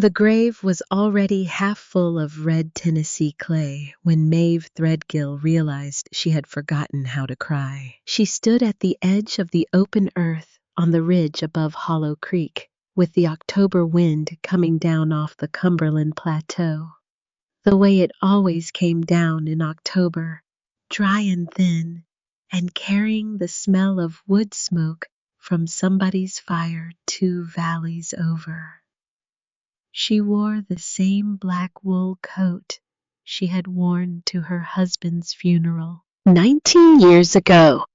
The grave was already half full of red Tennessee clay when Maeve Threadgill realized she had forgotten how to cry. She stood at the edge of the open earth on the ridge above Hollow Creek, with the October wind coming down off the Cumberland Plateau, the way it always came down in October, dry and thin, and carrying the smell of wood smoke from somebody's fire 2 valleys over. She wore the same black wool coat she had worn to her husband's funeral 19 years ago,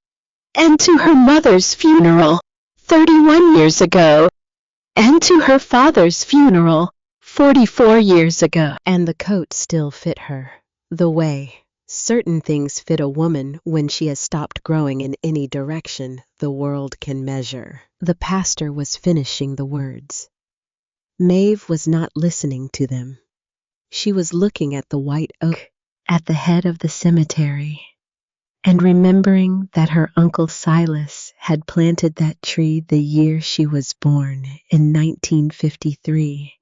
and to her mother's funeral 31 years ago, and to her father's funeral 44 years ago. And the coat still fit her, the way certain things fit a woman when she has stopped growing in any direction the world can measure. The pastor was finishing the words. Maeve was not listening to them. She was looking at the white oak at the head of the cemetery, and remembering that her Uncle Silas had planted that tree the year she was born in 1953,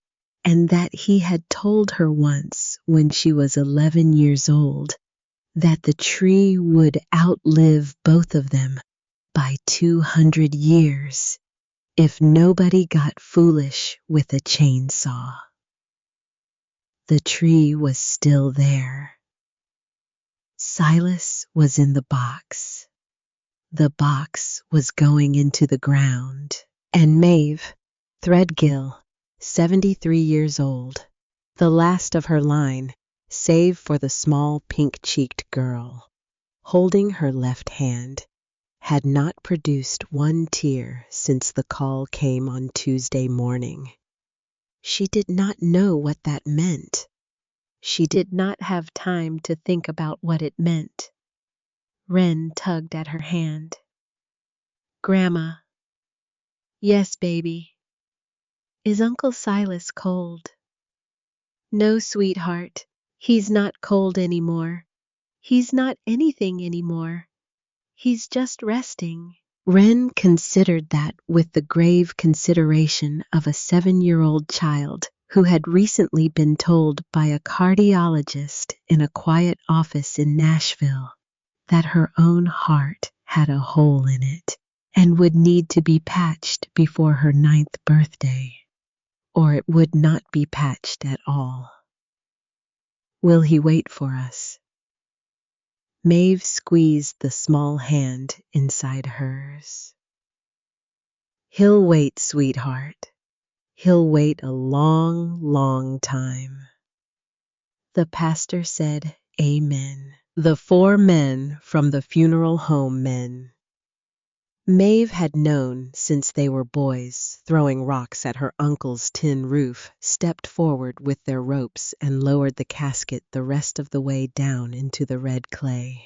and that he had told her once when she was 11 years old that the tree would outlive both of them by 200 years if nobody got foolish with a chainsaw. The tree was still there. Silas was in the box. The box was going into the ground, and Maeve Threadgill, 73 years old, the last of her line, save for the small pink-cheeked girl, holding her left hand, had not produced one tear since the call came on Tuesday morning. She did not know what that meant. She did not have time to think about what it meant. Wren tugged at her hand. "Grandma." "Yes, baby." "Is Uncle Silas cold?" "No, sweetheart. He's not cold anymore. He's not anything anymore. He's just resting." Wren considered that with the grave consideration of a 7-year-old child who had recently been told by a cardiologist in a quiet office in Nashville that her own heart had a hole in it and would need to be patched before her 9th birthday, or it would not be patched at all. "Will he wait for us?" Maeve squeezed the small hand inside hers. "He'll wait, sweetheart. He'll wait a long, long time." The pastor said, "Amen." The 4 men from the funeral home men. Maeve had known since they were boys, throwing rocks at her uncle's tin roof, stepped forward with their ropes and lowered the casket the rest of the way down into the red clay.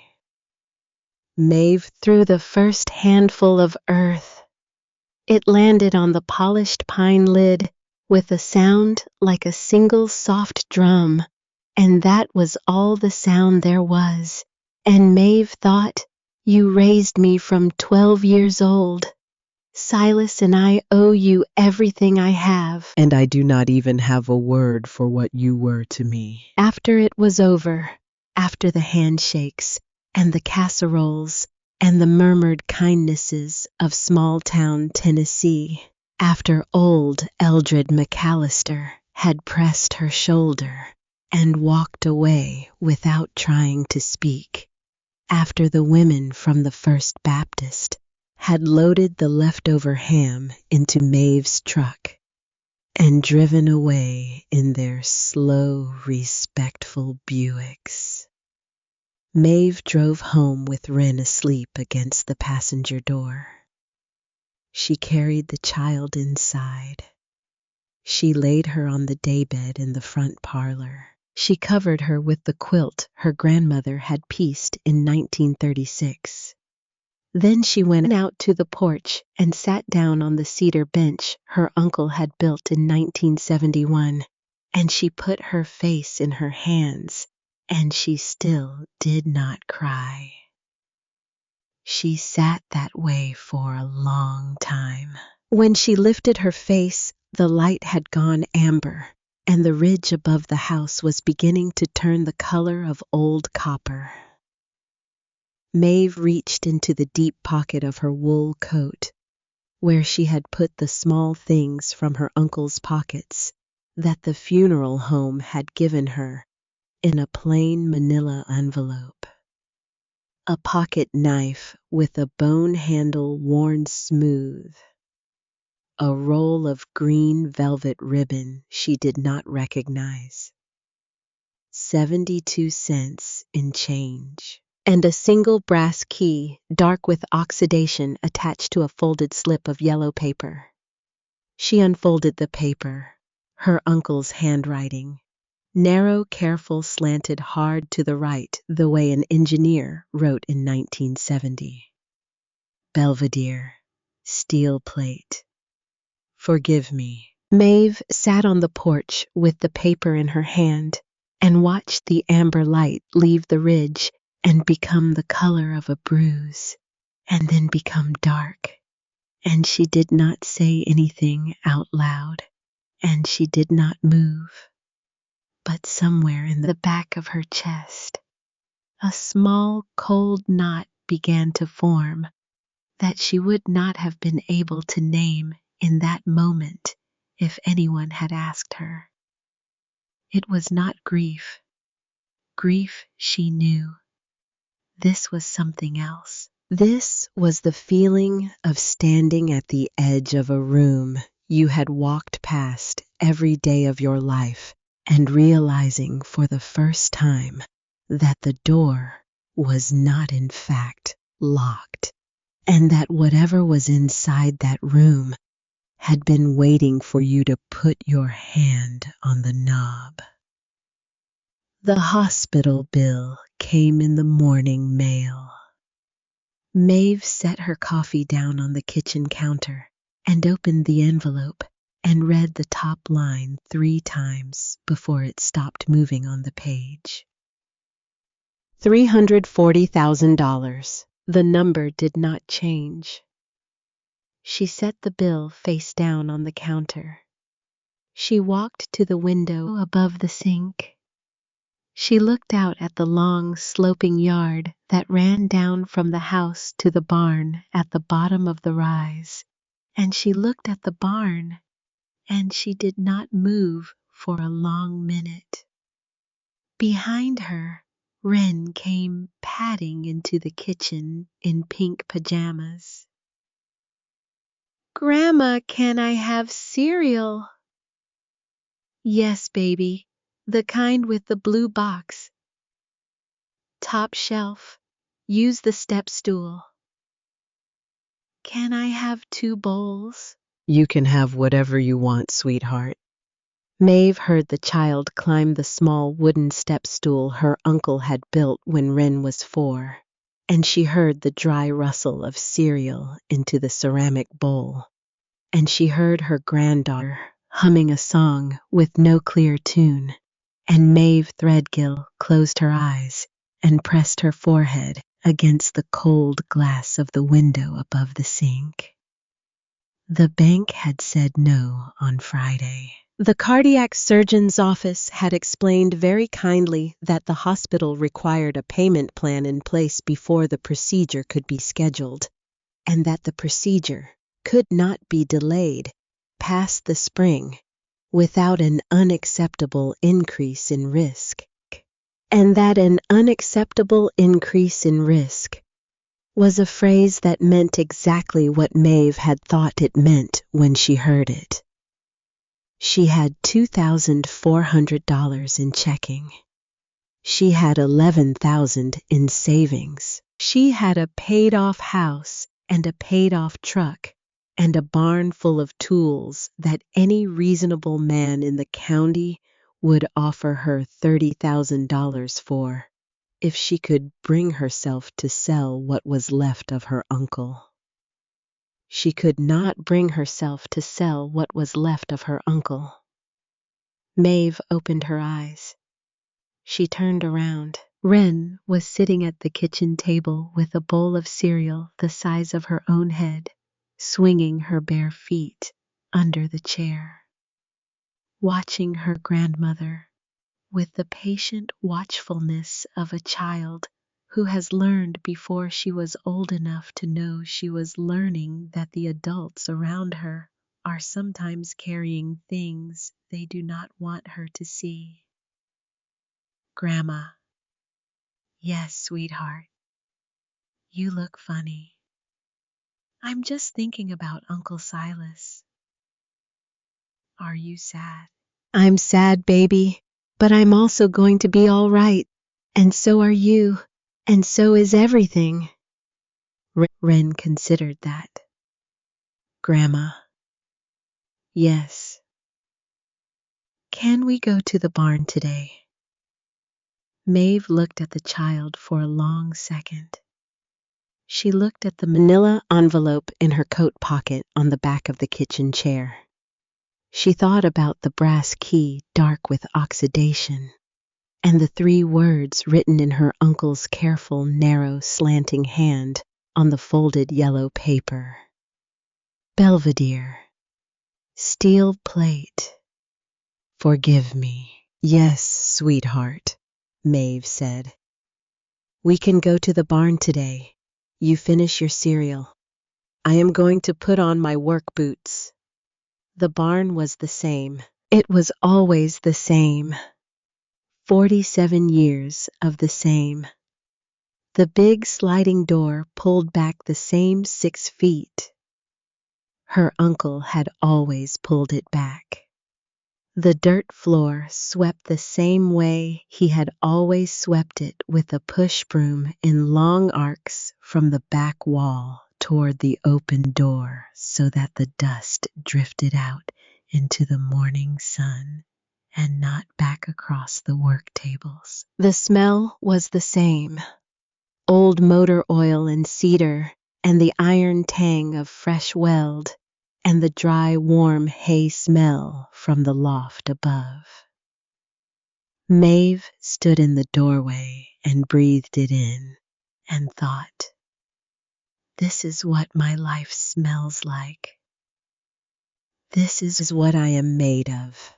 Maeve threw the first handful of earth. It landed on the polished pine lid with a sound like a single soft drum, and that was all the sound there was. And Maeve thought, "You raised me from 12 years old. Silas and I owe you everything I have, and I do not even have a word for what you were to me." After it was over, after the handshakes and the casseroles and the murmured kindnesses of small-town Tennessee, after old Eldred McAllister had pressed her shoulder and walked away without trying to speak, after the women from the First Baptist had loaded the leftover ham into Maeve's truck and driven away in their slow, respectful Buicks, Maeve drove home with Wren asleep against the passenger door. She carried the child inside. She laid her on the daybed in the front parlor. She covered her with the quilt her grandmother had pieced in 1936. Then she went out to the porch and sat down on the cedar bench her uncle had built in 1971, and she put her face in her hands, and she still did not cry. She sat that way for a long time. When she lifted her face, the light had gone amber, and the ridge above the house was beginning to turn the color of old copper. Maeve reached into the deep pocket of her wool coat, where she had put the small things from her uncle's pockets that the funeral home had given her in a plain manila envelope. A pocket knife with a bone handle worn smooth. A roll of green velvet ribbon she did not recognize. 72 cents in change. And a single brass key, dark with oxidation, attached to a folded slip of yellow paper. She unfolded the paper, her uncle's handwriting. Narrow, careful, slanted hard to the right, the way an engineer wrote in 1970. Belvedere, steel plate. Forgive me. Maeve sat on the porch with the paper in her hand and watched the amber light leave the ridge and become the color of a bruise, and then become dark. And she did not say anything out loud, and she did not move. But somewhere in the back of her chest, a small cold knot began to form that she would not have been able to name in that moment if anyone had asked her. It was not grief. Grief she knew. This was something else. This was the feeling of standing at the edge of a room you had walked past every day of your life and realizing for the first time that the door was not in fact locked, and that whatever was inside that room had been waiting for you to put your hand on the knob. The hospital bill came in the morning mail. Maeve set her coffee down on the kitchen counter and opened the envelope and read the top line 3 times before it stopped moving on the page. $340,000. The number did not change. She set the bill face down on the counter. She walked to the window above the sink. She looked out at the long, sloping yard that ran down from the house to the barn at the bottom of the rise, and she looked at the barn, and she did not move for a long minute. Behind her, Wren came padding into the kitchen in pink pajamas. "Grandma, can I have cereal?" "Yes, baby, the kind with the blue box. Top shelf. Use the step stool." "Can I have 2 bowls?" "You can have whatever you want, sweetheart." Maeve heard the child climb the small wooden step stool her uncle had built when Wren was 4, and she heard the dry rustle of cereal into the ceramic bowl, and she heard her granddaughter humming a song with no clear tune, and Maeve Threadgill closed her eyes and pressed her forehead against the cold glass of the window above the sink. The bank had said no on Friday. The cardiac surgeon's office had explained very kindly that the hospital required a payment plan in place before the procedure could be scheduled, and that the procedure could not be delayed past the spring without an unacceptable increase in risk. And that an unacceptable increase in risk was a phrase that meant exactly what Maeve had thought it meant when she heard it. She had $2,400 in checking. She had $11,000 in savings. She had a paid-off house and a paid-off truck and a barn full of tools that any reasonable man in the county would offer her $30,000 for, if she could bring herself to sell what was left of her uncle. She could not bring herself to sell what was left of her uncle. Maeve opened her eyes. She turned around. Wren was sitting at the kitchen table with a bowl of cereal the size of her own head, swinging her bare feet under the chair. watching her grandmother with the patient watchfulness of a child who has learned before she was old enough to know she was learning that the adults around her are sometimes carrying things they do not want her to see. Grandma, yes, sweetheart, you look funny. I'm just thinking about Uncle Silas. Are you sad? I'm sad, baby, but I'm also going to be all right. And so are you. And so is everything. Wren considered that. Grandma, yes. Can we go to the barn today? Maeve looked at the child for a long second. She looked at the manila envelope in her coat pocket on the back of the kitchen chair. She thought about the brass key dark with oxidation, and the 3 words written in her uncle's careful, narrow, slanting hand on the folded yellow paper. Belvedere. Steel plate. Forgive me. Yes, sweetheart, Maeve said. We can go to the barn today. You finish your cereal. I am going to put on my work boots. The barn was the same. It was always the same. 47 years of the same. The big sliding door pulled back the same 6 feet. Her uncle had always pulled it back. The dirt floor swept the same way he had always swept it, with a push broom in long arcs from the back wall toward the open door so that the dust drifted out into the morning sun and not back across the work tables. The smell was the same. Old motor oil and cedar, and the iron tang of fresh weld, and the dry, warm hay smell from the loft above. Maeve stood in the doorway and breathed it in and thought, this is what my life smells like. This is what I am made of.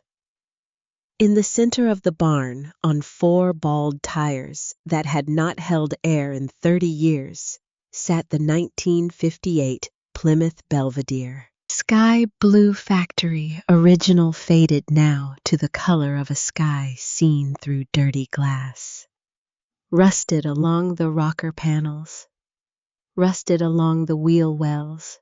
In the center of the barn, on 4 bald tires that had not held air in 30 years, sat the 1958 Plymouth Belvedere. Sky blue factory, original, faded now to the color of a sky seen through dirty glass. Rusted along the rocker panels, rusted along the wheel wells,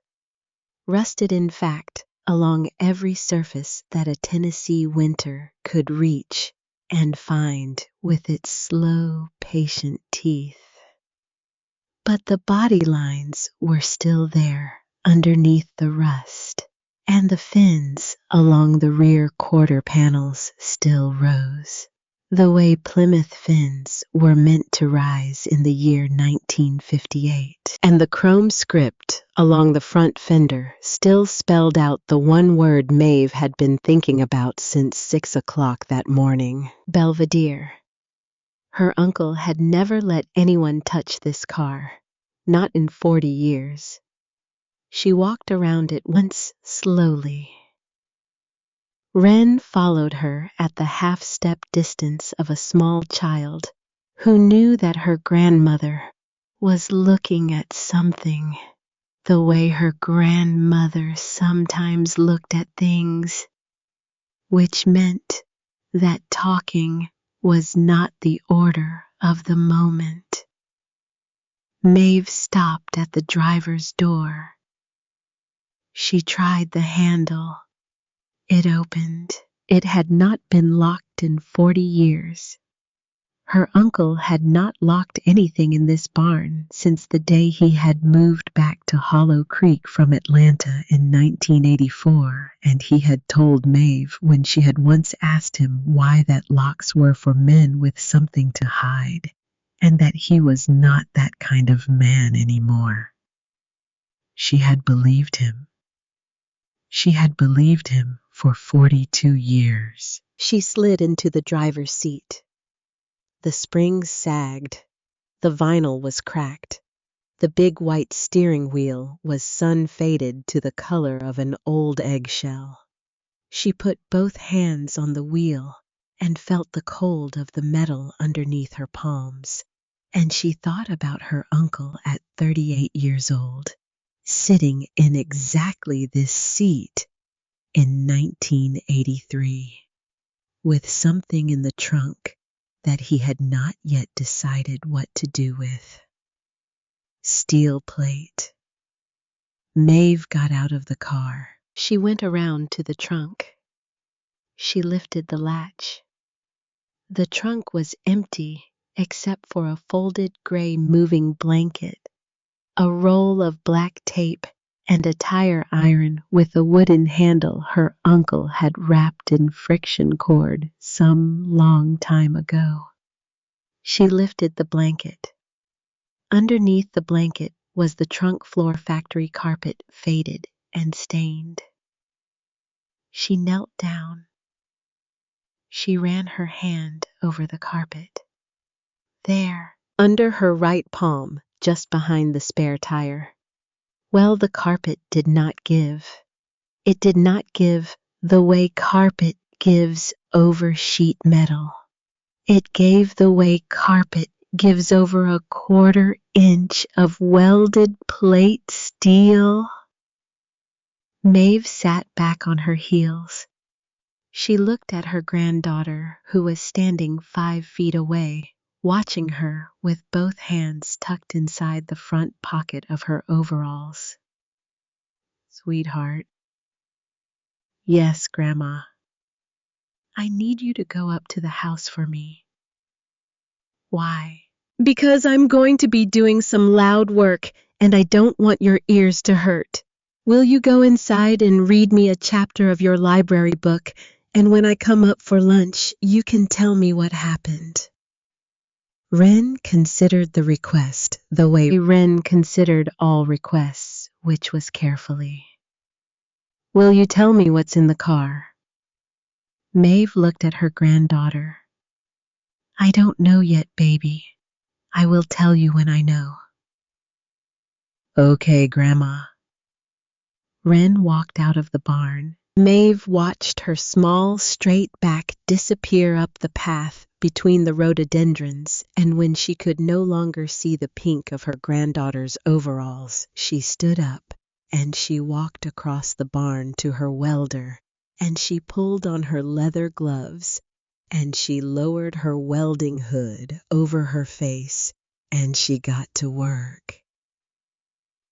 rusted in fact along every surface that a Tennessee winter could reach and find with its slow, patient teeth. But the body lines were still there underneath the rust, and the fins along the rear quarter panels still rose, the way Plymouth fins were meant to rise in the year 1958. And the chrome script along the front fender still spelled out the one word Maeve had been thinking about since 6 o'clock that morning: Belvedere. Her uncle had never let anyone touch this car, not in 40 years. She walked around it once slowly. Wren followed her at the half-step distance of a small child who knew that her grandmother was looking at something, the way her grandmother sometimes looked at things, which meant that talking was not the order of the moment. Maeve stopped at the driver's door. She tried the handle. It opened. It had not been locked in 40 years. Her uncle had not locked anything in this barn since the day he had moved back to Hollow Creek from Atlanta in 1984, and he had told Maeve when she had once asked him why that locks were for men with something to hide, and that he was not that kind of man anymore. She had believed him. She had believed him for 42 years. She slid into the driver's seat. The springs sagged. The vinyl was cracked. The big white steering wheel was sun-faded to the color of an old eggshell. She put both hands on the wheel and felt the cold of the metal underneath her palms. And she thought about her uncle at 38 years old, sitting in exactly this seat in 1983, with something in the trunk that he had not yet decided what to do with. Steel plate. Maeve got out of the car. She went around to the trunk. She lifted the latch. The trunk was empty except for a folded gray moving blanket, a roll of black tape, and a tire iron with a wooden handle her uncle had wrapped in friction cord some long time ago. She lifted the blanket. Underneath the blanket was the trunk floor factory carpet, faded and stained. She knelt down. She ran her hand over the carpet. There, under her right palm, just behind the spare tire. Well, the carpet did not give. It did not give the way carpet gives over sheet metal. It gave the way carpet gives over a 1/4 inch of welded plate steel. Maeve sat back on her heels. She looked at her granddaughter, who was standing 5 feet away, watching her with both hands tucked inside the front pocket of her overalls. Sweetheart. Yes, Grandma. I need you to go up to the house for me. Why? Because I'm going to be doing some loud work, and I don't want your ears to hurt. Will you go inside and read me a chapter of your library book, and when I come up for lunch, you can tell me what happened? Wren considered the request the way Wren considered all requests, which was carefully. Will you tell me what's in the car? Maeve looked at her granddaughter. I don't know yet, baby. I will tell you when I know. Okay, Grandma. Wren walked out of the barn. Maeve watched her small, straight back disappear up the path between the rhododendrons, and when she could no longer see the pink of her granddaughter's overalls, she stood up and she walked across the barn to her welder, and she pulled on her leather gloves, and she lowered her welding hood over her face, and she got to work.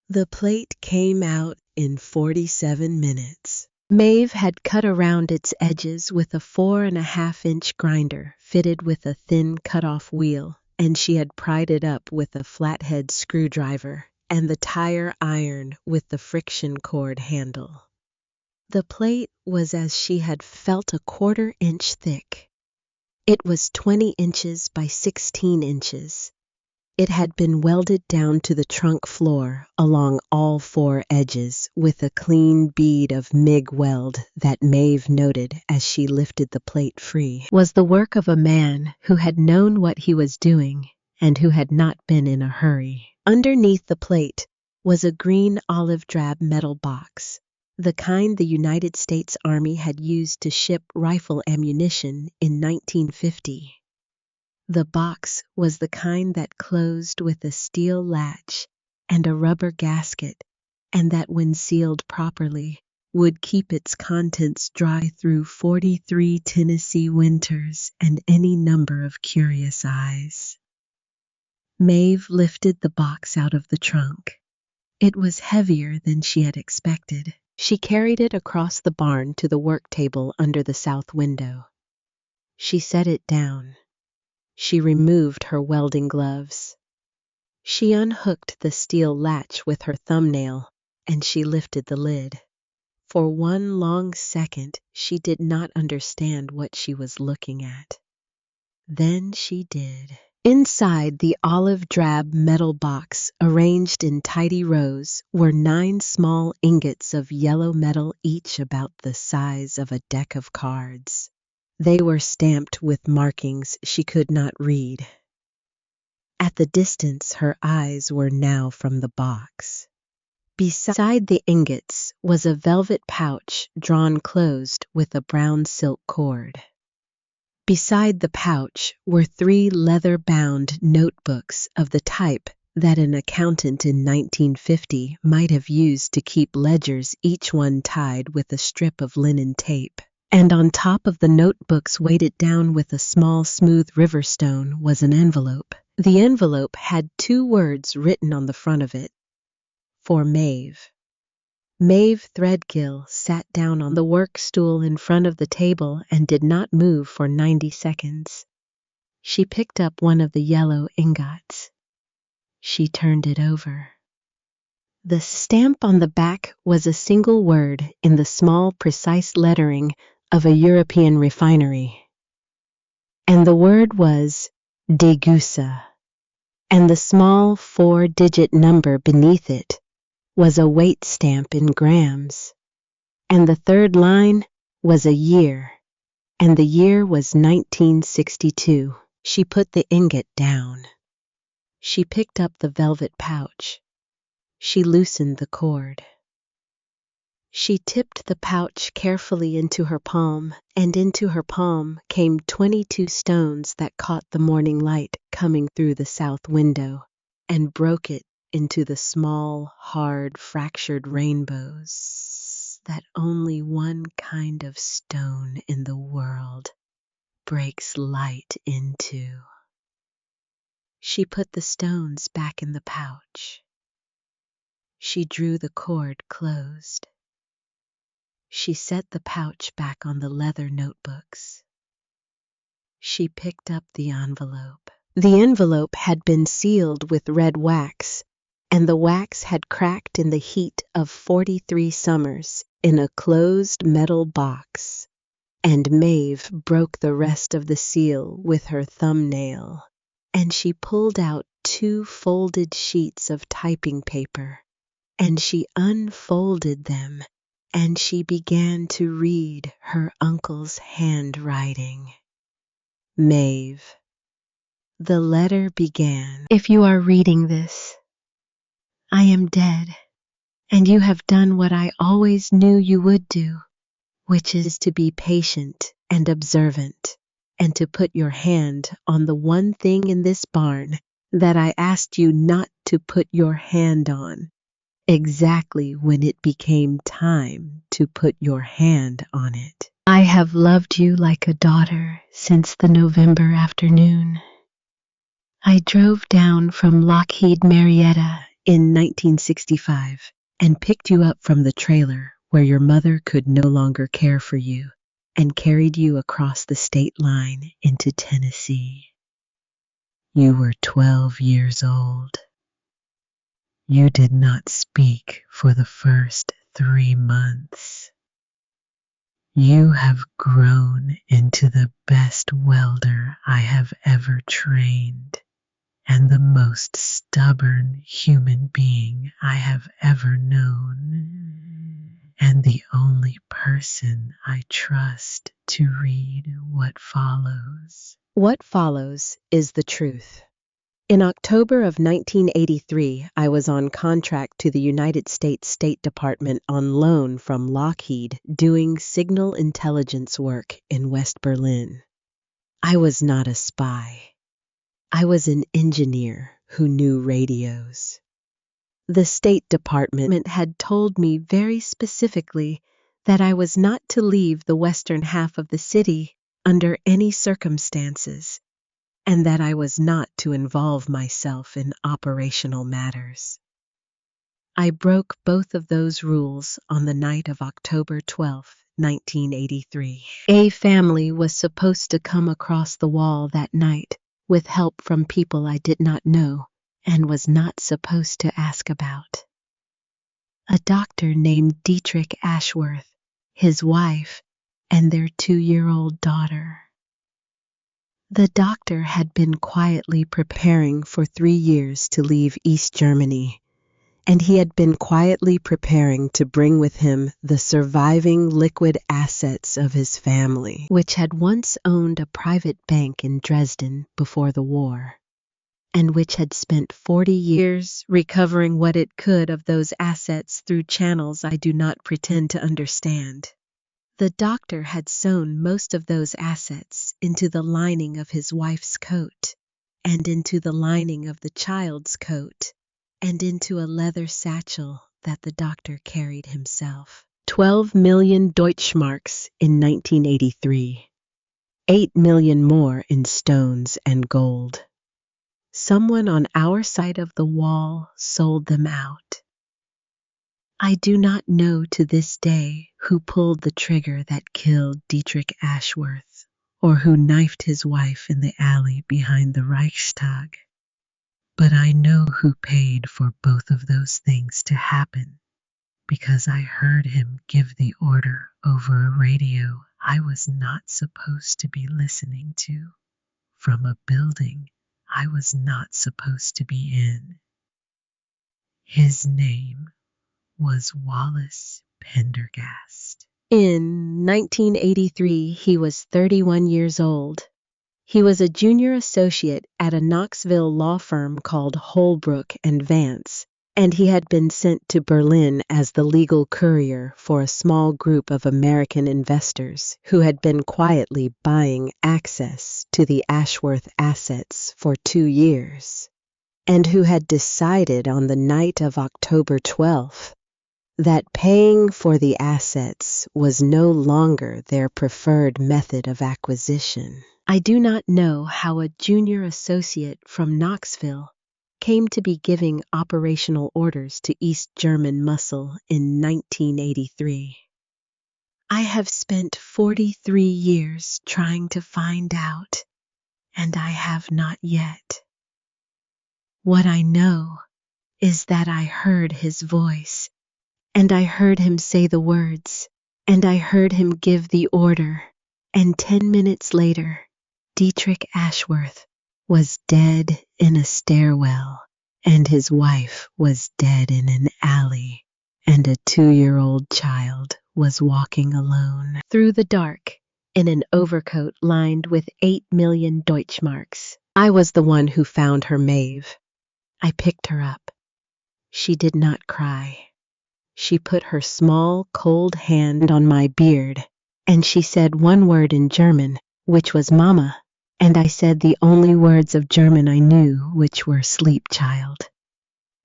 The plate came out in 47 minutes. Maeve had cut around its edges with a 4.5-inch grinder fitted with a thin cut-off wheel, and she had pried it up with a flathead screwdriver and the tire iron with the friction cord handle. The plate was as she had felt, a 1/4 inch thick. It was 20 inches by 16 inches. It had been welded down to the trunk floor along all 4 edges with a clean bead of MIG weld that Maeve noted as she lifted the plate free was the work of a man who had known what he was doing and who had not been in a hurry. Underneath the plate was a green olive drab metal box, the kind the United States Army had used to ship rifle ammunition in 1950. The box was the kind that closed with a steel latch and a rubber gasket, and that when sealed properly would keep its contents dry through 43 Tennessee winters and any number of curious eyes. Maeve lifted the box out of the trunk. It was heavier than she had expected. She carried it across the barn to the work table under the south window. She set it down. She removed her welding gloves. She unhooked the steel latch with her thumbnail, and she lifted the lid. For one long second, she did not understand what she was looking at. Then she did. Inside the olive drab metal box, arranged in tidy rows, were 9 small ingots of yellow metal, each about the size of a deck of cards. They were stamped with markings she could not read. At the distance her eyes were now from the box. Beside the ingots was a velvet pouch drawn closed with a brown silk cord. Beside the pouch were 3 leather-bound notebooks of the type that an accountant in 1950 might have used to keep ledgers, each one tied with a strip of linen tape. And on top of the notebooks, weighted down with a small smooth river stone, was an envelope. The envelope had 2 words written on the front of it: for Maeve. Maeve Threadgill sat down on the work stool in front of the table and did not move for 90 seconds. She picked up one of the yellow ingots. She turned it over. The stamp on the back was a single word in the small, precise lettering of a European refinery. And the word was Degussa. And the small 4-digit number beneath it was a weight stamp in grams. And the third line was a year, and the year was 1962. She put the ingot down. She picked up the velvet pouch. She loosened the cord. She tipped the pouch carefully into her palm, and into her palm came 22 stones that caught the morning light coming through the south window and broke it into the small, hard, fractured rainbows that only one kind of stone in the world breaks light into. She put the stones back in the pouch. She drew the cord closed. She set the pouch back on the leather notebooks. She picked up the envelope. The envelope had been sealed with red wax, and the wax had cracked in the heat of 43 summers in a closed metal box, and Maeve broke the rest of the seal with her thumbnail, and she pulled out 2 folded sheets of typing paper, and she unfolded them, and she began to read her uncle's handwriting. Maeve. The letter began, "If you are reading this, I am dead, and you have done what I always knew you would do, which is to be patient and observant, and to put your hand on the one thing in this barn that I asked you not to put your hand on, exactly when it became time to put your hand on it. I have loved you like a daughter since the November afternoon. I drove down from Lockheed Marietta in 1965 and picked you up from the trailer where your mother could no longer care for you and carried you across the state line into Tennessee. You were 12 years old. You did not speak for the first 3 months. You have grown into the best welder I have ever trained, and the most stubborn human being I have ever known, and the only person I trust to read what follows." What follows is the truth. In October of 1983, I was on contract to the United States State Department on loan from Lockheed doing signal intelligence work in West Berlin. I was not a spy. I was an engineer who knew radios. The State Department had told me very specifically that I was not to leave the western half of the city under any circumstances, and that I was not to involve myself in operational matters. I broke both of those rules on the night of October 12, 1983. A family was supposed to come across the wall that night with help from people I did not know and was not supposed to ask about. A doctor named Dietrich Ashworth, his wife, and their 2-year-old daughter. The doctor had been quietly preparing for 3 years to leave East Germany, and he had been quietly preparing to bring with him the surviving liquid assets of his family, which had once owned a private bank in Dresden before the war. and which had spent 40 years recovering what it could of those assets through channels I do not pretend to understand. The doctor had sewn most of those assets into the lining of his wife's coat, and into the lining of the child's coat, and into a leather satchel that the doctor carried himself. 12 million Deutschmarks in 1983. 8 million more in stones and gold. Someone on our side of the wall sold them out. I do not know to this day who pulled the trigger that killed Dietrich Ashworth, or who knifed his wife in the alley behind the Reichstag. But I know who paid for both of those things to happen, because I heard him give the order over a radio I was not supposed to be listening to, from a building I was not supposed to be in. His name was Wallace Pendergast. In 1983, he was 31 years old. He was a junior associate at a Knoxville law firm called Holbrook and Vance, and he had been sent to Berlin as the legal courier for a small group of American investors who had been quietly buying access to the Ashworth assets for 2 years, and who had decided on the night of October 12th that paying for the assets was no longer their preferred method of acquisition. I do not know how a junior associate from Knoxville came to be giving operational orders to East German Muscle in 1983. I have spent 43 years trying to find out, and I have not yet. What I know is that I heard his voice, and I heard him say the words, and I heard him give the order, and 10 minutes later, Dietrich Ashworth was dead in a stairwell, and his wife was dead in an alley, and a 2-year-old child was walking alone through the dark in an overcoat lined with 8 million Deutschmarks. I was the one who found her, Maeve. I picked her up. She did not cry. She put her small, cold hand on my beard, and she said one word in German, which was Mama, and I said the only words of German I knew, which were sleep, child.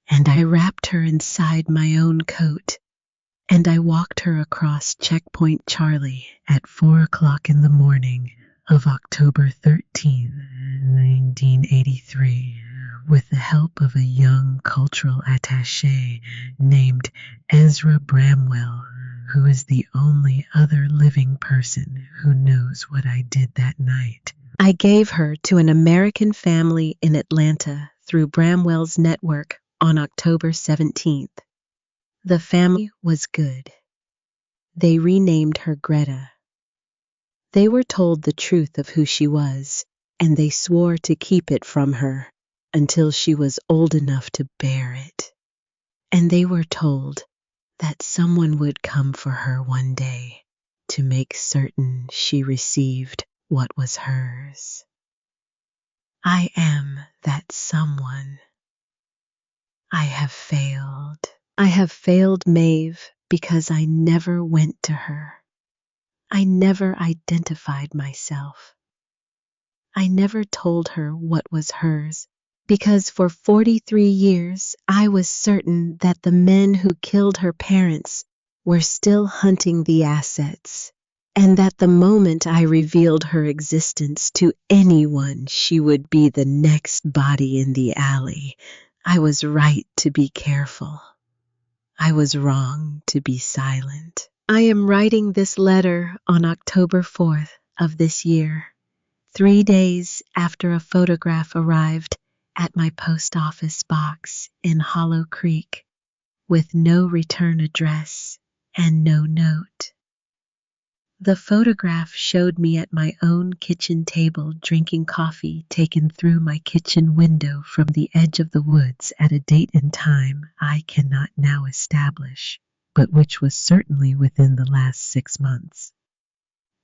And I wrapped her inside my own coat, and I walked her across Checkpoint Charlie at 4 o'clock in the morning of October 13, 1983, with the help of a young cultural attaché named Ezra Bramwell, who is the only other living person who knows what I did that night. I gave her to an American family in Atlanta through Bramwell's network on October 17th. The family was good. They renamed her Greta. They were told the truth of who she was, and they swore to keep it from her until she was old enough to bear it. And they were told that someone would come for her one day to make certain she received what was hers. I am that someone. I have failed. I have failed Maeve because I never went to her. I never identified myself. I never told her what was hers, because for 43 years I was certain that the men who killed her parents were still hunting the assets, and that the moment I revealed her existence to anyone, she would be the next body in the alley. I was right to be careful. I was wrong to be silent. I am writing this letter on October 4th of this year, 3 days after a photograph arrived at my post office box in Hollow Creek with no return address and no note. The photograph showed me at my own kitchen table drinking coffee taken through my kitchen window from the edge of the woods at a date and time I cannot now establish, but which was certainly within the last 6 months.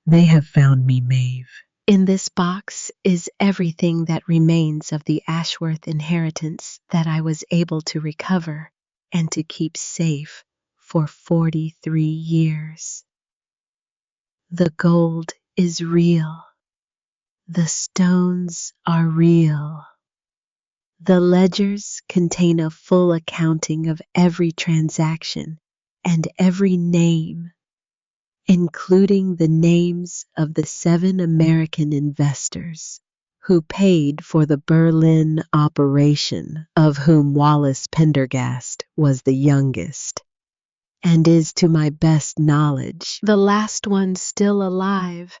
They have found me, Maeve. In this box is everything that remains of the Ashworth inheritance that I was able to recover and to keep safe for 43 years. The gold is real. The stones are real. The ledgers contain a full accounting of every transaction and every name, including the names of the 7 American investors who paid for the Berlin operation, of whom Wallace Pendergast was the youngest, and is, to my best knowledge, the last one still alive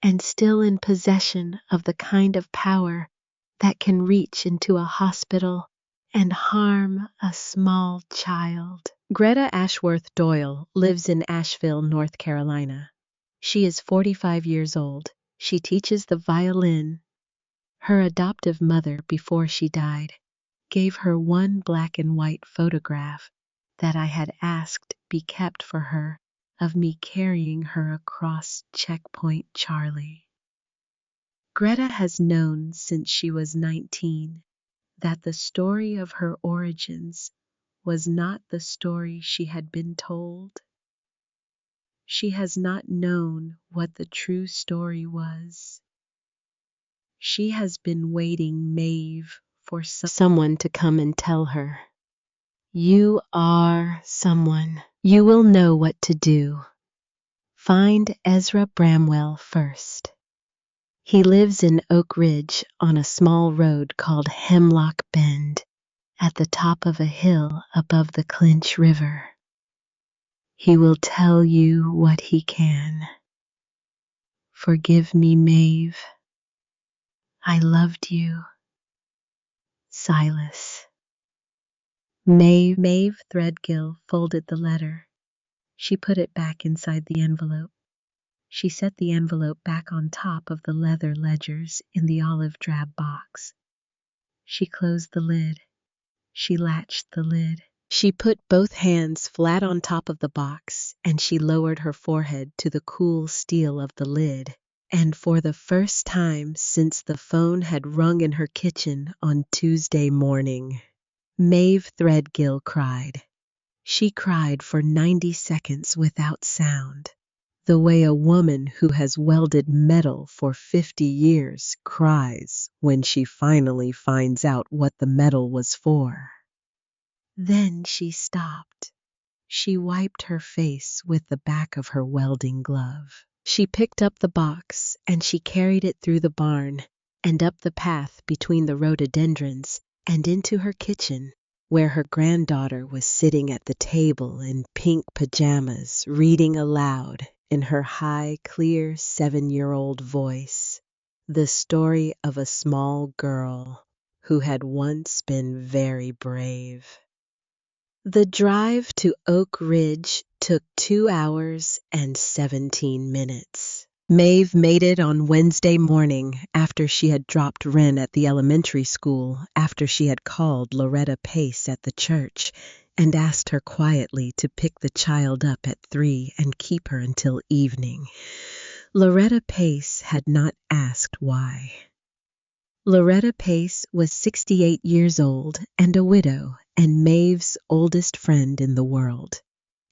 and still in possession of the kind of power that can reach into a hospital and harm a small child. Greta Ashworth Doyle lives in Asheville, North Carolina. She is 45 years old. She teaches the violin. Her adoptive mother, before she died, gave her one black and white photograph that I had asked be kept for her of me carrying her across Checkpoint Charlie. Greta has known since she was 19 that the story of her origins was not the story she had been told. She has not known what the true story was. She has been waiting, Maeve, for someone to come and tell her. You are someone. You will know what to do. Find Ezra Bramwell first. He lives in Oak Ridge on a small road called Hemlock Bend, at the top of a hill above the Clinch River. He will tell you what he can. Forgive me, Maeve. I loved you. Silas. Maeve Threadgill folded the letter. She put it back inside the envelope. She set the envelope back on top of the leather ledgers in the olive drab box. She closed the lid. She latched the lid. She put both hands flat on top of the box, and she lowered her forehead to the cool steel of the lid. And for the first time since the phone had rung in her kitchen on Tuesday morning, Maeve Threadgill cried. She cried for 90 seconds without sound, the way a woman who has welded metal for 50 years cries when she finally finds out what the metal was for. Then she stopped. She wiped her face with the back of her welding glove. She picked up the box and she carried it through the barn and up the path between the rhododendrons and into her kitchen, where her granddaughter was sitting at the table in pink pajamas, reading aloud in her high, clear 7-year-old voice the story of a small girl who had once been very brave. The drive to Oak Ridge took 2 hours and 17 minutes. Maeve made it on Wednesday morning after she had dropped Wren at the elementary school, after she had called Loretta Pace at the church and asked her quietly to pick the child up at 3 and keep her until evening. Loretta Pace had not asked why. Loretta Pace was 68 years old and a widow and Maeve's oldest friend in the world.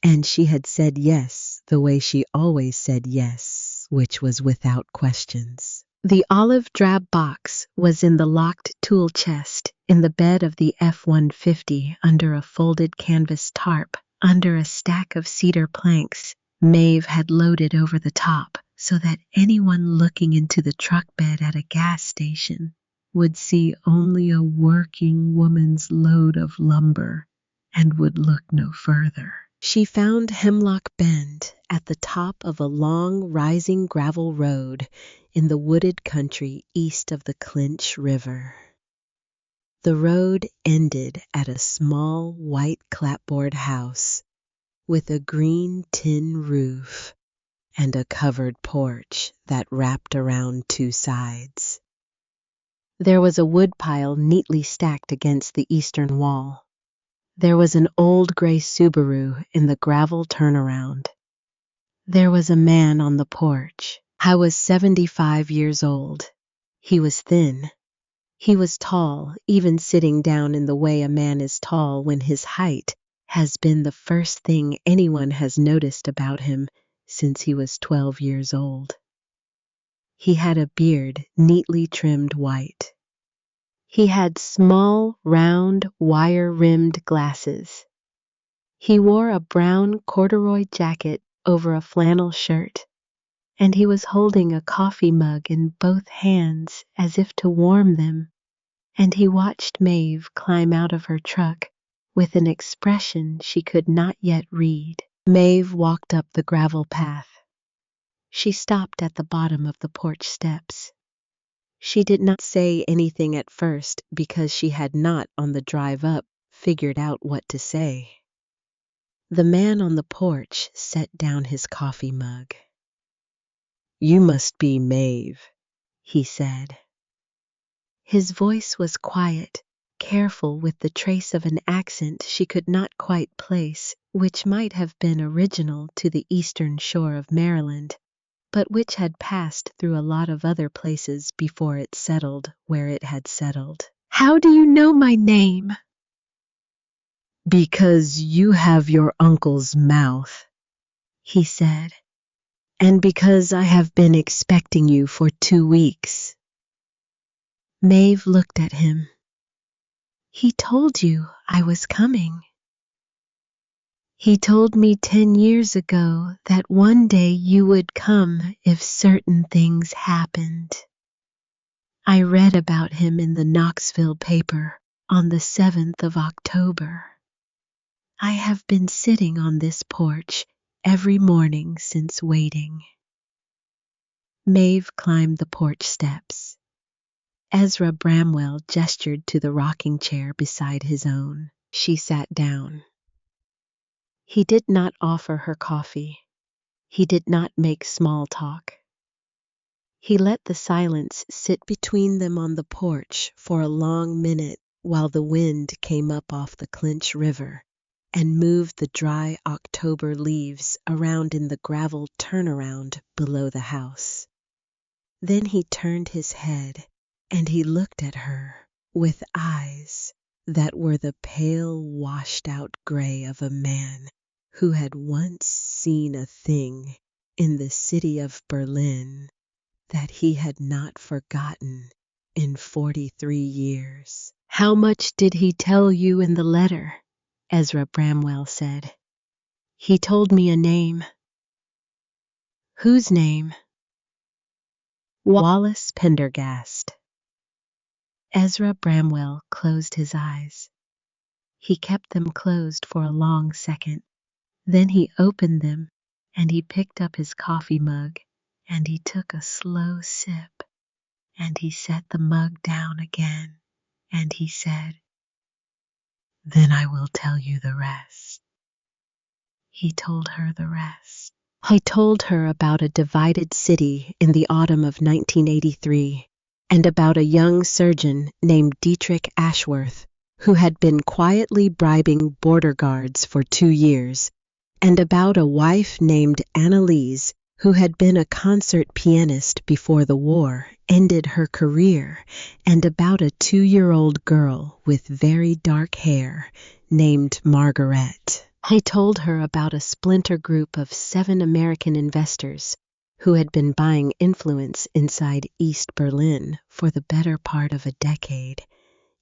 And she had said yes the way she always said yes, which was without questions. The olive drab box was in the locked tool chest in the bed of the F-150 under a folded canvas tarp, under a stack of cedar planks Maeve had loaded over the top so that anyone looking into the truck bed at a gas station would see only a working woman's load of lumber and would look no further. She found Hemlock Bend at the top of a long, rising gravel road in the wooded country east of the Clinch River. The road ended at a small, white clapboard house with a green tin roof and a covered porch that wrapped around 2 sides. There was a woodpile neatly stacked against the eastern wall. There was an old gray Subaru in the gravel turnaround. There was a man on the porch. I was 75 years old. He was thin. He was tall, even sitting down in the way a man is tall when his height has been the first thing anyone has noticed about him since he was 12 years old. He had a beard neatly trimmed white. He had small, round, wire-rimmed glasses. He wore a brown corduroy jacket over a flannel shirt, and he was holding a coffee mug in both hands as if to warm them, and he watched Maeve climb out of her truck with an expression she could not yet read. Maeve walked up the gravel path. She stopped at the bottom of the porch steps. She did not say anything at first because she had not, on the drive up, figured out what to say. The man on the porch set down his coffee mug. "You must be Maeve," he said. His voice was quiet, careful, with the trace of an accent she could not quite place, which might have been original to the eastern shore of Maryland, but which had passed through a lot of other places before it settled where it had settled. "How do you know my name?" "Because you have your uncle's mouth," he said, "and because I have been expecting you for 2 weeks." Maeve looked at him. "He told you I was coming." "He told me 10 years ago that one day you would come if certain things happened. I read about him in the Knoxville paper on the 7th of October. I have been sitting on this porch every morning since waiting." Maeve climbed the porch steps. Ezra Bramwell gestured to the rocking chair beside his own. She sat down. He did not offer her coffee. He did not make small talk. He let the silence sit between them on the porch for a long minute while the wind came up off the Clinch River and moved the dry October leaves around in the gravel turnaround below the house. Then he turned his head and he looked at her with eyes that were the pale, washed-out gray of a man who had once seen a thing in the city of Berlin that he had not forgotten in 43 years. "How much did he tell you in the letter?" Ezra Bramwell said. "He told me a name." "Whose name?" "Wallace Pendergast." Ezra Bramwell closed his eyes. He kept them closed for a long second. Then he opened them and he picked up his coffee mug and he took a slow sip and he set the mug down again and he said, "Then I will tell you the rest." He told her the rest. He told her about a divided city in the autumn of 1983 and about a young surgeon named Dietrich Ashworth who had been quietly bribing border guards for 2 years, and about a wife named Annalise who had been a concert pianist before the war ended her career, and about a 2-year-old girl with very dark hair named Margaret. He told her about a splinter group of 7 American investors who had been buying influence inside East Berlin for the better part of a decade,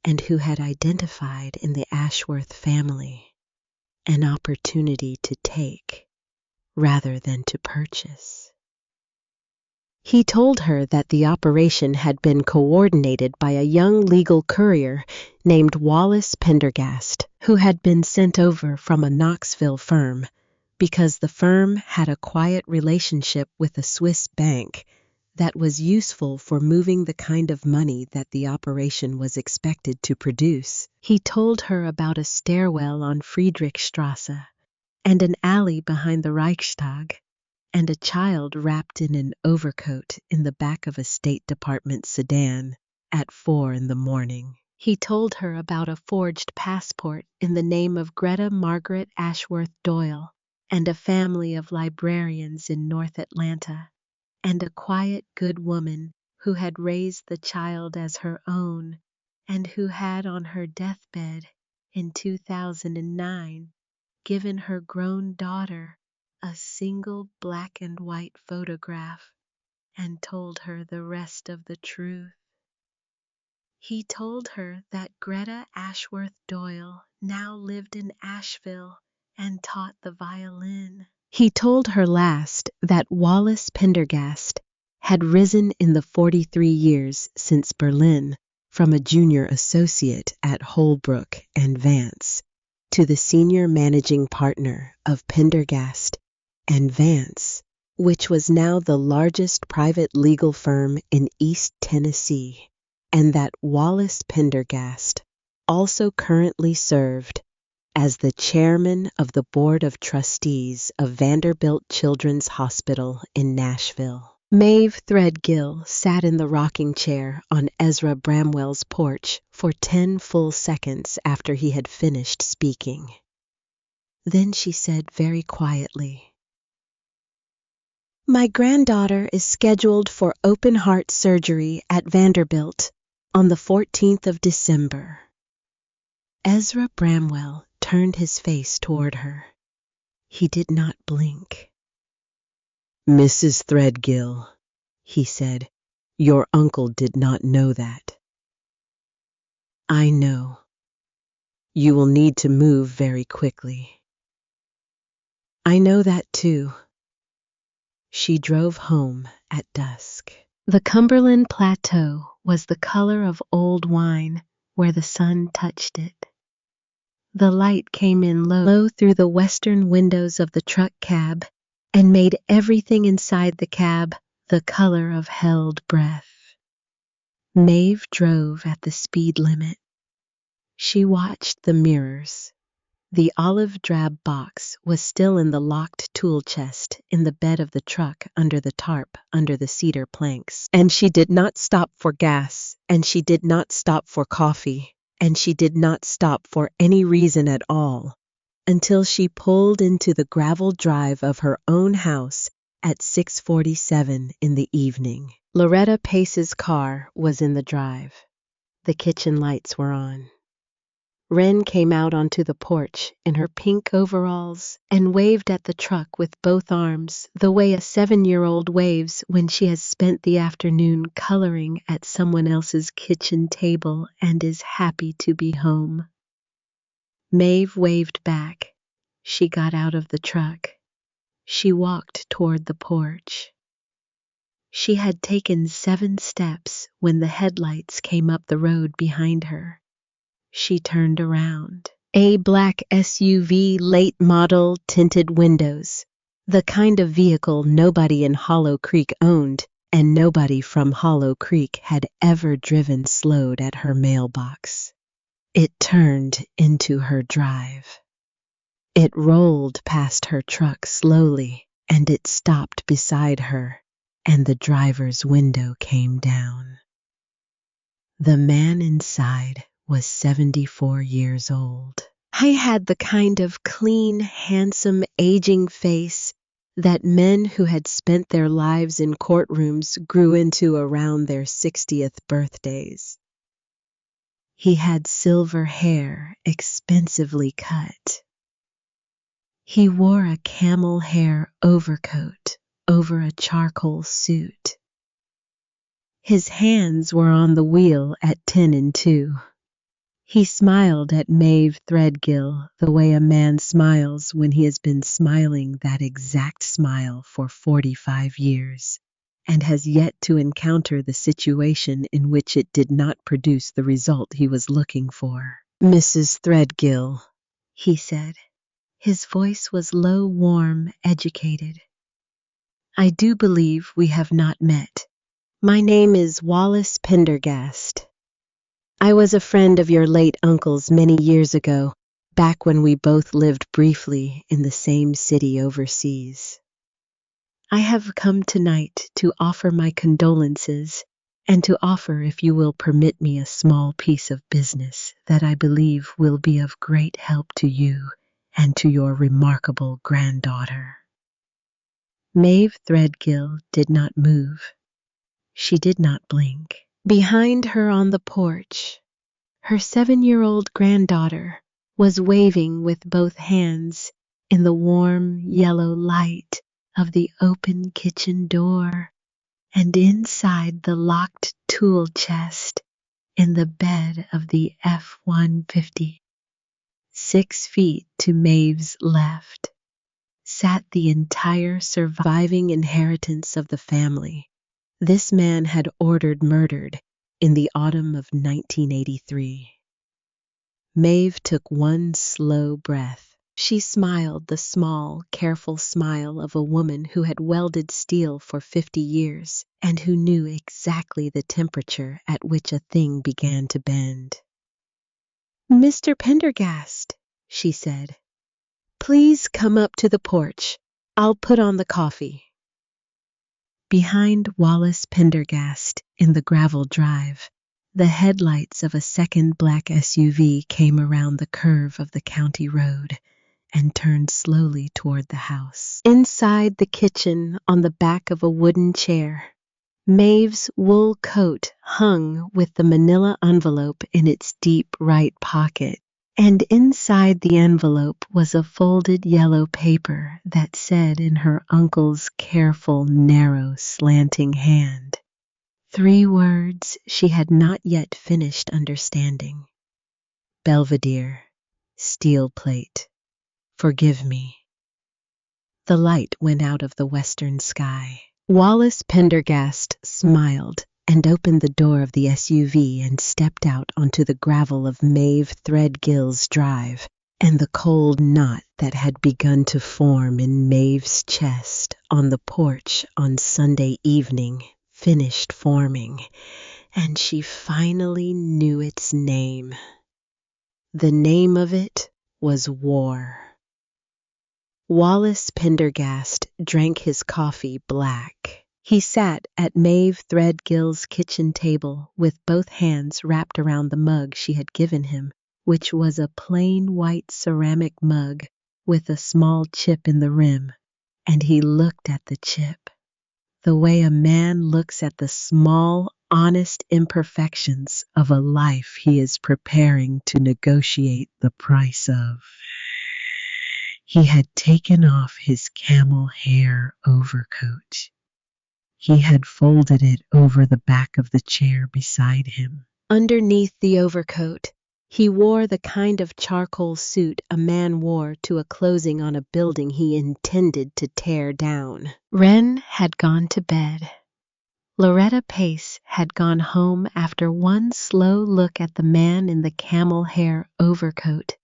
and who had identified in the Ashworth family an opportunity to take rather than to purchase. He told her that the operation had been coordinated by a young legal courier named Wallace Pendergast, who had been sent over from a Knoxville firm because the firm had a quiet relationship with a Swiss bank that was useful for moving the kind of money that the operation was expected to produce. He told her about a stairwell on Friedrichstrasse and an alley behind the Reichstag, and a child wrapped in an overcoat in the back of a State Department sedan at 4 in the morning. He told her about a forged passport in the name of Greta Margaret Ashworth Doyle and a family of librarians in North Atlanta, and a quiet, good woman who had raised the child as her own and who had on her deathbed in 2009 given her grown daughter a single black and white photograph and told her the rest of the truth. He told her that Greta Ashworth Doyle now lived in Asheville and taught the violin. He told her last that Wallace Pendergast had risen in the 43 years since Berlin from a junior associate at Holbrook and Vance to the senior managing partner of Pendergast and Vance, which was now the largest private legal firm in East Tennessee, and that Wallace Pendergast also currently served as the chairman of the board of trustees of Vanderbilt Children's Hospital in Nashville. Maeve Threadgill sat in the rocking chair on Ezra Bramwell's porch for 10 full seconds after he had finished speaking. Then she said very quietly, "My granddaughter is scheduled for open heart surgery at Vanderbilt on the 14th of December. Ezra Bramwell turned his face toward her. He did not blink. "Mrs. Threadgill," he said, "your uncle did not know that." "I know. You will need to move very quickly." "I know that too." She drove home at dusk. The Cumberland Plateau was the color of old wine where the sun touched it. The light came in low through the western windows of the truck cab and made everything inside the cab the color of held breath. Maeve drove at the speed limit. She watched the mirrors. The olive drab box was still in the locked tool chest in the bed of the truck under the tarp under the cedar planks. And she did not stop for gas, and she did not stop for coffee, and she did not stop for any reason at all until she pulled into the gravel drive of her own house at 6:47 in the evening. Loretta Pace's car was in the drive. The kitchen lights were on. Wren came out onto the porch in her pink overalls and waved at the truck with both arms, the way a 7-year-old waves when she has spent the afternoon coloring at someone else's kitchen table and is happy to be home. Maeve waved back. She got out of the truck. She walked toward the porch. She had taken 7 steps when the headlights came up the road behind her. She turned around. A black SUV, late model, tinted windows. The kind of vehicle nobody in Hollow Creek owned, and nobody from Hollow Creek had ever driven slowed at her mailbox. It turned into her drive. It rolled past her truck slowly, and it stopped beside her, and the driver's window came down. The man inside was 74 years old. He had the kind of clean, handsome, aging face that men who had spent their lives in courtrooms grew into around their 60th birthdays. He had silver hair, expensively cut. He wore a camel hair overcoat over a charcoal suit. His hands were on the wheel at 10 and 2. He smiled at Maeve Threadgill the way a man smiles when he has been smiling that exact smile for 45 years and has yet to encounter the situation in which it did not produce the result he was looking for. "Mrs. Threadgill," he said. His voice was low, warm, educated. "I do believe we have not met. My name is Wallace Pendergast. I was a friend of your late uncle's many years ago, back when we both lived briefly in the same city overseas. I have come tonight to offer my condolences and to offer, if you will permit me, a small piece of business that I believe will be of great help to you and to your remarkable granddaughter." Maeve Threadgill did not move. She did not blink. Behind her on the porch, her 7-year-old granddaughter was waving with both hands in the warm yellow light of the open kitchen door, and inside the locked tool chest in the bed of the F-150. 6 feet to Maeve's left sat the entire surviving inheritance of the family. This man had ordered murdered in the autumn of 1983. Maeve took one slow breath. She smiled the small, careful smile of a woman who had welded steel for 50 years and who knew exactly the temperature at which a thing began to bend. "Mr. Pendergast," she said, "please come up to the porch. I'll put on the coffee." Behind Wallace Pendergast in the gravel drive, the headlights of a second black SUV came around the curve of the county road and turned slowly toward the house. Inside the kitchen, on the back of a wooden chair, Maeve's wool coat hung with the manila envelope in its deep right pocket, and inside the envelope was a folded yellow paper that said in her uncle's careful, narrow, slanting hand 3 words she had not yet finished understanding: Belvedere, steel plate, forgive me. The light went out of the western sky. Wallace Pendergast smiled and opened the door of the SUV and stepped out onto the gravel of Maeve Threadgill's drive, and the cold knot that had begun to form in Maeve's chest on the porch on Sunday evening finished forming, and she finally knew its name. The name of it was war. Wallace Pendergast drank his coffee black. He sat at Maeve Threadgill's kitchen table with both hands wrapped around the mug she had given him, which was a plain white ceramic mug with a small chip in the rim, and he looked at the chip the way a man looks at the small, honest imperfections of a life he is preparing to negotiate the price of. He had taken off his camel hair overcoat. He had folded it over the back of the chair beside him. Underneath the overcoat, he wore the kind of charcoal suit a man wore to a closing on a building he intended to tear down. Wren had gone to bed. Loretta Pace had gone home after one slow look at the man in the camel hair overcoat,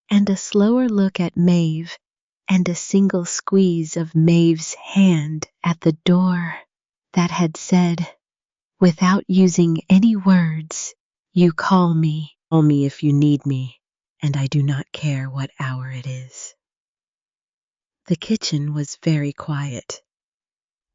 and a slower look at Maeve, and a single squeeze of Maeve's hand at the door that had said, without using any words, "You call me if you need me, and I do not care what hour it is." The kitchen was very quiet.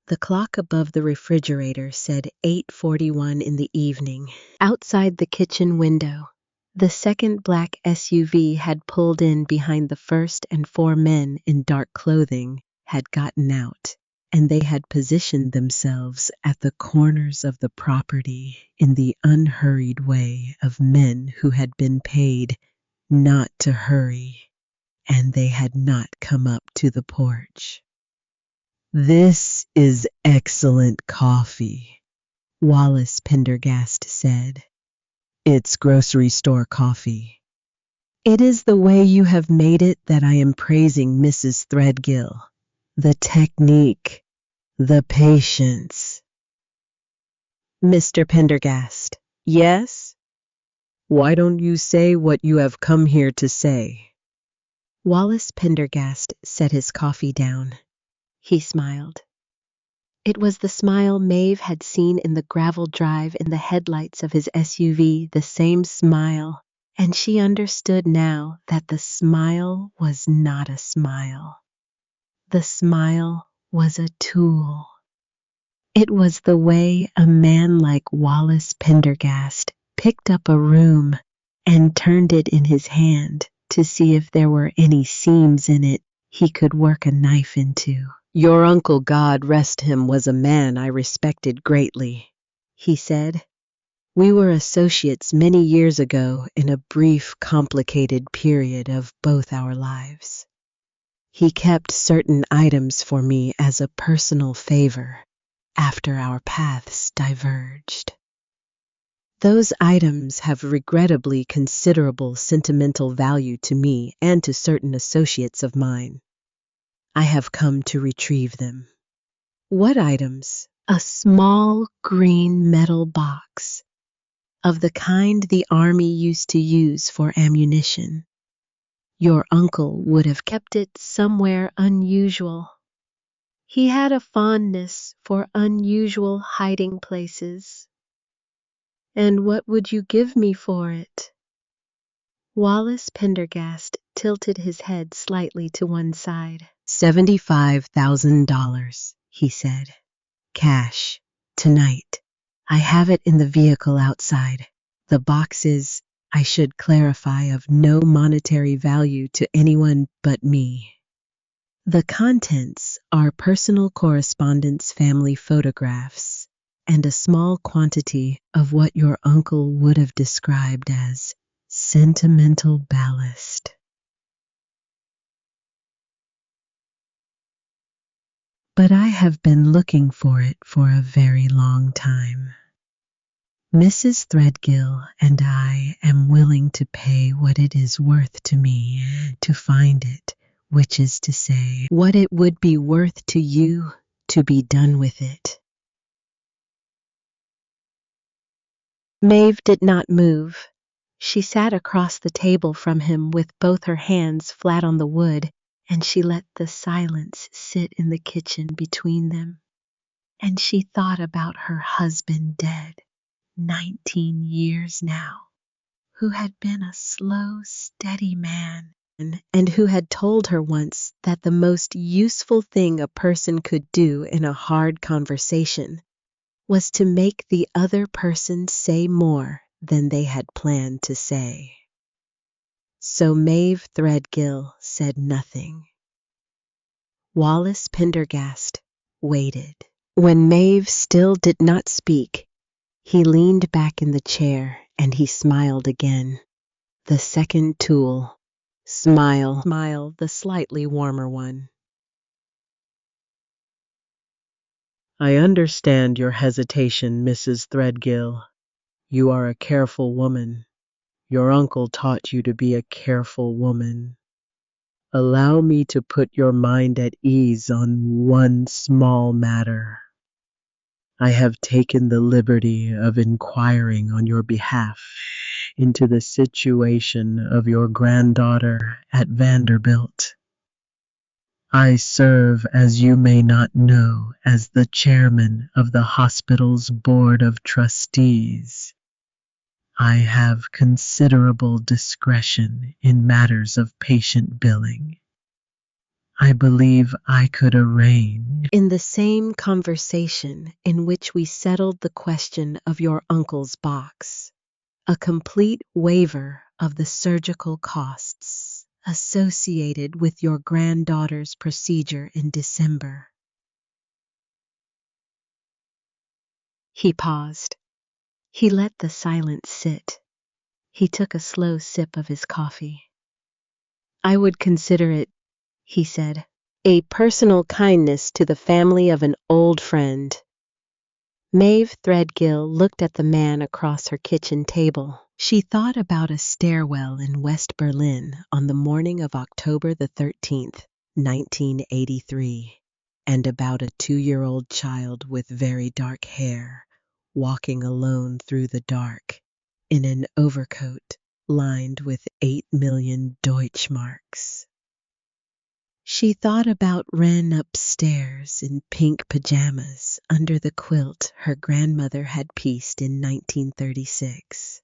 The clock above the refrigerator said 8:41 in the evening. Outside the kitchen window, the second black SUV had pulled in behind the first, and 4 men in dark clothing had gotten out, and they had positioned themselves at the corners of the property in the unhurried way of men who had been paid not to hurry, and they had not come up to the porch. "This is excellent coffee," Wallace Pendergast said. "It's grocery store coffee. It is the way you have made it that I am praising, Mrs. Threadgill. The technique, the patience." "Mr. Pendergast." "Yes? Why don't you say what you have come here to say?" Wallace Pendergast set his coffee down. He smiled. It was the smile Maeve had seen in the gravel drive in the headlights of his SUV, the same smile, and she understood now that the smile was not a smile. The smile was a tool. It was the way a man like Wallace Pendergast picked up a room and turned it in his hand to see if there were any seams in it he could work a knife into. Your uncle, God rest him, was a man I respected greatly, he said. We were associates many years ago in a brief, complicated period of both our lives. He kept certain items for me as a personal favor after our paths diverged. Those items have regrettably considerable sentimental value to me and to certain associates of mine. I have come to retrieve them. What items? A small green metal box, of the kind the army used to use for ammunition. Your uncle would have kept it somewhere unusual. He had a fondness for unusual hiding places. And what would you give me for it? Wallace Pendergast tilted his head slightly to one side. $75,000, he said. Cash. Tonight. I have it in the vehicle outside. The box is, I should clarify, of no monetary value to anyone but me. The contents are personal correspondence, family photographs, and a small quantity of what your uncle would have described as sentimental ballast. But I have been looking for it for a very long time. Mrs. Threadgill and I am willing to pay what it is worth to me to find it, which is to say, what it would be worth to you to be done with it. Maeve did not move. She sat across the table from him with both her hands flat on the wood, and she let the silence sit in the kitchen between them. And she thought about her husband dead, 19 years now, who had been a slow, steady man, and who had told her once that the most useful thing a person could do in a hard conversation was to make the other person say more than they had planned to say. So Maeve Threadgill said nothing. Wallace Pendergast waited. When Maeve still did not speak, he leaned back in the chair and he smiled again. The second tool. Smile, the slightly warmer one. I understand your hesitation, Mrs. Threadgill. You are a careful woman. Your uncle taught you to be a careful woman. Allow me to put your mind at ease on one small matter. I have taken the liberty of inquiring on your behalf into the situation of your granddaughter at Vanderbilt. I serve, as you may not know, as the chairman of the hospital's board of trustees. I have considerable discretion in matters of patient billing. I believe I could arrange. In the same conversation in which we settled the question of your uncle's box, a complete waiver of the surgical costs associated with your granddaughter's procedure in December. He paused. He let the silence sit. He took a slow sip of his coffee. I would consider it, he said, a personal kindness to the family of an old friend. Maeve Threadgill looked at the man across her kitchen table. She thought about a stairwell in West Berlin on the morning of October the 13th, 1983, and about a 2-year-old child with very dark hair walking alone through the dark in an overcoat lined with 8 million Deutschmarks. She thought about Wren upstairs in pink pajamas under the quilt her grandmother had pieced in 1936.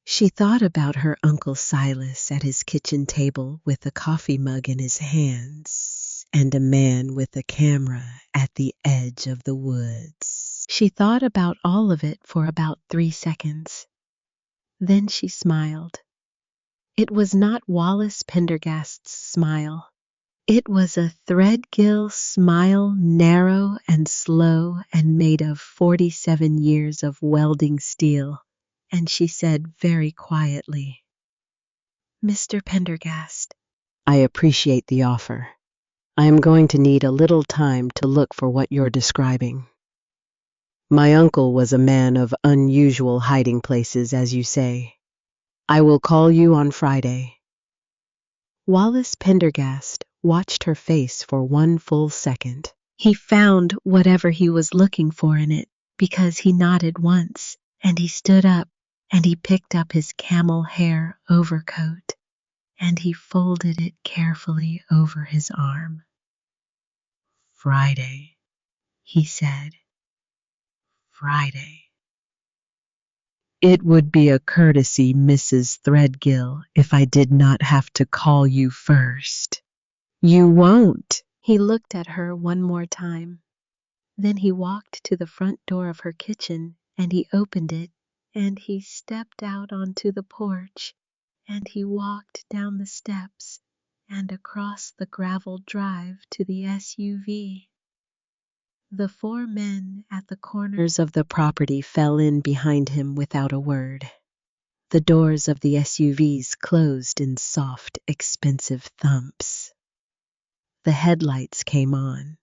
She thought about her Uncle Silas at his kitchen table with a coffee mug in his hands and a man with a camera at the edge of the woods. She thought about all of it for about 3 seconds. Then she smiled. It was not Wallace Pendergast's smile. It was a threadgill smile, narrow and slow and made of 47 years of welding steel, and she said very quietly, "Mr. Pendergast, I appreciate the offer. I am going to need a little time to look for what you're describing. My uncle was a man of unusual hiding places, as you say. I will call you on Friday." Wallace Pendergast watched her face for one full second. He found whatever he was looking for in it because he nodded once, and he stood up, and he picked up his camel hair overcoat, and he folded it carefully over his arm. "Friday," he said. "Friday. It would be a courtesy, Mrs. Threadgill, if I did not have to call you first." "You won't." He looked at her one more time. Then he walked to the front door of her kitchen, and he opened it, and he stepped out onto the porch, and he walked down the steps and across the gravel drive to the SUV. The four men at the corners of the property fell in behind him without a word. The doors of the SUVs closed in soft, expensive thumps. The headlights came on.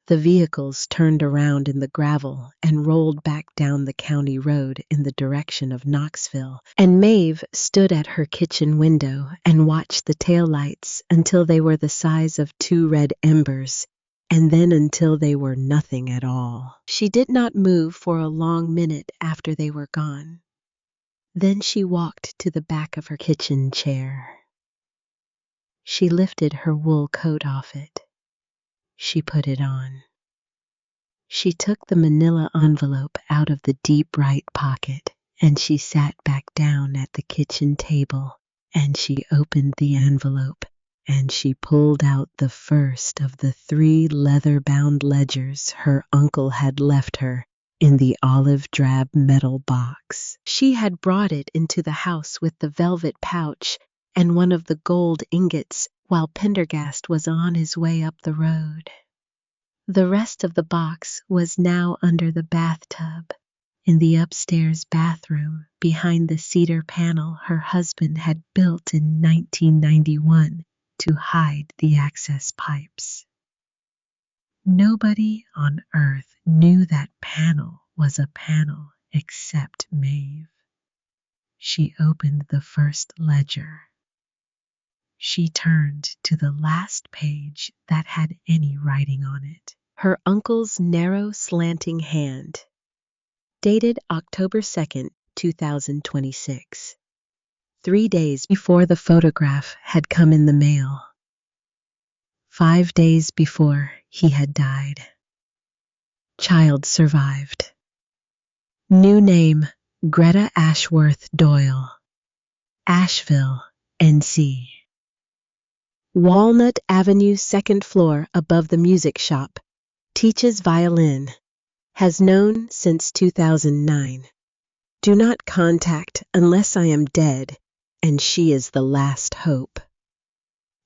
The vehicles turned around in the gravel and rolled back down the county road in the direction of Knoxville, and Maeve stood at her kitchen window and watched the taillights until they were the size of two red embers, and then until they were nothing at all. She did not move for a long minute after they were gone. Then she walked to the back of her kitchen chair. She lifted her wool coat off it. She put it on. She took the manila envelope out of the deep right pocket, and she sat back down at the kitchen table, and she opened the envelope, and she pulled out the first of the 3 leather-bound ledgers her uncle had left her in the olive-drab metal box. She had brought it into the house with the velvet pouch and one of the gold ingots while Pendergast was on his way up the road. The rest of the box was now under the bathtub, in the upstairs bathroom behind the cedar panel her husband had built in 1991 to hide the access pipes. Nobody on earth knew that panel was a panel except Maeve. She opened the first ledger. She turned to the last page that had any writing on it. Her uncle's narrow, slanting hand. Dated October 2nd, 2026. 3 days before the photograph had come in the mail. 5 days before he had died. Child survived. New name, Greta Ashworth Doyle. Asheville, NC. Walnut Avenue, 2nd floor above the music shop. Teaches violin. Has known since 2009. Do not contact unless I am dead, and she is the last hope.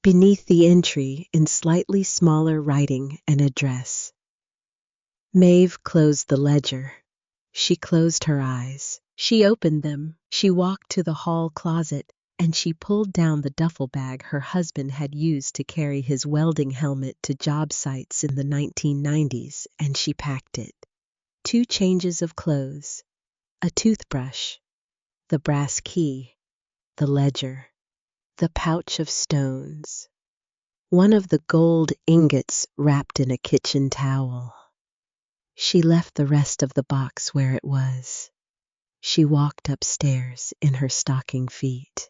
Beneath the entry, in slightly smaller writing, an address. Maeve closed the ledger. She closed her eyes. She opened them. She walked to the hall closet, and she pulled down the duffel bag her husband had used to carry his welding helmet to job sites in the 1990s, and she packed it. 2 changes of clothes, a toothbrush, the brass key, the ledger, the pouch of stones, one of the gold ingots wrapped in a kitchen towel. She left the rest of the box where it was. She walked upstairs in her stocking feet.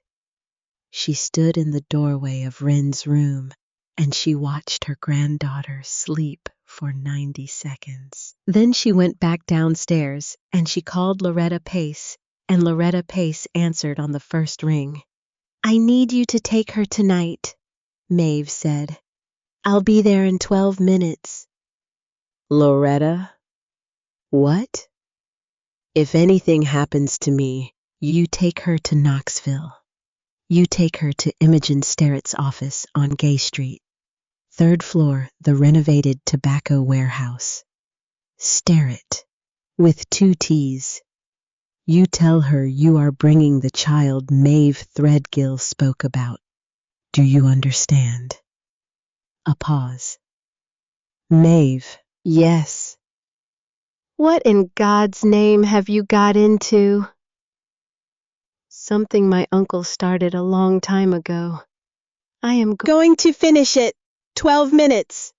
She stood in the doorway of Wren's room, and she watched her granddaughter sleep for 90 seconds. Then she went back downstairs, and she called Loretta Pace, and Loretta Pace answered on the first ring. "I need you to take her tonight," Maeve said. "I'll be there in 12 minutes. "Loretta? What?" "If anything happens to me, you take her to Knoxville. You take her to Imogen Sterrett's office on Gay Street. third floor, the renovated tobacco warehouse. Sterrett, with 2 T's. You tell her you are bringing the child Maeve Threadgill spoke about. Do you understand? A pause. Maeve, yes. What in God's name have you got into? Something my uncle started a long time ago. I am going to finish it. 12 minutes.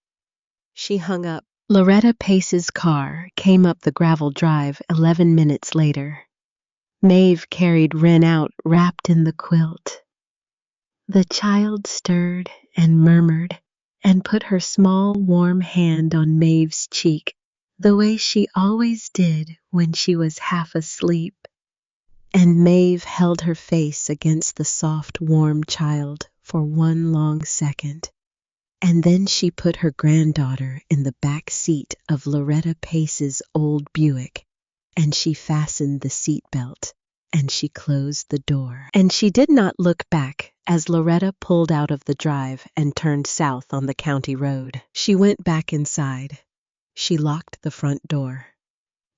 She hung up. Loretta Pace's car came up the gravel drive 11 minutes later. Maeve carried Wren out wrapped in the quilt. The child stirred and murmured and put her small warm hand on Maeve's cheek, the way she always did when she was half asleep. And Maeve held her face against the soft, warm child for one long second. And then she put her granddaughter in the back seat of Loretta Pace's old Buick, and she fastened the seat belt, and she closed the door. And she did not look back as Loretta pulled out of the drive and turned south on the county road. She went back inside. She locked the front door.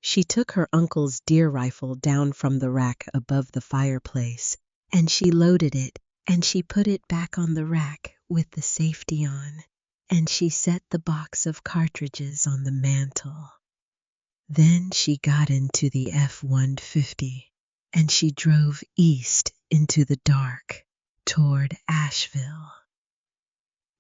She took her uncle's deer rifle down from the rack above the fireplace, and she loaded it, and she put it back on the rack with the safety on, and she set the box of cartridges on the mantel. Then she got into the F-150, and she drove east into the dark toward Asheville.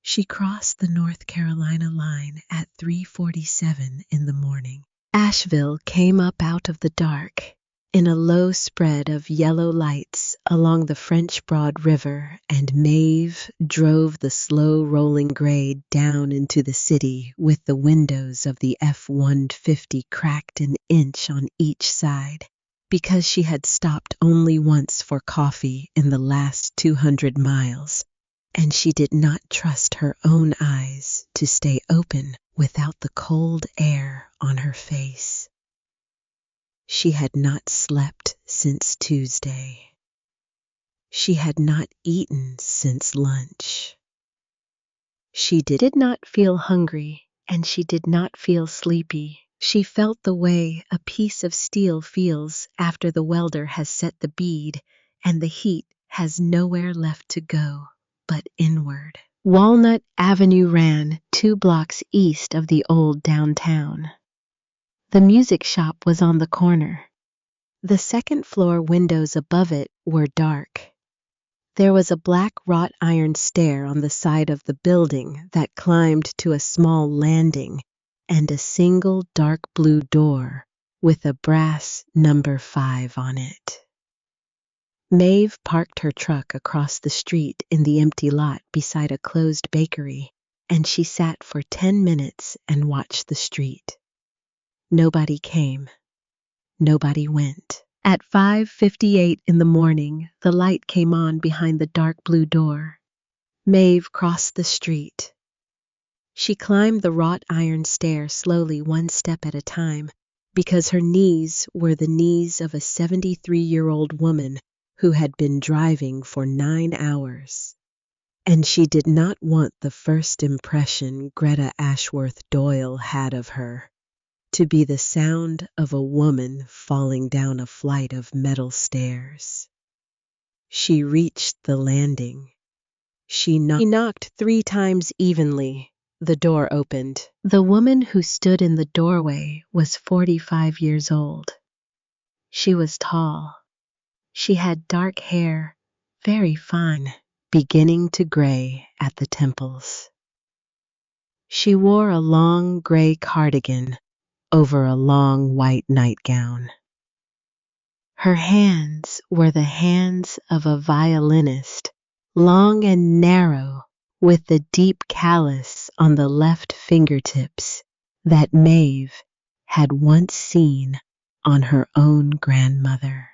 She crossed the North Carolina line at 3:47 in the morning. Asheville came up out of the dark in a low spread of yellow lights along the French Broad River, and Maeve drove the slow-rolling grade down into the city with the windows of the F-150 cracked an inch on each side, because she had stopped only once for coffee in the last 200 miles, and she did not trust her own eyes to stay open without the cold air on her face. She had not slept since Tuesday. She had not eaten since lunch. She did not feel hungry, and she did not feel sleepy. She felt the way a piece of steel feels after the welder has set the bead and the heat has nowhere left to go but inward. Walnut Avenue ran 2 blocks east of the old downtown. The music shop was on the corner. The second-floor windows above it were dark. There was a black wrought iron stair on the side of the building that climbed to a small landing and a single dark blue door with a brass number 5 on it. Maeve parked her truck across the street in the empty lot beside a closed bakery, and she sat for 10 minutes and watched the street. Nobody came. Nobody went. At 5:58 in the morning, the light came on behind the dark blue door. Maeve crossed the street. She climbed the wrought iron stair slowly, one step at a time, because her knees were the knees of a 73-year-old woman who had been driving for 9 hours. And she did not want the first impression Greta Ashworth Doyle had of her to be the sound of a woman falling down a flight of metal stairs. She reached the landing. She knocked 3 times evenly. The door opened. The woman who stood in the doorway was 45 years old. She was tall. She had dark hair, very fine, beginning to gray at the temples. She wore a long gray cardigan over a long white nightgown. Her hands were the hands of a violinist, long and narrow, with the deep callus on the left fingertips that Maeve had once seen on her own grandmother.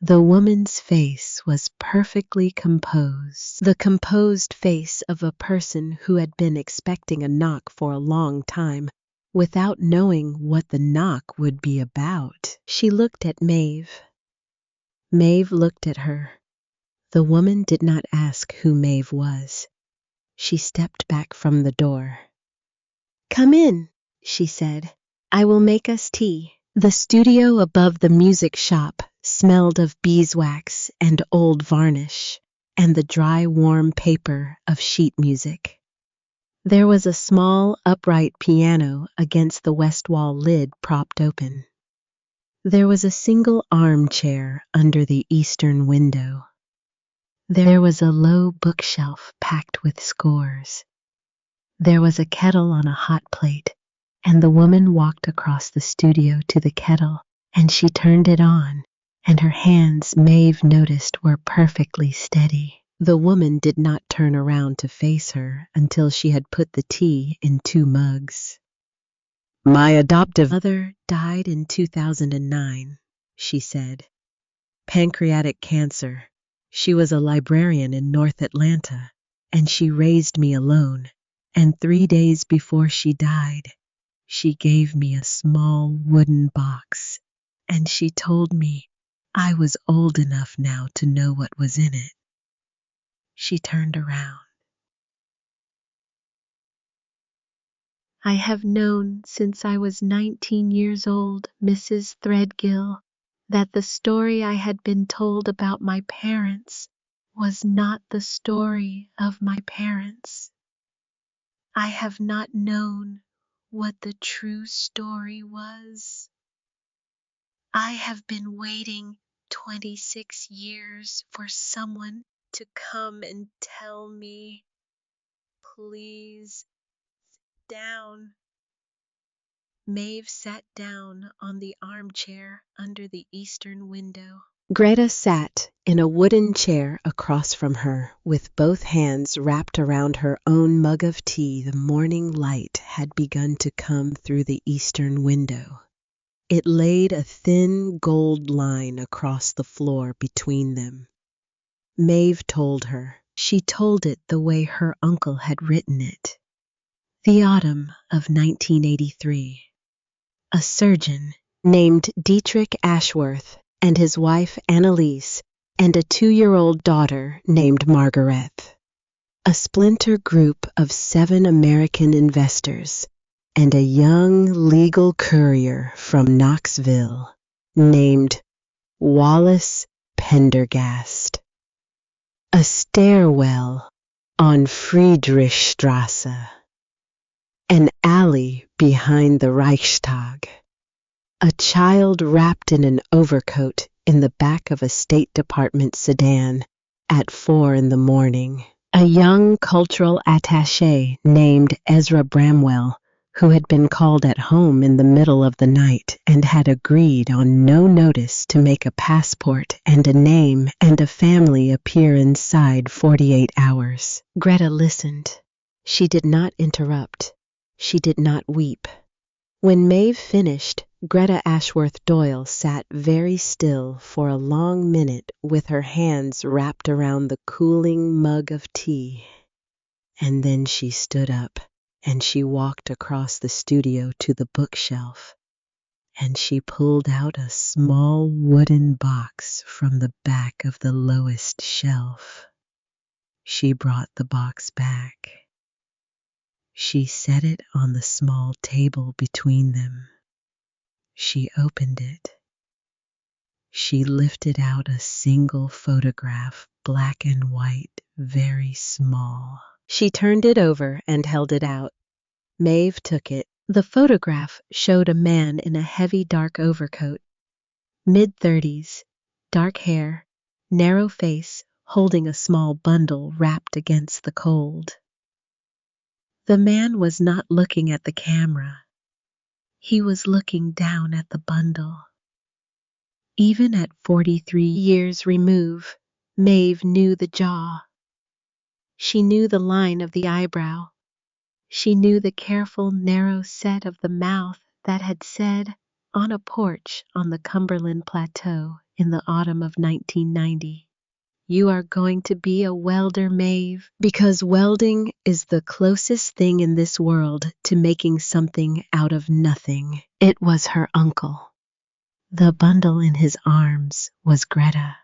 The woman's face was perfectly composed, the composed face of a person who had been expecting a knock for a long time, without knowing what the knock would be about. She looked at Maeve. Maeve looked at her. The woman did not ask who Maeve was. She stepped back from the door. "Come in," she said. "I will make us tea." The studio above the music shop smelled of beeswax and old varnish, and the dry, warm paper of sheet music. There was a small, upright piano against the west wall lid propped open. There was a single armchair under the eastern window. There was a low bookshelf packed with scores. There was a kettle on a hot plate, and the woman walked across the studio to the kettle, and she turned it on, and her hands, Maeve noticed, were perfectly steady. The woman did not turn around to face her until she had put the tea in 2 mugs. "My adoptive mother died in 2009, she said. "Pancreatic cancer. She was a librarian in North Atlanta, and she raised me alone. And 3 days before she died, she gave me a small wooden box, and she told me I was old enough now to know what was in it." She turned around. "I have known since I was 19 years old, Mrs. Threadgill, that the story I had been told about my parents was not the story of my parents. I have not known what the true story was. I have been waiting 26 years for someone to come and tell me. Please, sit down." Maeve sat down on the armchair under the eastern window. Greta sat in a wooden chair across from her, with both hands wrapped around her own mug of tea. The morning light had begun to come through the eastern window. It laid a thin gold line across the floor between them. Maeve told her. She told it the way her uncle had written it. The autumn of 1983. A surgeon named Dietrich Ashworth and his wife Annalise and a 2-year-old daughter named Margaret. A splinter group of 7 American investors and a young legal courier from Knoxville named Wallace Pendergast. A stairwell on Friedrichstrasse. An alley behind the Reichstag. A child wrapped in an overcoat in the back of a State Department sedan at 4 in the morning. A young cultural attaché named Ezra Bramwell, who had been called at home in the middle of the night and had agreed on no notice to make a passport and a name and a family appear inside 48 hours. Greta listened. She did not interrupt. She did not weep. When Maeve finished, Greta Ashworth Doyle sat very still for a long minute with her hands wrapped around the cooling mug of tea. And then she stood up and she walked across the studio to the bookshelf, and she pulled out a small wooden box from the back of the lowest shelf. She brought the box back. She set it on the small table between them. She opened it. She lifted out a single photograph, black and white, very small. She turned it over and held it out. Maeve took it. The photograph showed a man in a heavy dark overcoat, mid-30s, dark hair, narrow face, holding a small bundle wrapped against the cold. The man was not looking at the camera. He was looking down at the bundle. Even at 43 years remove, Maeve knew the jaw. She knew the line of the eyebrow. She knew the careful, narrow set of the mouth that had said, on a porch on the Cumberland Plateau in the autumn of 1990, "You are going to be a welder, Maeve, because welding is the closest thing in this world to making something out of nothing." It was her uncle. The bundle in his arms was Greta.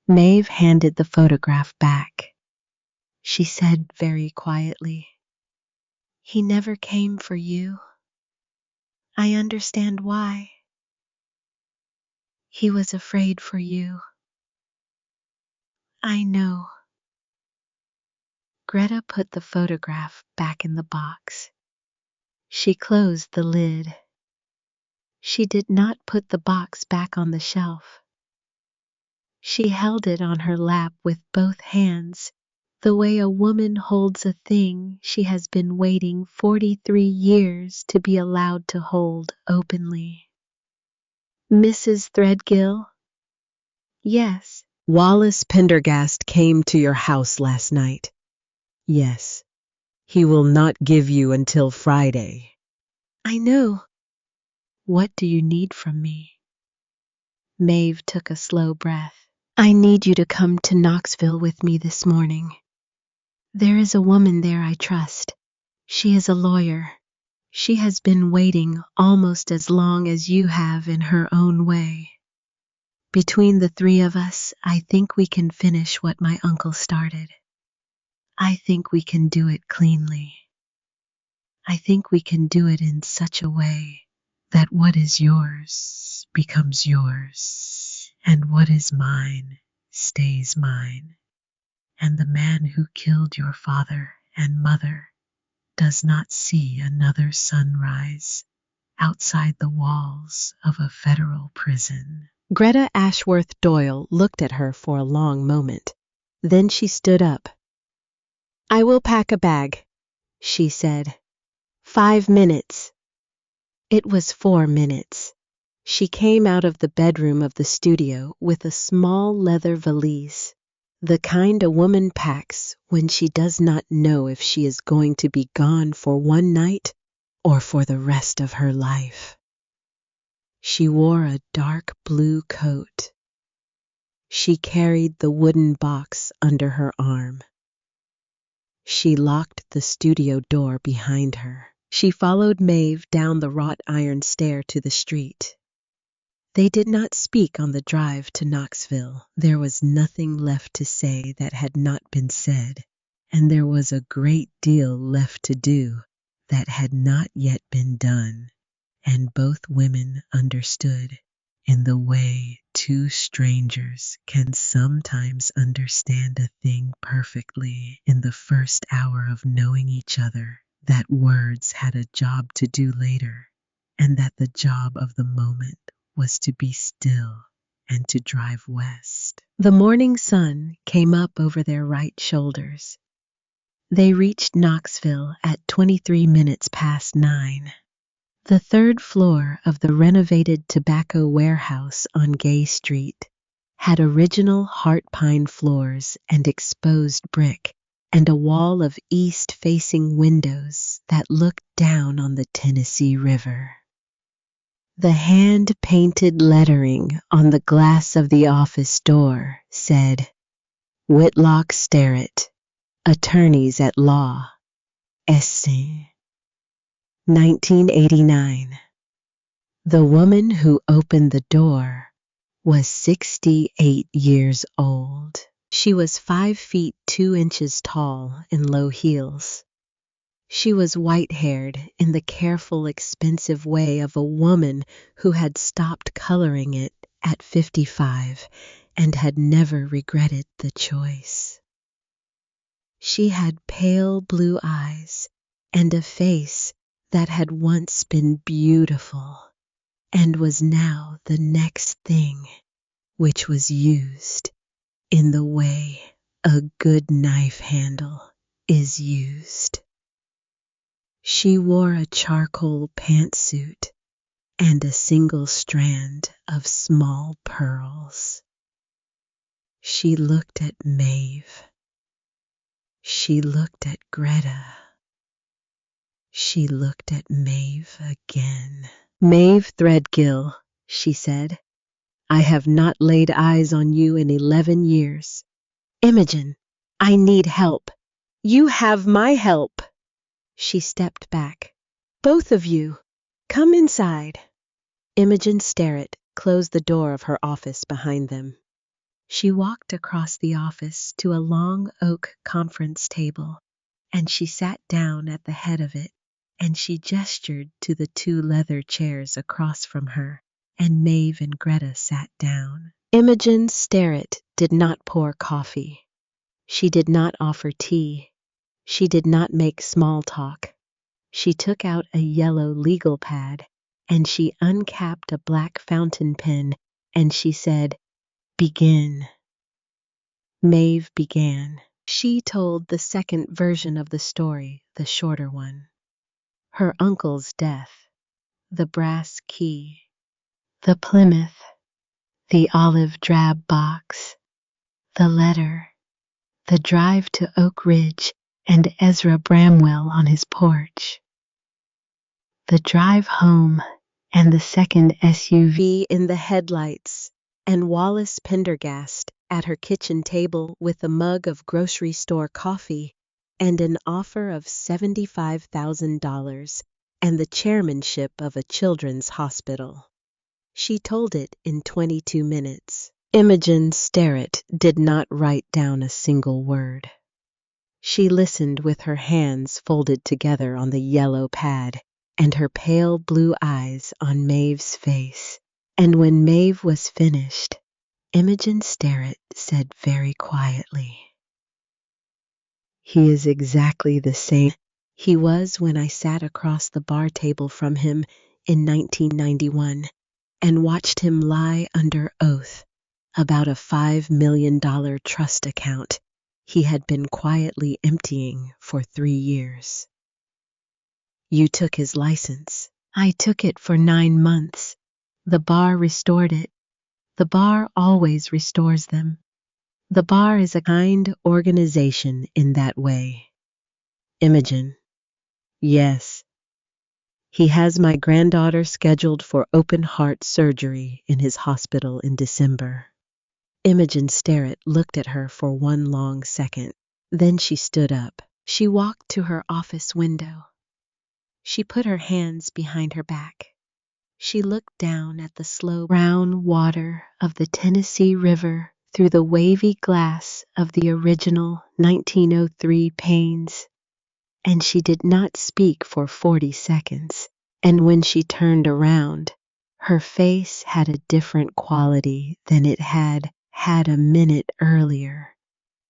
Maeve handed the photograph back. she said very quietly. He never came for you. I understand why. He was afraid for you. I know. Greta put the photograph back in the box. She closed the lid. She did not put the box back on the shelf. She held it on her lap with both hands, the way a woman holds a thing she has been waiting 43 years to be allowed to hold openly. Mrs. Threadgill? Yes. Wallace Pendergast came to your house last night. Yes. He will not give you until Friday. I know. What do you need from me? Maeve took a slow breath. I need you to come to Knoxville with me this morning. There is a woman there I trust. She is a lawyer. She has been waiting almost as long as you have in her own way. Between the three of us, I think we can finish what my uncle started. I think we can do it cleanly. I think we can do it in such a way that what is yours becomes yours, and what is mine stays mine. And the man who killed your father and mother does not see another sunrise outside the walls of a federal prison. Greta Ashworth Doyle looked at her for a long moment. Then she stood up. I will pack a bag, she said. 5 minutes. It was 4 minutes. She came out of the bedroom of the studio with a small leather valise, the kind a woman packs when she does not know if she is going to be gone for one night or for the rest of her life. She wore a dark blue coat. She carried the wooden box under her arm. She locked the studio door behind her. She followed Maeve down the wrought iron stair to the street. They did not speak on the drive to Knoxville. There was nothing left to say that had not been said, and there was a great deal left to do that had not yet been done, and both women understood in the way two strangers can sometimes understand a thing perfectly in the first hour of knowing each other, that words had a job to do later, and that the job of the moment was to be still and to drive west. The morning sun came up over their right shoulders. They reached Knoxville at 23 minutes past 9. The third floor of the renovated tobacco warehouse on Gay Street had original heart pine floors and exposed brick, and a wall of east-facing windows that looked down on the Tennessee River. The hand-painted lettering on the glass of the office door said, Whitlock Sterrett, Attorneys at Law, Essex, 1989. The woman who opened the door was 68 years old. She was 5 feet 2 inches tall in low heels. She was white-haired in the careful, expensive way of a woman who had stopped coloring it at 55 and had never regretted the choice. She had pale blue eyes and a face that had once been beautiful and was now the next thing, which was used in the way a good knife handle is used. She wore a charcoal pantsuit and a single strand of small pearls. She looked at Maeve. She looked at Greta. She looked at Maeve again. Maeve Threadgill, she said, I have not laid eyes on you in 11 years. Imogen, I need help. You have my help. She stepped back. Both of you, come inside. Imogen Sterrett closed the door of her office behind them. She walked across the office to a long oak conference table, and she sat down at the head of it, and she gestured to the two leather chairs across from her, and Maeve and Greta sat down. Imogen Sterrett did not pour coffee. She did not offer tea. She did not make small talk. She took out a yellow legal pad, and she uncapped a black fountain pen, and she said, "Begin." Maeve began. She told the second version of the story, the shorter one. Her uncle's death, the brass key, the Plymouth, the olive drab box, the letter, the drive to Oak Ridge, and Ezra Bramwell on his porch, the drive home, and the second SUV in the headlights, and Wallace Pendergast at her kitchen table with a mug of grocery store coffee and an offer of $75,000 and the chairmanship of a children's hospital. She told it in 22 minutes. Imogen Sterrett did not write down a single word. She listened with her hands folded together on the yellow pad and her pale blue eyes on Maeve's face. And when Maeve was finished, Imogen Sterrett said very quietly, "He is exactly the same he was when I sat across the bar table from him in 1991 and watched him lie under oath about a $5 million trust account he had been quietly emptying for 3 years. You took his license. I took it for 9 months. The bar restored it. The bar always restores them. The bar is a kind organization in that way." Imogen: "Yes. He has my granddaughter scheduled for open heart surgery in his hospital in December." Imogen Sterrett looked at her for one long second. Then she stood up. She walked to her office window. She put her hands behind her back. She looked down at the slow brown water of the Tennessee River through the wavy glass of the original 1903 panes, and she did not speak for 40 seconds. And when she turned around, her face had a different quality than it had a minute earlier,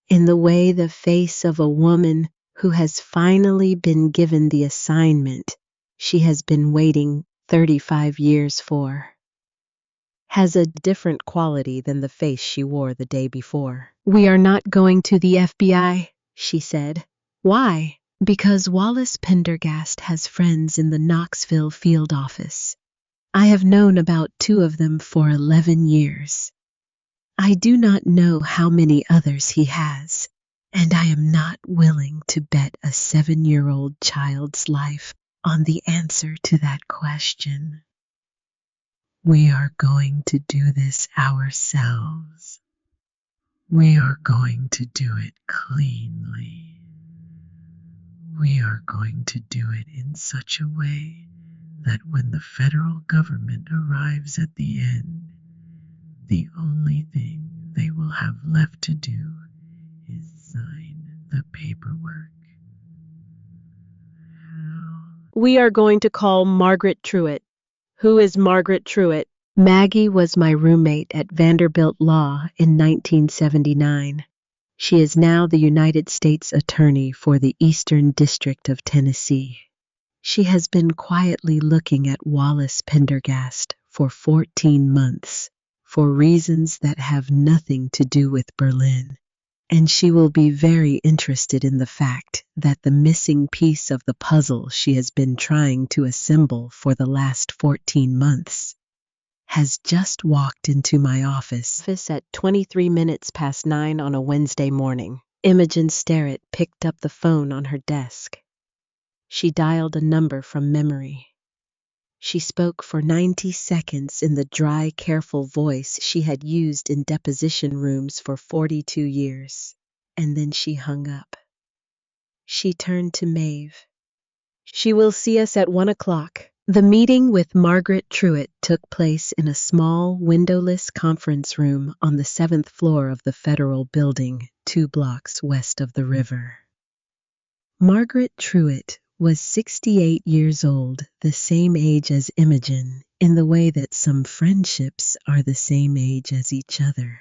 in the way the face of a woman who has finally been given the assignment she has been waiting 35 years for has a different quality than the face she wore the day before. "We are not going to the FBI," she said. "Why?" "Because Wallace Pendergast has friends in the Knoxville field office. I have known about 2 of them for 11 years. I do not know how many others he has, and I am not willing to bet a 7-year-old child's life on the answer to that question. We are going to do this ourselves. We are going to do it cleanly. We are going to do it in such a way that when the federal government arrives at the end, the only thing they will have left to do is sign the paperwork." "We are going to call Margaret Truitt." "Who is Margaret Truitt?" "Maggie was my roommate at Vanderbilt Law in 1979. She is now the United States Attorney for the Eastern District of Tennessee. She has been quietly looking at Wallace Pendergast for 14 months for reasons that have nothing to do with Berlin, and she will be very interested in the fact that the missing piece of the puzzle she has been trying to assemble for the last 14 months has just walked into my office at 23 minutes past 9 on a Wednesday morning." Imogen Sterrett picked up the phone on her desk. She dialed a number from memory. She spoke for 90 seconds in the dry, careful voice she had used in deposition rooms for 42 years, and then she hung up. She turned to Maeve. "She will see us at 1 o'clock. The meeting with Margaret Truitt took place in a small, windowless conference room on the 7th floor of the Federal Building, 2 blocks west of the river. Margaret Truitt was 68 years old, the same age as Imogen, in the way that some friendships are the same age as each other.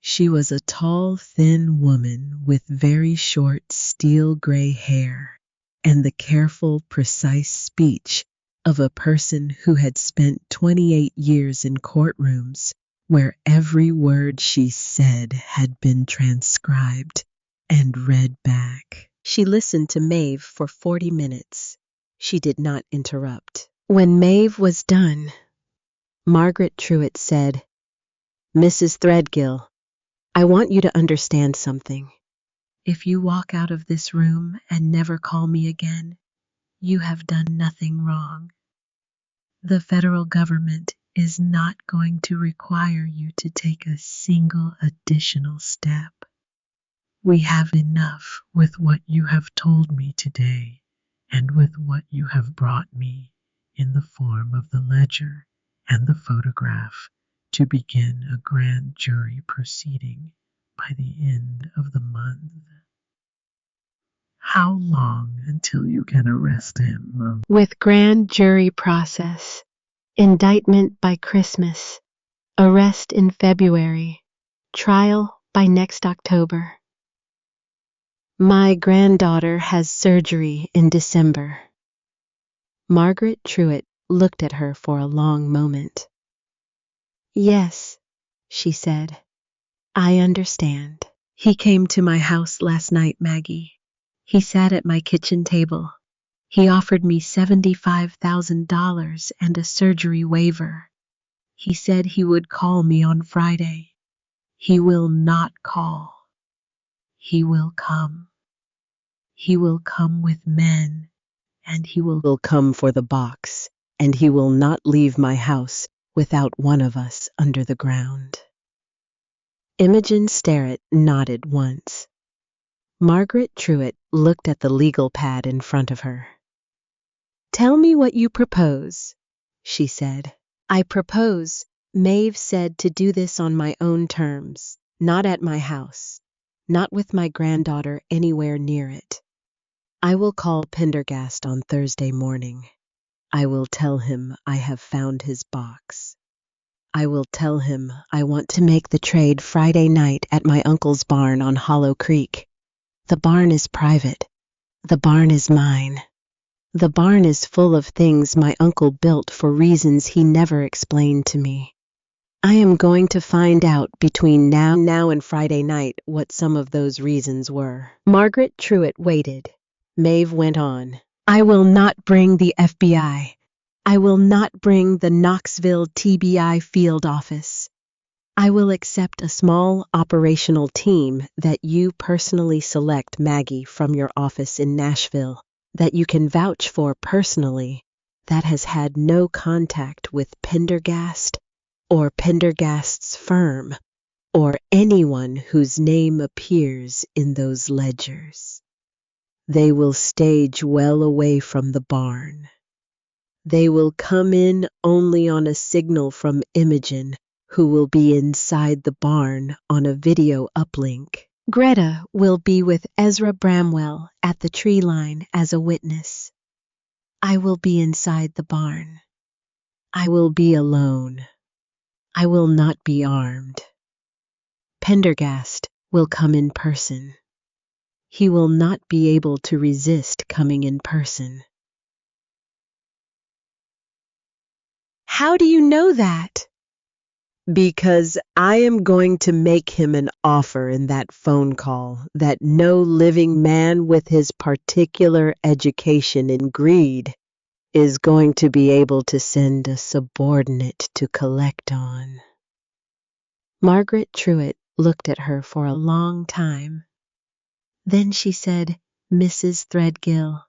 She was a tall, thin woman with very short, steel-gray hair and the careful, precise speech of a person who had spent 28 years in courtrooms where every word she said had been transcribed and read back. She listened to Maeve for 40 minutes. She did not interrupt. When Maeve was done, Margaret Truitt said, "Mrs. Threadgill, I want you to understand something. If you walk out of this room and never call me again, you have done nothing wrong. The federal government is not going to require you to take a single additional step. We have enough with what you have told me today and with what you have brought me in the form of the ledger and the photograph to begin a grand jury proceeding by the end of the month. How long until you can arrest him?" With grand jury process, indictment by Christmas, arrest in February, trial by next October. My granddaughter has surgery in December. Margaret Truitt looked at her for a long moment. "Yes," she said, "I understand. He came to my house last night, Maggie. He sat at my kitchen table. He offered me $75,000 and a surgery waiver. He said he would call me on Friday. He will not call. He will come. He will come with men, and he will come for the box, and he will not leave my house without one of us under the ground." Imogen Sterrett nodded once. Margaret Truitt looked at the legal pad in front of her. "Tell me what you propose," she said. "I propose," Maeve said, "to do this on my own terms, not at my house, not with my granddaughter anywhere near it. I will call Pendergast on Thursday morning. I will tell him I have found his box. I will tell him I want to make the trade Friday night at my uncle's barn on Hollow Creek. The barn is private. The barn is mine. The barn is full of things my uncle built for reasons he never explained to me. I am going to find out between now and Friday night what some of those reasons were." Margaret Truitt waited. Maeve went on. "I will not bring the FBI. I will not bring the Knoxville TBI field office. I will accept a small operational team that you personally select, Maggie, from your office in Nashville, that you can vouch for personally, that has had no contact with Pendergast or Pendergast's firm or anyone whose name appears in those ledgers. They will stage well away from the barn. They will come in only on a signal from Imogen, who will be inside the barn on a video uplink. Greta will be with Ezra Bramwell at the tree line as a witness. I will be inside the barn. I will be alone. I will not be armed. Pendergast will come in person. He will not be able to resist coming in person." "How do you know that?" "Because I am going to make him an offer in that phone call that no living man with his particular education in greed is going to be able to send a subordinate to collect on." Margaret Truitt looked at her for a long time. Then she said, "Mrs. Threadgill,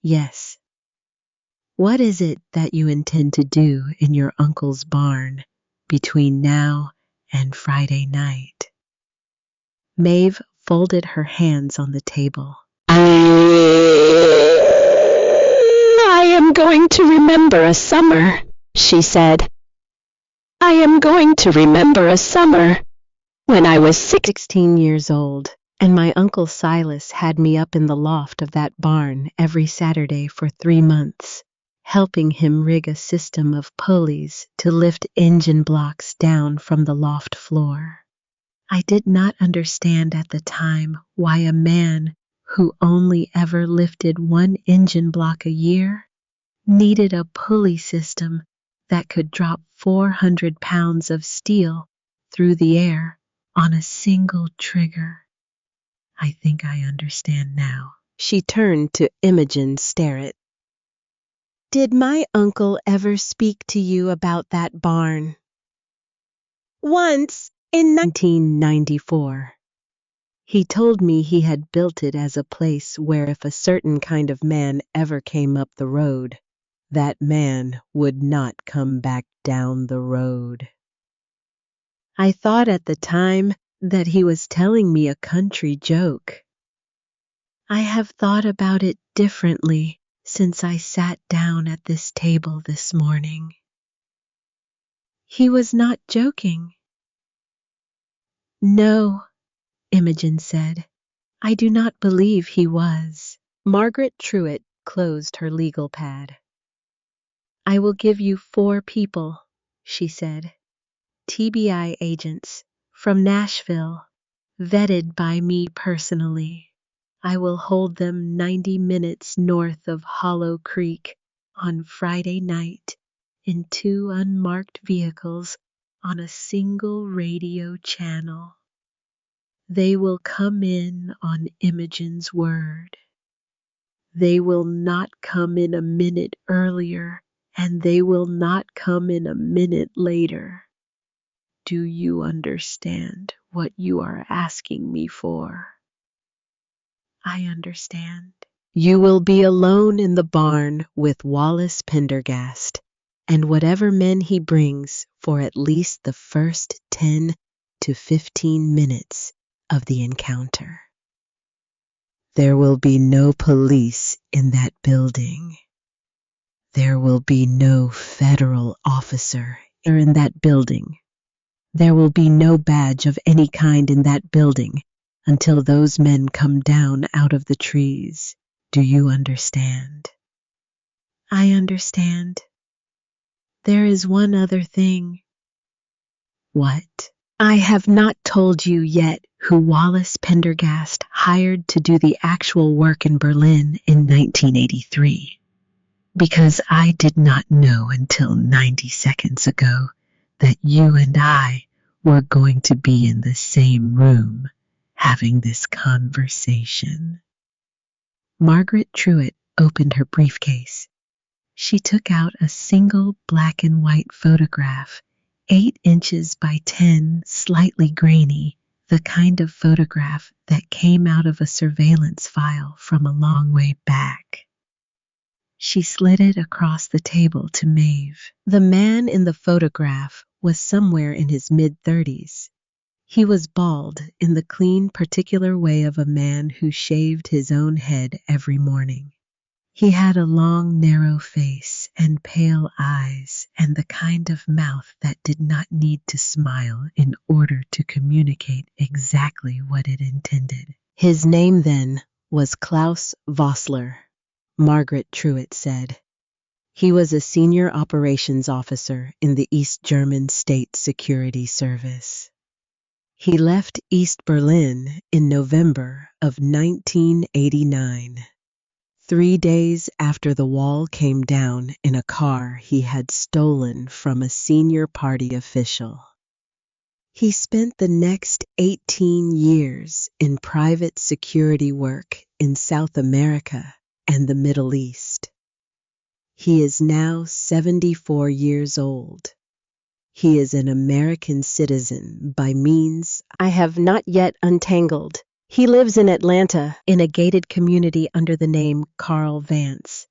yes. What is it that you intend to do in your uncle's barn between now and Friday night?" Maeve folded her hands on the table. I am going to remember a summer, she said. I am going to remember a summer when I was 16 years old, and my Uncle Silas had me up in the loft of that barn every Saturday for 3 months, helping him rig a system of pulleys to lift engine blocks down from the loft floor. I did not understand at the time why a man who only ever lifted one engine block a year needed a pulley system that could drop 400 pounds of steel through the air on a single trigger. I think I understand now. She turned to Imogen Sterrett. Did my uncle ever speak to you about that barn? Once, in 1994. He told me he had built it as a place where if a certain kind of man ever came up the road, that man would not come back down the road. I thought at the time that he was telling me a country joke. I have thought about it differently since I sat down at this table this morning. He was not joking. No, Imogen said. I do not believe he was. Margaret Truitt closed her legal pad. I will give you 4 people, she said. TBI agents from Nashville, vetted by me personally. I will hold them 90 minutes north of Hollow Creek on Friday night in 2 unmarked vehicles on a single radio channel. They will come in on Imogen's word. They will not come in a minute earlier, and they will not come in a minute later. Do you understand what you are asking me for? I understand. You will be alone in the barn with Wallace Pendergast and whatever men he brings for at least the first 10 to 15 minutes of the encounter. There will be no police in that building. There will be no federal officer in that building. There will be no badge of any kind in that building until those men come down out of the trees. Do you understand? I understand. There is one other thing. What? I have not told you yet who Wallace Pendergast hired to do the actual work in Berlin in 1983, because I did not know until 90 seconds ago that you and I were going to be in the same room having this conversation. Margaret Truitt opened her briefcase. She took out a single black and white photograph, 8 inches by 10, slightly grainy, the kind of photograph that came out of a surveillance file from a long way back. She slid it across the table to Maeve. The man in the photograph was somewhere in his mid-30s. He was bald in the clean, particular way of a man who shaved his own head every morning. He had a long, narrow face and pale eyes and the kind of mouth that did not need to smile in order to communicate exactly what it intended. His name then was Klaus Vossler, Margaret Truitt said. He was a senior operations officer in the East German State Security Service. He left East Berlin in November of 1989. 3 days after the wall came down in a car he had stolen from a senior party official. He spent the next 18 years in private security work in South America and the Middle East. He is now 74 years old. He is an American citizen by means I have not yet untangled. He lives in Atlanta in a gated community under the name Carl Vance.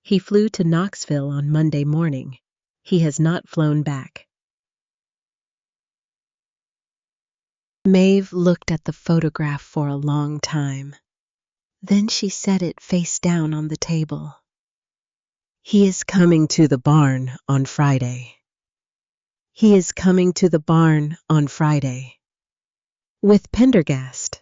He flew to Knoxville on Monday morning. He has not flown back. Maeve looked at the photograph for a long time. Then she set it face down on the table. He is coming to the barn on Friday. He is coming to the barn on Friday. With Pendergast.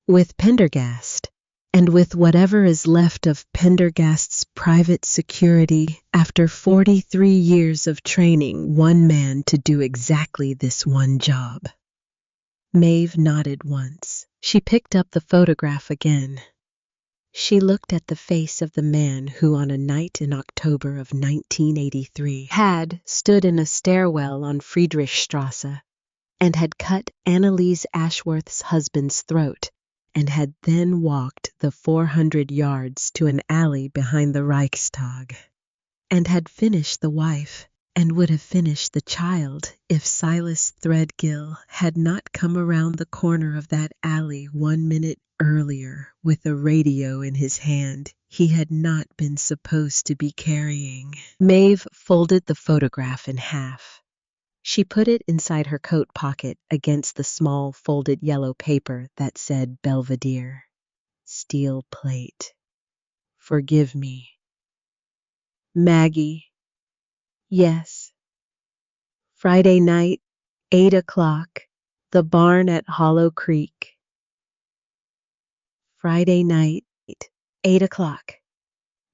With Pendergast. And with whatever is left of Pendergast's private security after 43 years of training one man to do exactly this one job. Maeve nodded once. She picked up the photograph again. She looked at the face of the man who on a night in October of 1983 had stood in a stairwell on Friedrichstrasse and had cut Anneliese Ashworth's husband's throat and had then walked the 400 yards to an alley behind the Reichstag and had finished the wife and would have finished the child if Silas Threadgill had not come around the corner of that alley 1 minute earlier with a radio in his hand he had not been supposed to be carrying. Maeve folded the photograph in half. She put it inside her coat pocket against the small folded yellow paper that said Belvedere. Steel plate. Forgive me. Maggie. Yes. Friday night, 8 o'clock. The barn at Hollow Creek. Friday night, 8 o'clock.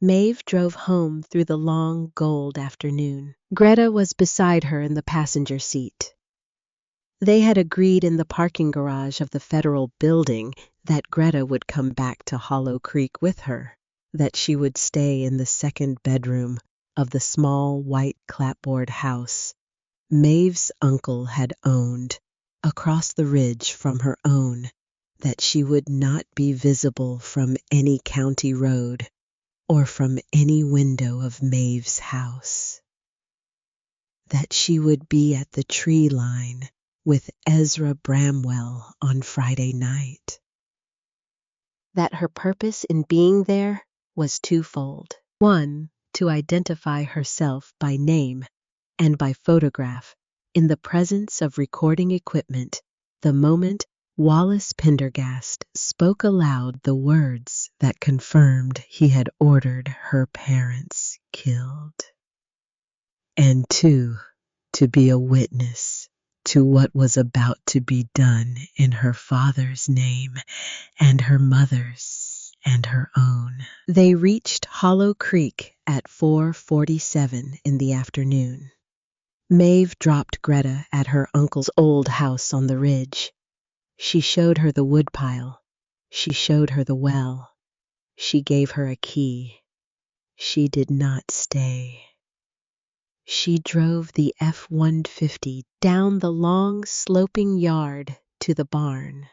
Maeve drove home through the long gold afternoon. Greta was beside her in the passenger seat. They had agreed in the parking garage of the federal building that Greta would come back to Hollow Creek with her, that she would stay in the second bedroom of the small white clapboard house Maeve's uncle had owned across the ridge from her own, that she would not be visible from any county road or from any window of Maeve's house, that she would be at the tree line with Ezra Bramwell on Friday night, that her purpose in being there was twofold. One, to identify herself by name and by photograph in the presence of recording equipment the moment Wallace Pendergast spoke aloud the words that confirmed he had ordered her parents killed. And two, to be a witness to what was about to be done in her father's name and her mother's and her own. They reached Hollow Creek at 4:47 in the afternoon. Maeve dropped Greta at her uncle's old house on the ridge. She showed her the woodpile. She showed her the well. She gave her a key. She did not stay. She drove the F-150 down the long sloping yard to the barn.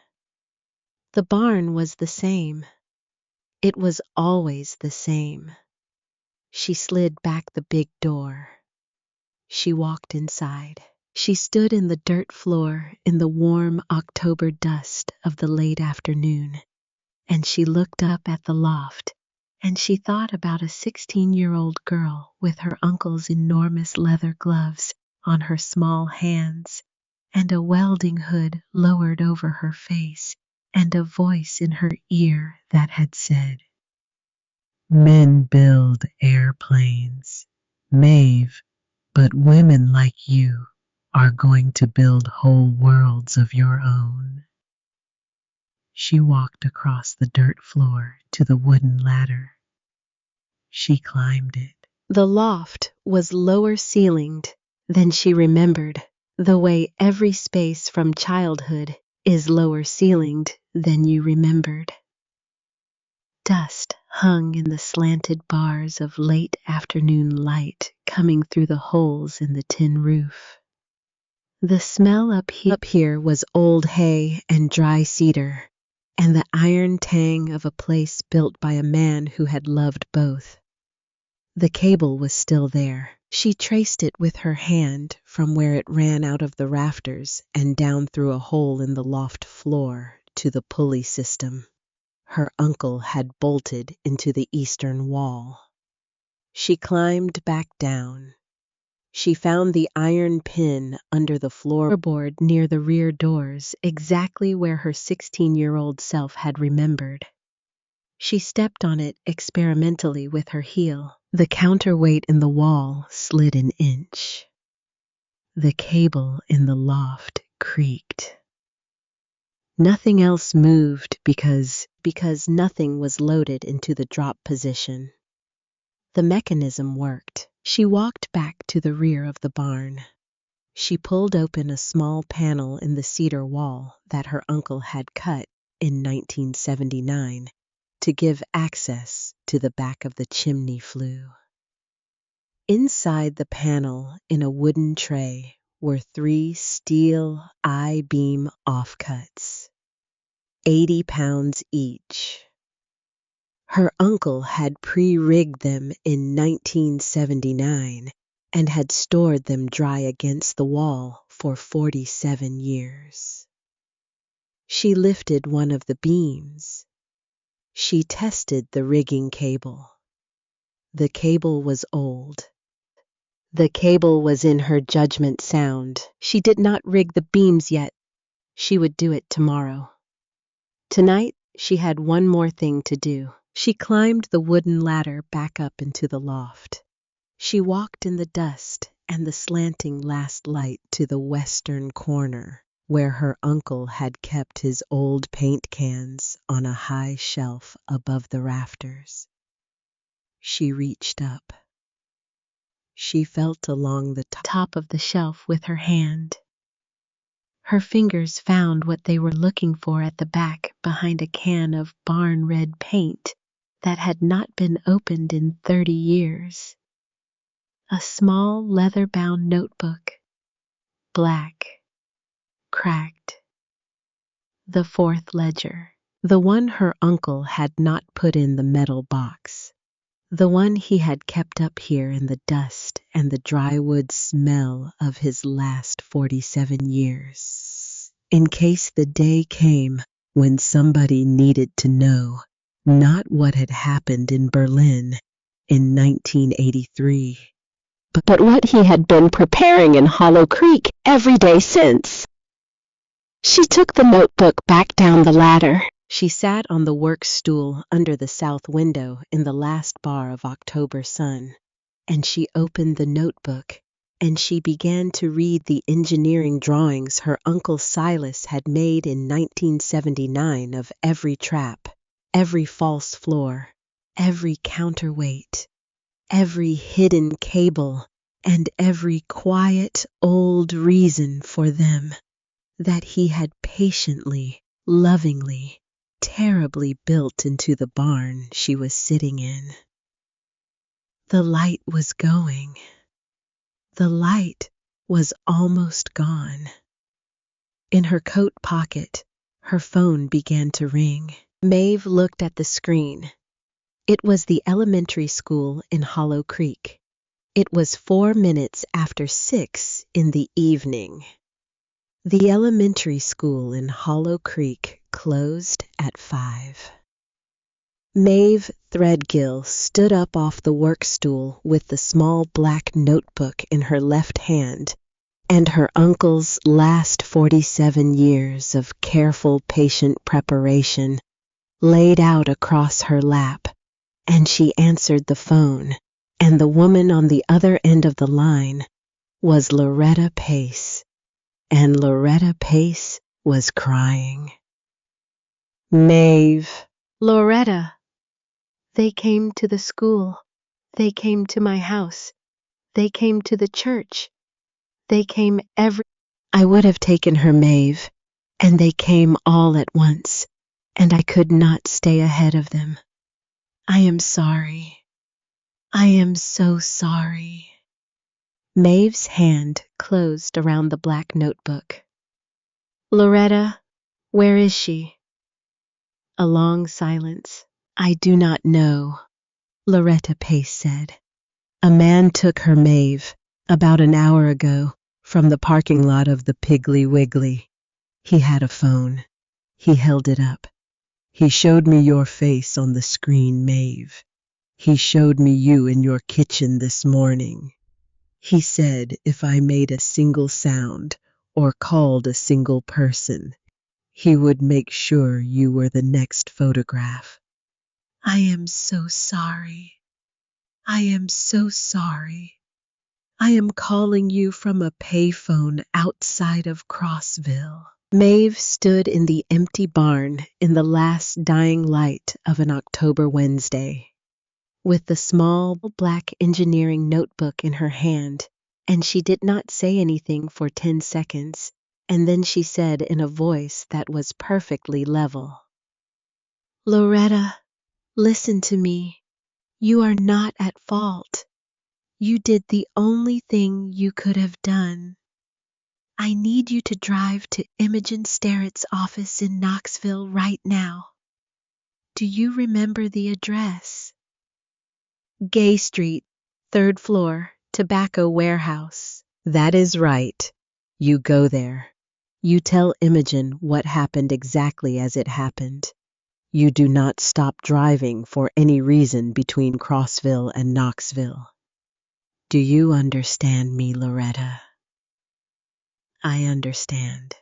The barn was the same. It was always the same. She slid back the big door. She walked inside. She stood in the dirt floor in the warm October dust of the late afternoon, and she looked up at the loft, and she thought about a 16-year-old girl with her uncle's enormous leather gloves on her small hands, and a welding hood lowered over her face, and a voice in her ear that had said, "Men build airplanes, Maeve, but women like you are going to build whole worlds of your own." She walked across the dirt floor to the wooden ladder. She climbed it. The loft was lower ceilinged than she remembered, the way every space from childhood is lower ceilinged than you remembered. Dust hung in the slanted bars of late afternoon light coming through the holes in the tin roof. The smell up here was old hay and dry cedar, and the iron tang of a place built by a man who had loved both. The cable was still there. She traced it with her hand from where it ran out of the rafters and down through a hole in the loft floor to the pulley system her uncle had bolted into the eastern wall. She climbed back down. She found the iron pin under the floorboard near the rear doors, exactly where her 16-year-old self had remembered. She stepped on it experimentally with her heel. The counterweight in the wall slid an inch. The cable in the loft creaked. Nothing else moved because nothing was loaded into the drop position. The mechanism worked. She walked back to the rear of the barn. She pulled open a small panel in the cedar wall that her uncle had cut in 1979 to give access to the back of the chimney flue. Inside the panel, in a wooden tray, were 3 steel I-beam offcuts, 80 pounds each. Her uncle had pre-rigged them in 1979 and had stored them dry against the wall for 47 years. She lifted one of the beams. She tested the rigging cable. The cable was old. The cable was in her judgment sound. She did not rig the beams yet. She would do it tomorrow. Tonight, she had one more thing to do. She climbed the wooden ladder back up into the loft. She walked in the dust and the slanting last light to the western corner, where her uncle had kept his old paint cans on a high shelf above the rafters. She reached up. She felt along the top of the shelf with her hand. Her fingers found what they were looking for at the back behind a can of barn red paint that had not been opened in 30 years. A small leather-bound notebook, black, cracked. The 4th ledger, the one her uncle had not put in the metal box. The one he had kept up here in the dust and the dry wood smell of his last 47 years. In case the day came when somebody needed to know not what had happened in Berlin in 1983, but what he had been preparing in Hollow Creek every day since. She took the notebook back down the ladder. She sat on the work stool under the south window in the last bar of October sun, and she opened the notebook, and she began to read the engineering drawings her Uncle Silas had made in 1979 of every trap, every false floor, every counterweight, every hidden cable, and every quiet old reason for them that he had patiently, lovingly, terribly built into the barn she was sitting in. The light was going. The light was almost gone. In her coat pocket, her phone began to ring. Maeve looked at the screen. It was the elementary school in Hollow Creek. It was 4 minutes after 6 in the evening. The elementary school in Hollow Creek closed at 5. Maeve Threadgill stood up off the work stool with the small black notebook in her left hand and her uncle's last 47 years of careful, patient preparation laid out across her lap, and she answered the phone, and the woman on the other end of the line was Loretta Pace, and Loretta Pace was crying. Maeve. Loretta. They came to the school. They came to my house. They came to the church. They came I would have taken her, Maeve, and they came all at once, and I could not stay ahead of them. I am sorry. I am so sorry. Maeve's hand closed around the black notebook. Loretta, where is she? A long silence. I do not know, Loretta Pace said. A man took her, Maeve, about an hour ago, from the parking lot of the Piggly Wiggly. He had a phone. He held it up. He showed me your face on the screen, Maeve. He showed me you in your kitchen this morning. He said if I made a single sound or called a single person, he would make sure you were the next photograph. I am so sorry. I am so sorry. I am calling you from a payphone outside of Crossville. Maeve stood in the empty barn in the last dying light of an October Wednesday, with the small black engineering notebook in her hand, and she did not say anything for 10 seconds, and then she said in a voice that was perfectly level, "Loretta, listen to me. You are not at fault. You did the only thing you could have done. I need you to drive to Imogen Sterrett's office in Knoxville right now. Do you remember the address? Gay Street, 3rd floor, Tobacco Warehouse." "That is right. You go there. You tell Imogen what happened exactly as it happened. You do not stop driving for any reason between Crossville and Knoxville. Do you understand me, Loretta?" "I understand.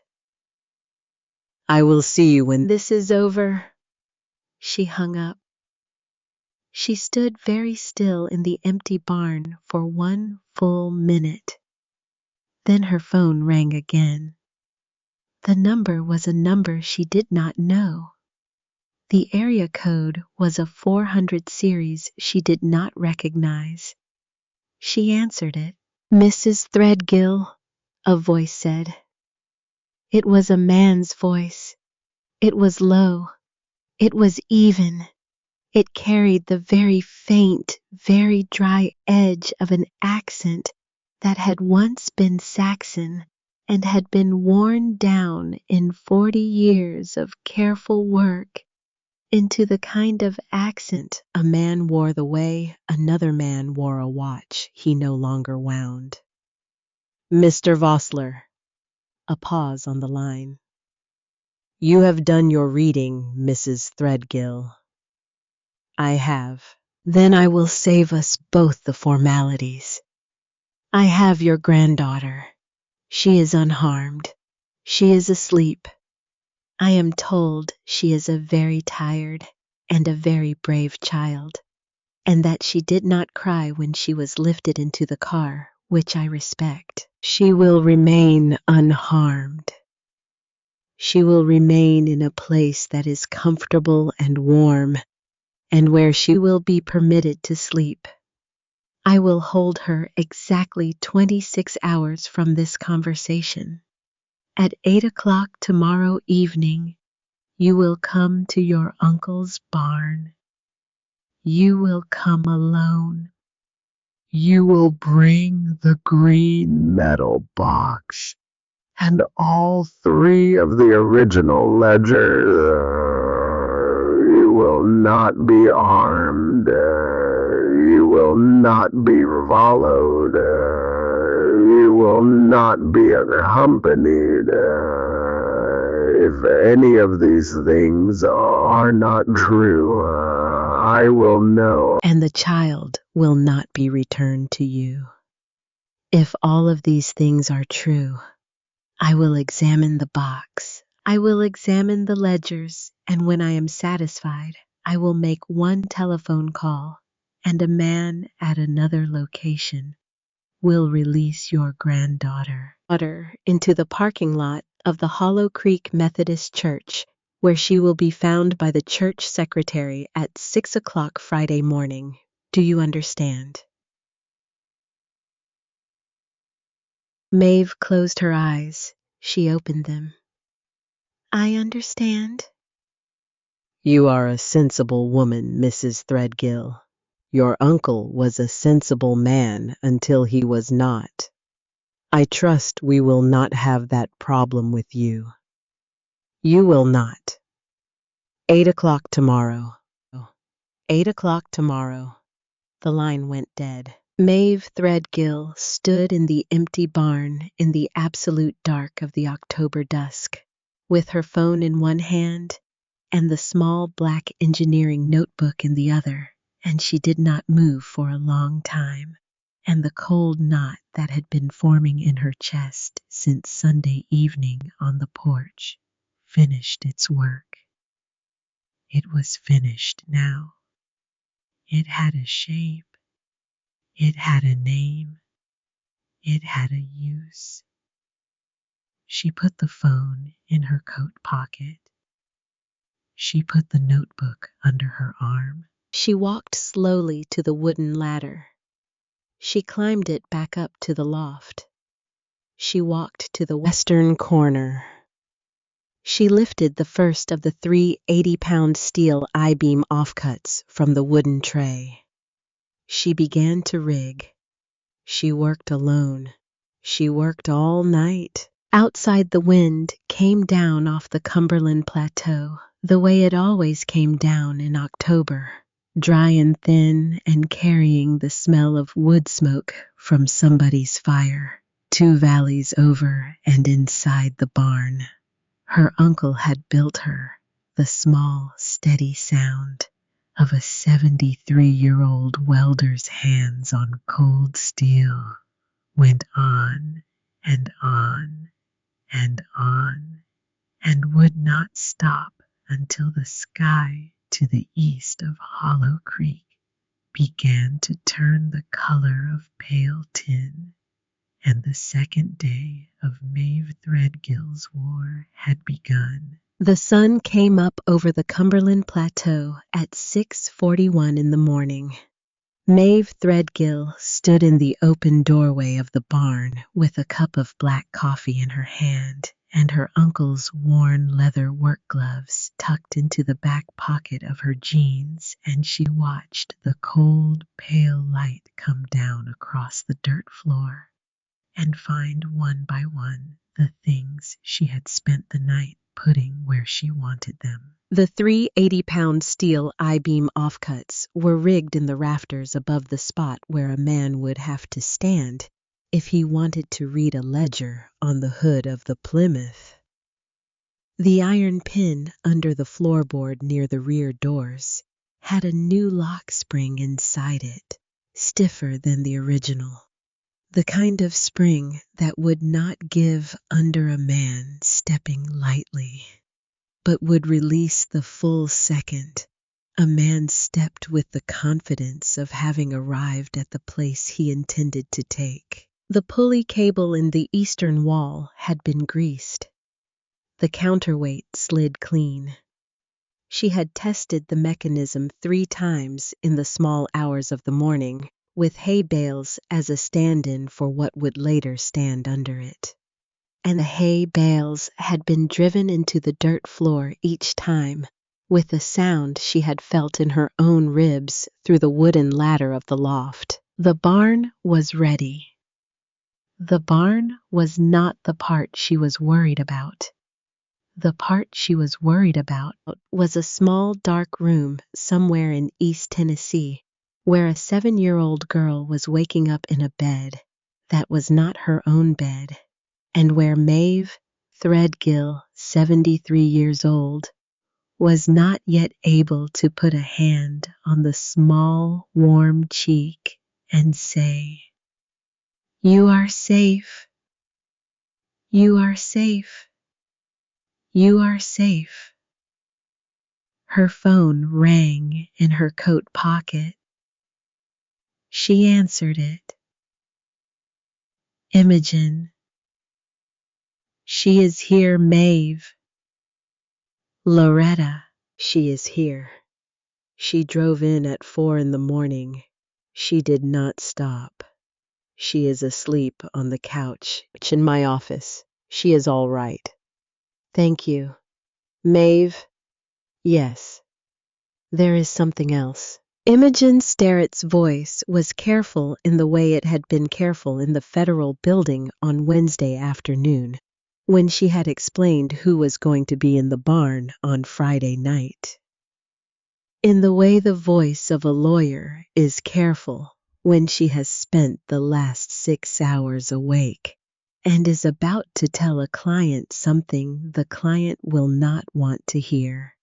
I will see you when this is over." She hung up. She stood very still in the empty barn for 1 full minute. Then her phone rang again. The number was a number she did not know. The area code was a 400 series she did not recognize. She answered it. "Mrs. Threadgill," a voice said. It was a man's voice. It was low. It was even. It carried the very faint, very dry edge of an accent that had once been Saxon and had been worn down in 40 years of careful work into the kind of accent a man wore the way another man wore a watch he no longer wound. "Mr. Vossler." A pause on the line. "You have done your reading, Mrs. Threadgill." "I have." "Then I will save us both the formalities. I have your granddaughter. She is unharmed. She is asleep. I am told she is a very tired and a very brave child, and that she did not cry when she was lifted into the car, which I respect. She will remain unharmed. She will remain in a place that is comfortable and warm, and where she will be permitted to sleep. I will hold her exactly 26 hours from this conversation. At 8 o'clock tomorrow evening, you will come to your uncle's barn. You will come alone. You will bring the green metal box and all 3 of the original ledgers. You will not be armed. You will not be followed. You will not be accompanied. If any of these things are not true, I will know. And the child will not be returned to you. If all of these things are true, I will examine the box. I will examine the ledgers, and when I am satisfied, I will make 1 telephone call, and a man at another location will release your granddaughter into the parking lot of the Hollow Creek Methodist Church, where she will be found by the church secretary at 6 o'clock Friday morning. Do you understand? Maeve closed her eyes. She opened them. "I understand." "You are a sensible woman, Mrs. Threadgill. Your uncle was a sensible man until he was not. I trust we will not have that problem with you. You will not. 8 o'clock tomorrow." 8 o'clock tomorrow. The line went dead. Maeve Threadgill stood in the empty barn in the absolute dark of the October dusk, with her phone in one hand and the small black engineering notebook in the other, and she did not move for a long time, and the cold knot that had been forming in her chest since Sunday evening on the porch finished its work. It was finished now. It had a shape, it had a name, it had a use. She put the phone in her coat pocket. She put the notebook under her arm. She walked slowly to the wooden ladder. She climbed it back up to the loft. She walked to the western corner. She lifted the first of the 3 80-pound steel I-beam offcuts from the wooden tray. She began to rig. She worked alone. She worked all night. Outside, the wind came down off the Cumberland Plateau, the way it always came down in October, dry and thin and carrying the smell of wood smoke from somebody's fire. 2 valleys over and inside the barn, her uncle had built her the small, steady sound of a 73-year-old welder's hands on cold steel went on and on and on, and would not stop until the sky to the east of Hollow Creek began to turn the color of pale tin, and the second day of Maeve Threadgill's war had begun. The sun came up over the Cumberland Plateau at 6:41 in the morning. Maeve Threadgill stood in the open doorway of the barn with a cup of black coffee in her hand and her uncle's worn leather work gloves tucked into the back pocket of her jeans, and she watched the cold, pale light come down across the dirt floor and find one by one the things she had spent the night putting where she wanted them. The 3 80-pound steel I-beam offcuts were rigged in the rafters above the spot where a man would have to stand if he wanted to read a ledger on the hood of the Plymouth. The iron pin under the floorboard near the rear doors had a new lock spring inside it, stiffer than the original. The kind of spring that would not give under a man stepping lightly, but would release the full second a man stepped with the confidence of having arrived at the place he intended to take. The pulley cable in the eastern wall had been greased. The counterweight slid clean. She had tested the mechanism 3 times in the small hours of the morning, with hay bales as a stand-in for what would later stand under it. And the hay bales had been driven into the dirt floor each time, with a sound she had felt in her own ribs through the wooden ladder of the loft. The barn was ready. The barn was not the part she was worried about. The part she was worried about was a small dark room somewhere in East Tennessee, where a 7-year-old girl was waking up in a bed that was not her own bed, and where Maeve Threadgill, 73 years old, was not yet able to put a hand on the small, warm cheek and say, "You are safe. You are safe. You are safe." Her phone rang in her coat pocket. She answered it. "Imogen." "She is here, Maeve." "Loretta." "She is here. She drove in at 4 in the morning. She did not stop. She is asleep on the couch in my office. She is all right." "Thank you." "Maeve?" "Yes. There is something else." Imogen Sterrett's voice was careful in the way it had been careful in the federal building on Wednesday afternoon, when she had explained who was going to be in the barn on Friday night. In the way the voice of a lawyer is careful when she has spent the last 6 hours awake and is about to tell a client something the client will not want to hear.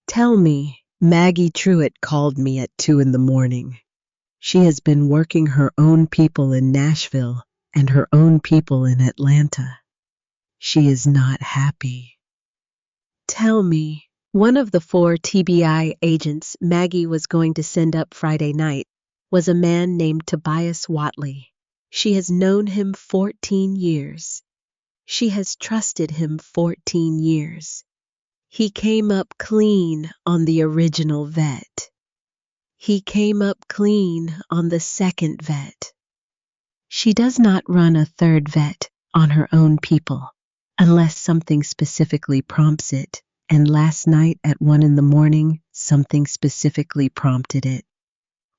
"Tell me, Maggie Truitt called me at 2 in the morning. She has been working her own people in Nashville and her own people in Atlanta. She is not happy." "Tell me." One of the 4 TBI agents Maggie was going to send up Friday night was a man named Tobias Watley. She has known him 14 years. She has trusted him 14 years. He came up clean on the original vet. He came up clean on the second vet. She does not run a third vet on her own people unless something specifically prompts it. And last night at 1 in the morning, something specifically prompted it.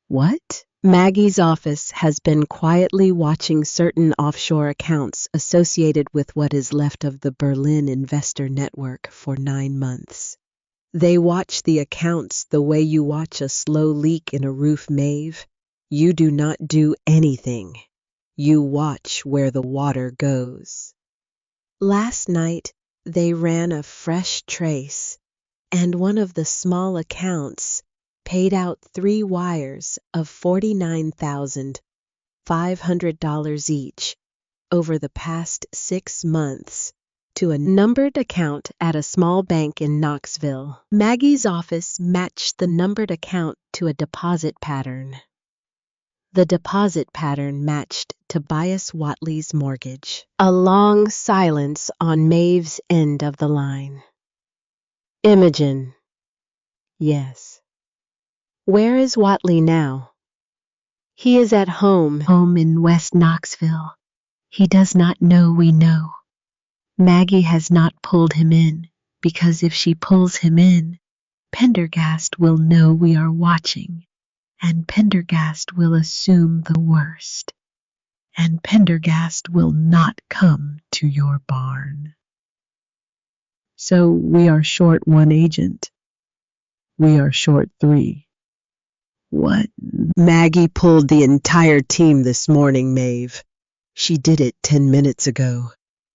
What? Maggie's office has been quietly watching certain offshore accounts associated with what is left of the Berlin investor network for 9 months. They watch the accounts the way you watch a slow leak in a roof, Maeve. You do not do anything. You watch where the water goes. Last night, they ran a fresh trace, and one of the small accounts paid out 3 wires of $49,500 each over the past 6 months to a numbered account at a small bank in Knoxville. Maggie's office matched the numbered account to a deposit pattern. The deposit pattern matched Tobias Watley's mortgage. A long silence on Maeve's end of the line. Imogen. Yes. Where is Watley now? He is at home in West Knoxville. He does not know we know. Maggie has not pulled him in, because if she pulls him in, Pendergast will know we are watching, and Pendergast will assume the worst, and Pendergast will not come to your barn. So we are short 1 agent. We are short 3. What? Maggie pulled the entire team this morning, Maeve. She did it 10 minutes ago.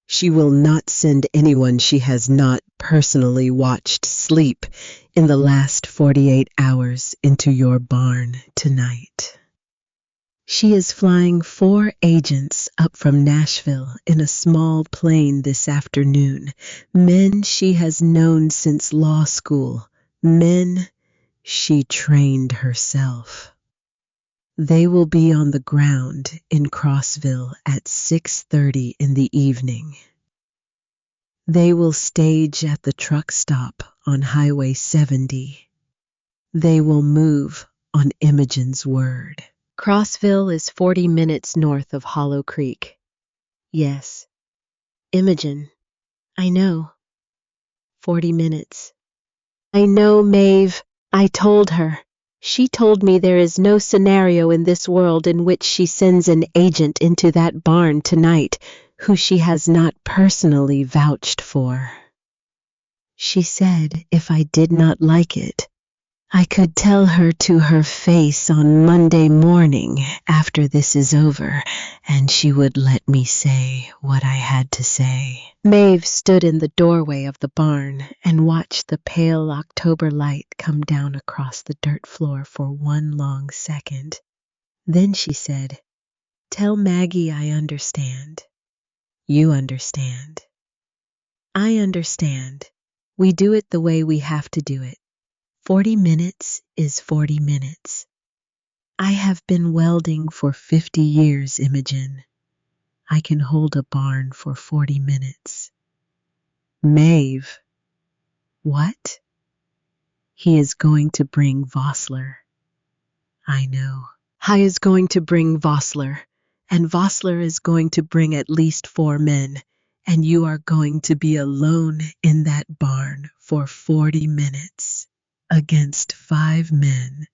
She will not send anyone she has not personally watched sleep in the last 48 hours into your barn tonight. She is flying 4 agents up from Nashville in a small plane this afternoon. Men she has known since law school. Men she trained herself. They will be on the ground in Crossville at 6:30 in the evening. They will stage at the truck stop on Highway 70. They will move on Imogen's word. Crossville is 40 minutes north of Hollow Creek. Yes, Imogen, I know. 40 minutes. I know, Maeve. I told her. She told me there is no scenario in this world in which she sends an agent into that barn tonight who she has not personally vouched for. She said if I did not like it, I could tell her to her face on Monday morning after this is over, and she would let me say what I had to say. Maeve stood in the doorway of the barn and watched the pale October light come down across the dirt floor for 1 long second. Then she said, "Tell Maggie I understand. You understand. I understand. We do it the way we have to do it. 40 minutes is 40 minutes. I have been welding for 50 years, Imogen. I can hold a barn for 40 minutes. Maeve." What? He is going to bring Vossler. I know. He is going to bring Vossler, and Vossler is going to bring at least 4 men, and you are going to be alone in that barn for 40 minutes. Against 5 men,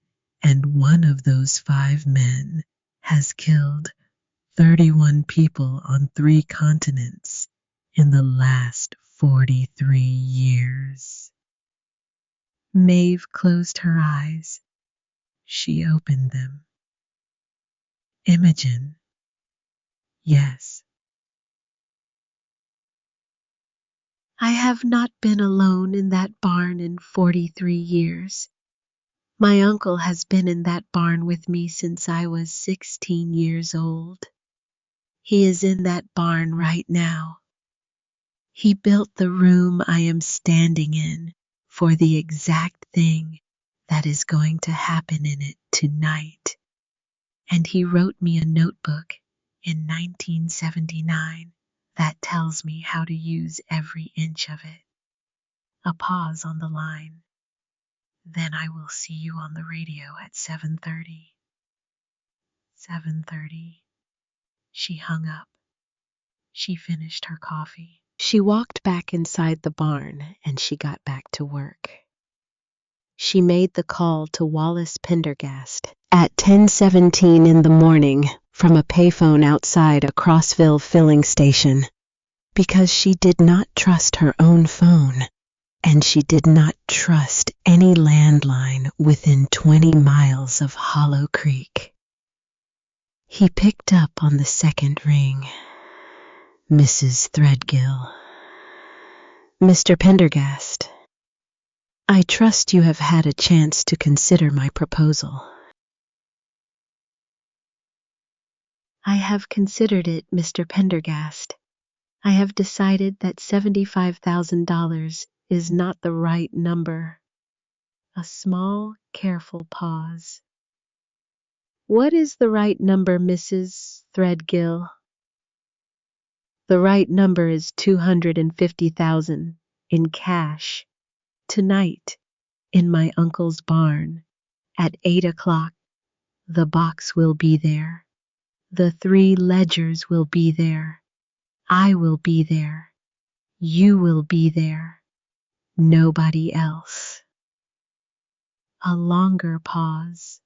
and one of those 5 men has killed 31 people on 3 continents in the last 43 years. Maeve closed her eyes. She opened them. Imogen. Yes. I have not been alone in that barn in 43 years. My uncle has been in that barn with me since I was 16 years old. He is in that barn right now. He built the room I am standing in for the exact thing that is going to happen in it tonight. And he wrote me a notebook in 1979 that tells me how to use every inch of it. A pause on the line. Then I will see you on the radio at 7:30. 7:30. She hung up. She finished her coffee. She walked back inside the barn and she got back to work. She made the call to Wallace Pendergast at 10:17 in the morning from a payphone outside a Crossville filling station because she did not trust her own phone and she did not trust any landline within 20 miles of Hollow Creek. He picked up on the second ring. Mrs. Threadgill. Mr. Pendergast, I trust you have had a chance to consider my proposal. I have considered it, Mr. Pendergast. I have decided that $75,000 is not the right number. A small, careful pause. What is the right number, Mrs. Threadgill? The right number is $250,000 in cash. Tonight, in my uncle's barn, at 8 o'clock, the box will be there. The 3 ledgers will be there. I will be there. You will be there. Nobody else. A longer pause.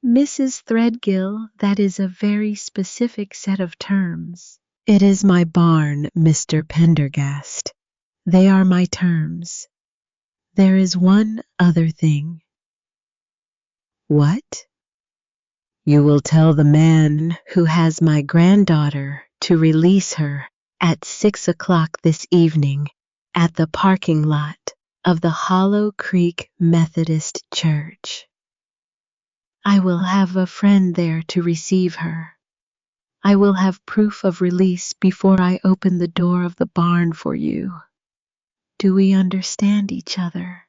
Mrs. Threadgill, that is a very specific set of terms. It is my barn, Mr. Pendergast. They are my terms. There is one other thing. What? You will tell the man who has my granddaughter to release her at 6 o'clock this evening at the parking lot of the Hollow Creek Methodist Church. I will have a friend there to receive her. I will have proof of release before I open the door of the barn for you. Do we understand each other?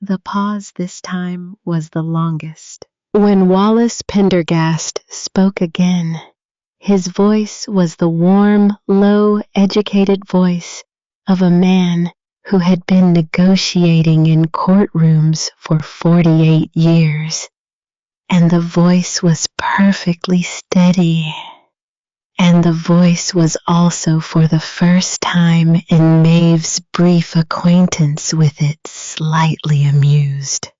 The pause this time was the longest. When Wallace Pendergast spoke again, his voice was the warm, low, educated voice of a man who had been negotiating in courtrooms for 48 years. And the voice was perfectly steady. And the voice was also for the first time in Maeve's brief acquaintance with it slightly amused.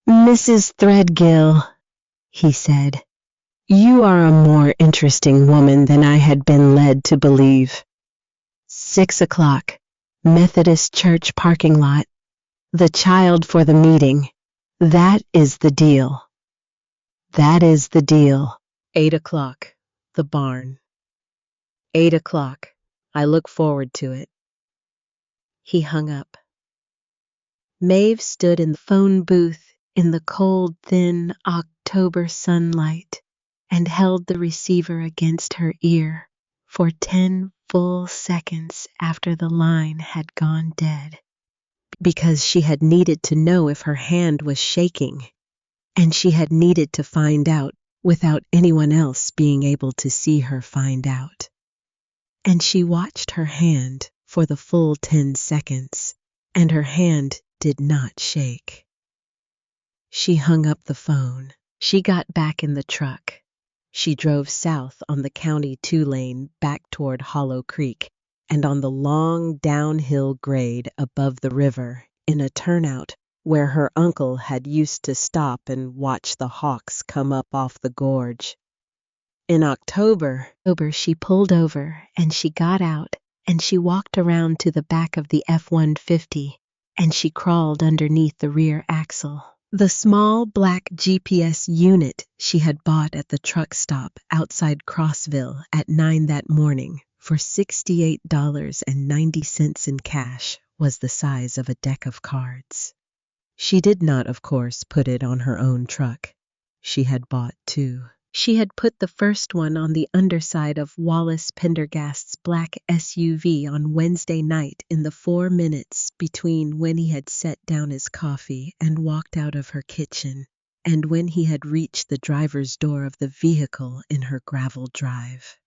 Mrs. Threadgill, he said, you are a more interesting woman than I had been led to believe. 6 o'clock, Methodist Church parking lot, the child for the meeting. That is the deal. That is the deal. 8 o'clock. The barn. 8 o'clock. I look forward to it. He hung up. Maeve stood in the phone booth in the cold, thin October sunlight and held the receiver against her ear for 10 full seconds after the line had gone dead, because she had needed to know if her hand was shaking, and she had needed to find out without anyone else being able to see her find out. And she watched her hand for the full 10 seconds, and her hand did not shake. She hung up the phone. She got back in the truck. She drove south on the County 2 lane back toward Hollow Creek and on the long downhill grade above the river in a turnout where her uncle had used to stop and watch the hawks come up off the gorge. In October, she pulled over and she got out and she walked around to the back of the F-150 and she crawled underneath the rear axle. The small black GPS unit she had bought at the truck stop outside Crossville at 9 that morning for $68.90 in cash was the size of a deck of cards. She did not, of course, put it on her own truck. She had bought 2. She had put the first one on the underside of Wallace Pendergast's black SUV on Wednesday night in the 4 minutes between when he had set down his coffee and walked out of her kitchen and when he had reached the driver's door of the vehicle in her gravel drive.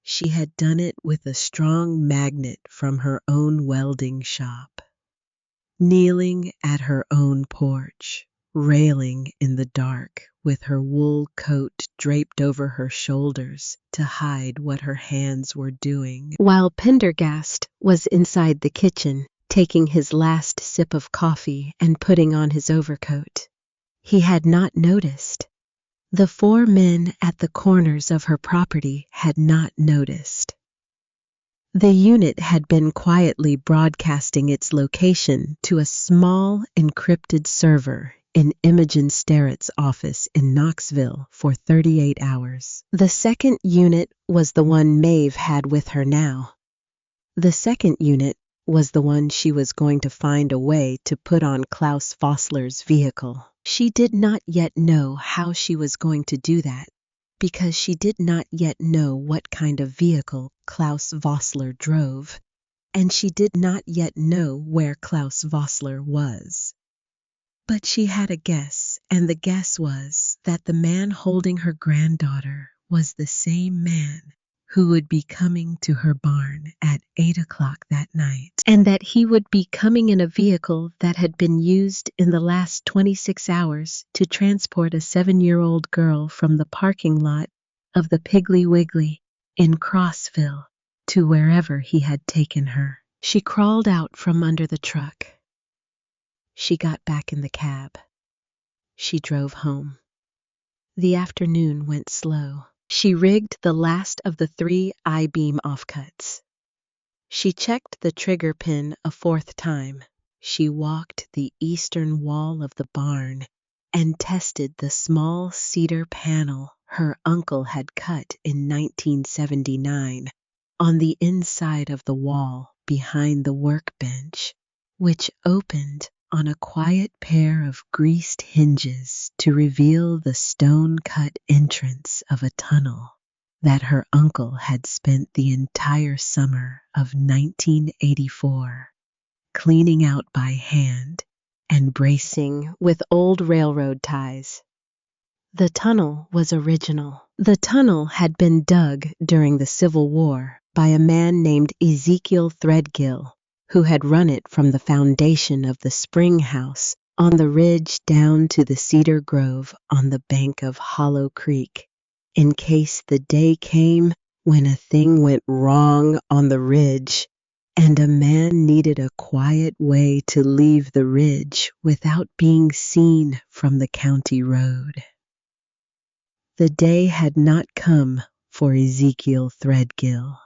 She had done it with a strong magnet from her own welding shop. Kneeling at her own porch, railing in the dark with her wool coat draped over her shoulders to hide what her hands were doing, while Pendergast was inside the kitchen taking his last sip of coffee and putting on his overcoat. He had not noticed. The 4 men at the corners of her property had not noticed. The unit had been quietly broadcasting its location to a small encrypted server in Imogen Sterrett's office in Knoxville for 38 hours. The second unit was the one Maeve had with her now. The second unit was the one she was going to find a way to put on Klaus Vossler's vehicle. She did not yet know how she was going to do that, because she did not yet know what kind of vehicle Klaus Vossler drove, and she did not yet know where Klaus Vossler was. But she had a guess, and the guess was that the man holding her granddaughter was the same man who would be coming to her barn at 8 o'clock that night, and that he would be coming in a vehicle that had been used in the last 26 hours to transport a 7-year-old girl from the parking lot of the Piggly Wiggly in Crossville to wherever he had taken her. She crawled out from under the truck. She got back in the cab. She drove home. The afternoon went slow. She rigged the last of the 3 I-beam offcuts. She checked the trigger pin a 4th time. She walked the eastern wall of the barn and tested the small cedar panel her uncle had cut in 1979 on the inside of the wall behind the workbench, which opened on a quiet pair of greased hinges to reveal the stone-cut entrance of a tunnel that her uncle had spent the entire summer of 1984 cleaning out by hand and bracing with old railroad ties. The tunnel was original. The tunnel had been dug during the Civil War by a man named Ezekiel Threadgill, who had run it from the foundation of the spring house on the ridge down to the cedar grove on the bank of Hollow Creek, in case the day came when a thing went wrong on the ridge and a man needed a quiet way to leave the ridge without being seen from the county road. The day had not come for Ezekiel Threadgill.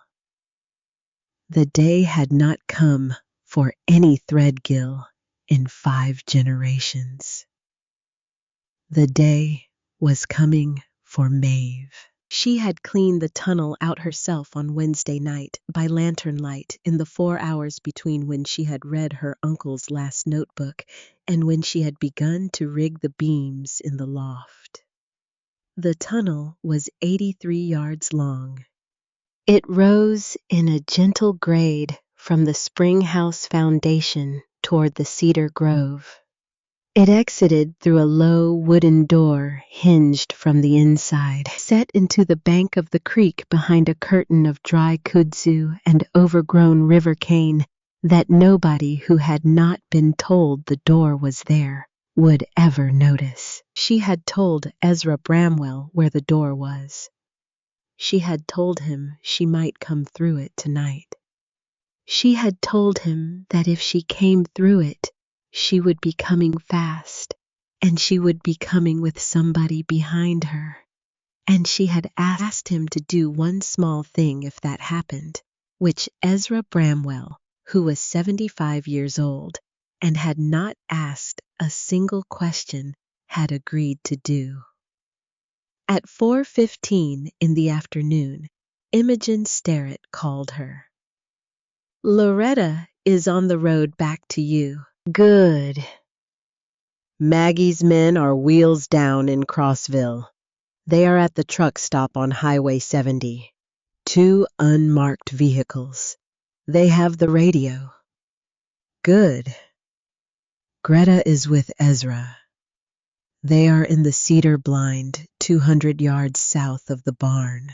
The day had not come for any Threadgill in 5 generations. The day was coming for Maeve. She had cleaned the tunnel out herself on Wednesday night by lantern light in the 4 hours between when she had read her uncle's last notebook and when she had begun to rig the beams in the loft. The tunnel was 83 yards long. It rose in a gentle grade from the spring house foundation toward the cedar grove. It exited through a low wooden door hinged from the inside, set into the bank of the creek behind a curtain of dry kudzu and overgrown river cane that nobody who had not been told the door was there would ever notice. She had told Ezra Bramwell where the door was. She had told him she might come through it tonight. She had told him that if she came through it, she would be coming fast, and she would be coming with somebody behind her. And she had asked him to do one small thing if that happened, which Ezra Bramwell, who was 75 years old and had not asked a single question, had agreed to do. At 4:15 in the afternoon, Imogen Sterrett called her. "Loretta is on the road back to you." "Good." "Maggie's men are wheels down in Crossville. They are at the truck stop on Highway 70. Two unmarked vehicles. They have the radio. Good. Greta is with Ezra. They are in the cedar blind, 200 yards south of the barn.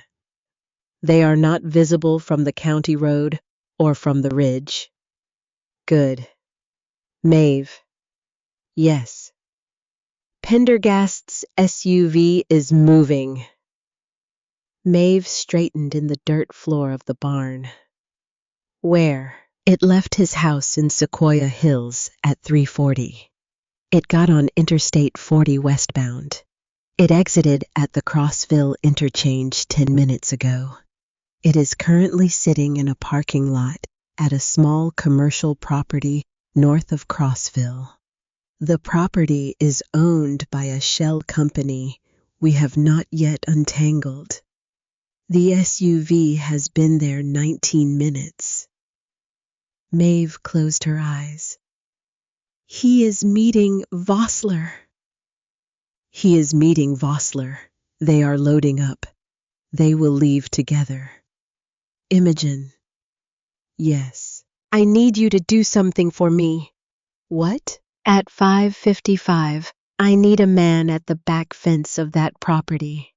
They are not visible from the county road or from the ridge. Good. Maeve. Yes. Pendergast's SUV is moving. Maeve straightened in the dirt floor of the barn. Where? It left his house in Sequoia Hills at 3:40. It got on Interstate 40 westbound. It exited at the Crossville interchange 10 minutes ago. It is currently sitting in a parking lot at a small commercial property north of Crossville. The property is owned by a shell company we have not yet untangled. The SUV has been there 19 minutes. Maeve closed her eyes. He is meeting Vossler. He is meeting Vossler. They are loading up. They will leave together. Imogen. Yes. I need you to do something for me. What? At 5:55, I need a man at the back fence of that property.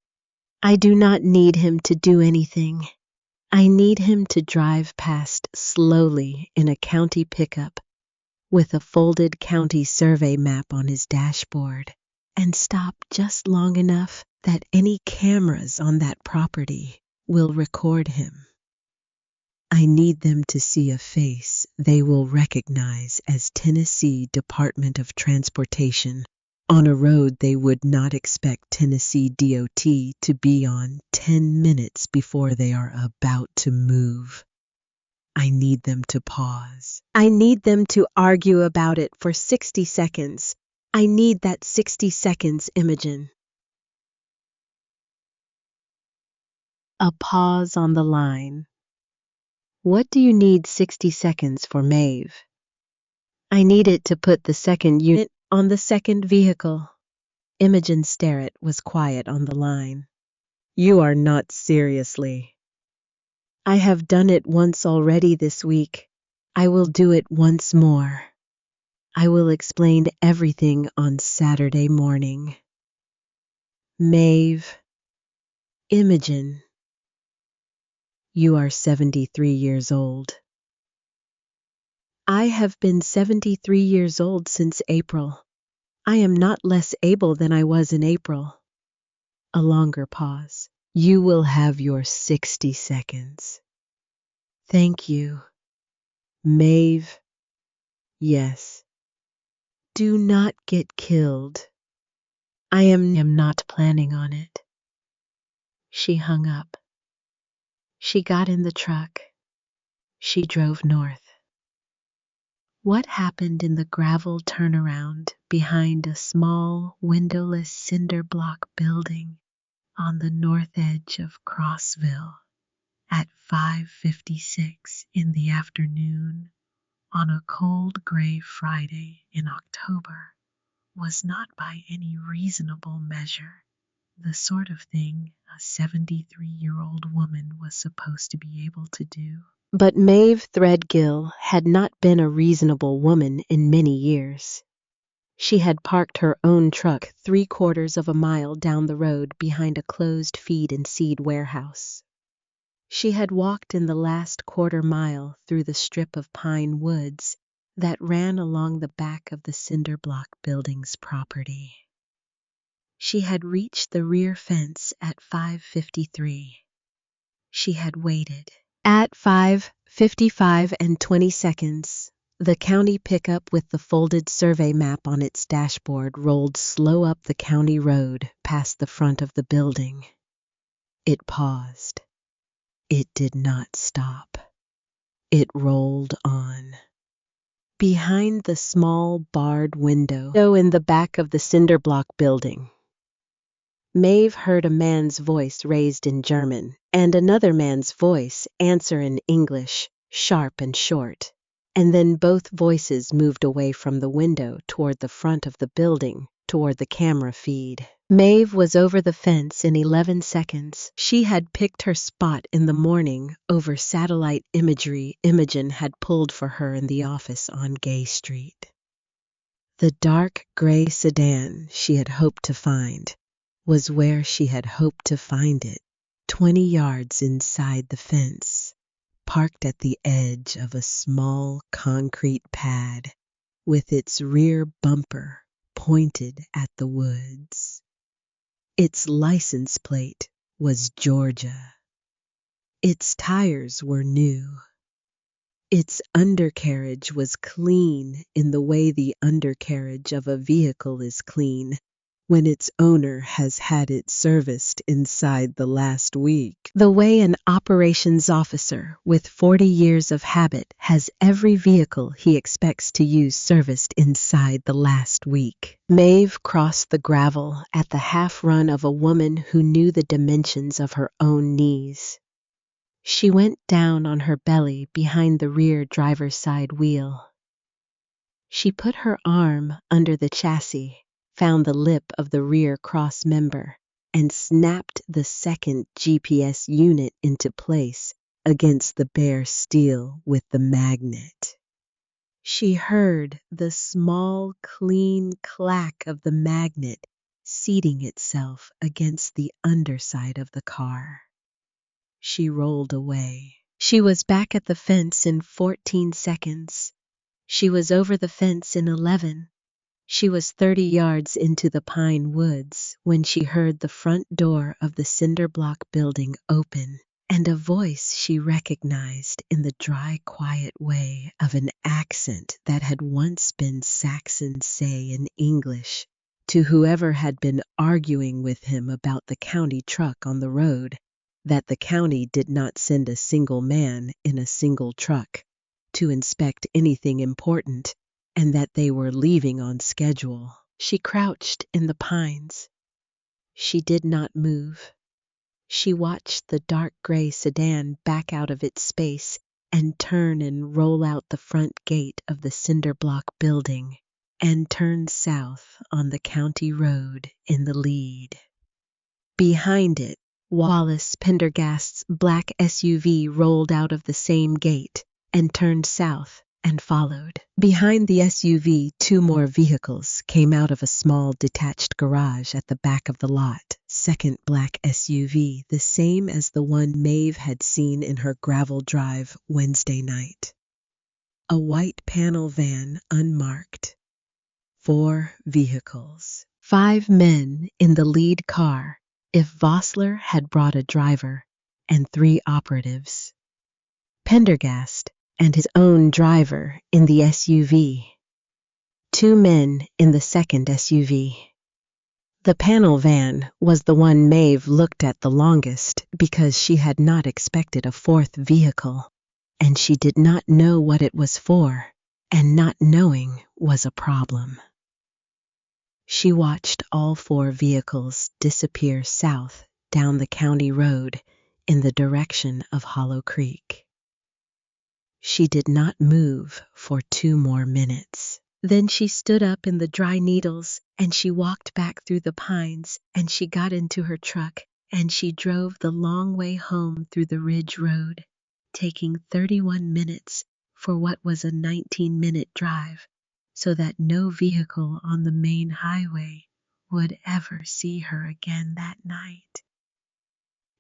I do not need him to do anything. I need him to drive past slowly in a county pickup with a folded county survey map on his dashboard and stop just long enough that any cameras on that property will record him. I need them to see a face they will recognize as Tennessee Department of Transportation on a road they would not expect Tennessee DOT to be on 10 minutes before they are about to move. I need them to pause. I need them to argue about it for 60 seconds. I need that 60 seconds, Imogen. A pause on the line. What do you need 60 seconds for, Maeve? I need it to put the second unit on the second vehicle. Imogen Sterrett was quiet on the line. You are not seriously. I have done it once already this week. I will do it once more. I will explain everything on Saturday morning. Maeve. Imogen. You are 73 years old. I have been 73 years old since April. I am not less able than I was in April. A longer pause. You will have your 60 seconds. Thank you. Maeve. Yes. Do not get killed. I am not planning on it. She hung up. She got in the truck. She drove north. What happened in the gravel turnaround behind a small, windowless cinder block building on the north edge of Crossville at 5:56 in the afternoon on a cold gray Friday in October was not by any reasonable measure the sort of thing a 73-year-old woman was supposed to be able to do. But Maeve Threadgill had not been a reasonable woman in many years. She had parked her own truck 3/4 of a mile down the road behind a closed feed and seed warehouse. She had walked in the last quarter mile through the strip of pine woods that ran along the back of the cinder block building's property. She had reached the rear fence at 5:53. She had waited. At 5:55 and 20 seconds, the county pickup with the folded survey map on its dashboard rolled slow up the county road past the front of the building. It paused. It did not stop. It rolled on. Behind the small barred window in the back of the cinder block building, Maeve heard a man's voice raised in German and another man's voice answer in English, sharp and short, and then both voices moved away from the window toward the front of the building, toward the camera feed. Maeve was over the fence in 11 seconds. She had picked her spot in the morning over satellite imagery Imogen had pulled for her in the office on Gay Street. The dark gray sedan she had hoped to find was where she had hoped to find it, 20 yards inside the fence, parked at the edge of a small concrete pad with its rear bumper pointed at the woods. Its license plate was Georgia. Its tires were new. Its undercarriage was clean in the way the undercarriage of a vehicle is clean when its owner has had it serviced inside the last week. The way an operations officer with 40 years of habit has every vehicle he expects to use serviced inside the last week. Maeve crossed the gravel at the half run of a woman who knew the dimensions of her own knees. She went down on her belly behind the rear driver's side wheel. She put her arm under the chassis, found the lip of the rear cross member, and snapped the second GPS unit into place against the bare steel with the magnet. She heard the small, clean clack of the magnet seating itself against the underside of the car. She rolled away. She was back at the fence in 14 seconds. She was over the fence in 11. She was 30 yards into the pine woods when she heard the front door of the cinder block building open and a voice she recognized in the dry, quiet way of an accent that had once been Saxon say in English to whoever had been arguing with him about the county truck on the road, that the county did not send a single man in a single truck to inspect anything important, and that they were leaving on schedule. She crouched in the pines. She did not move. She watched the dark gray sedan back out of its space and turn and roll out the front gate of the cinder block building and turn south on the county road in the lead. Behind it, Wallace Pendergast's black SUV rolled out of the same gate and turned south and followed. Behind the SUV, 2 more vehicles came out of a small detached garage at the back of the lot. Second black SUV, the same as the one Maeve had seen in her gravel drive Wednesday night. A white panel van, unmarked. 4 vehicles. 5 men in the lead car, if Vossler had brought a driver, and 3 operatives. Pendergast and his own driver in the SUV. 2 men in the second SUV. The panel van was the one Maeve looked at the longest because she had not expected a 4th vehicle, and she did not know what it was for, and not knowing was a problem. She watched all 4 vehicles disappear south down the county road in the direction of Hollow Creek. She did not move for 2 more minutes. Then she stood up in the dry needles and she walked back through the pines and she got into her truck and she drove the long way home through the Ridge Road, taking 31 minutes for what was a 19-minute drive, so that no vehicle on the main highway would ever see her again that night.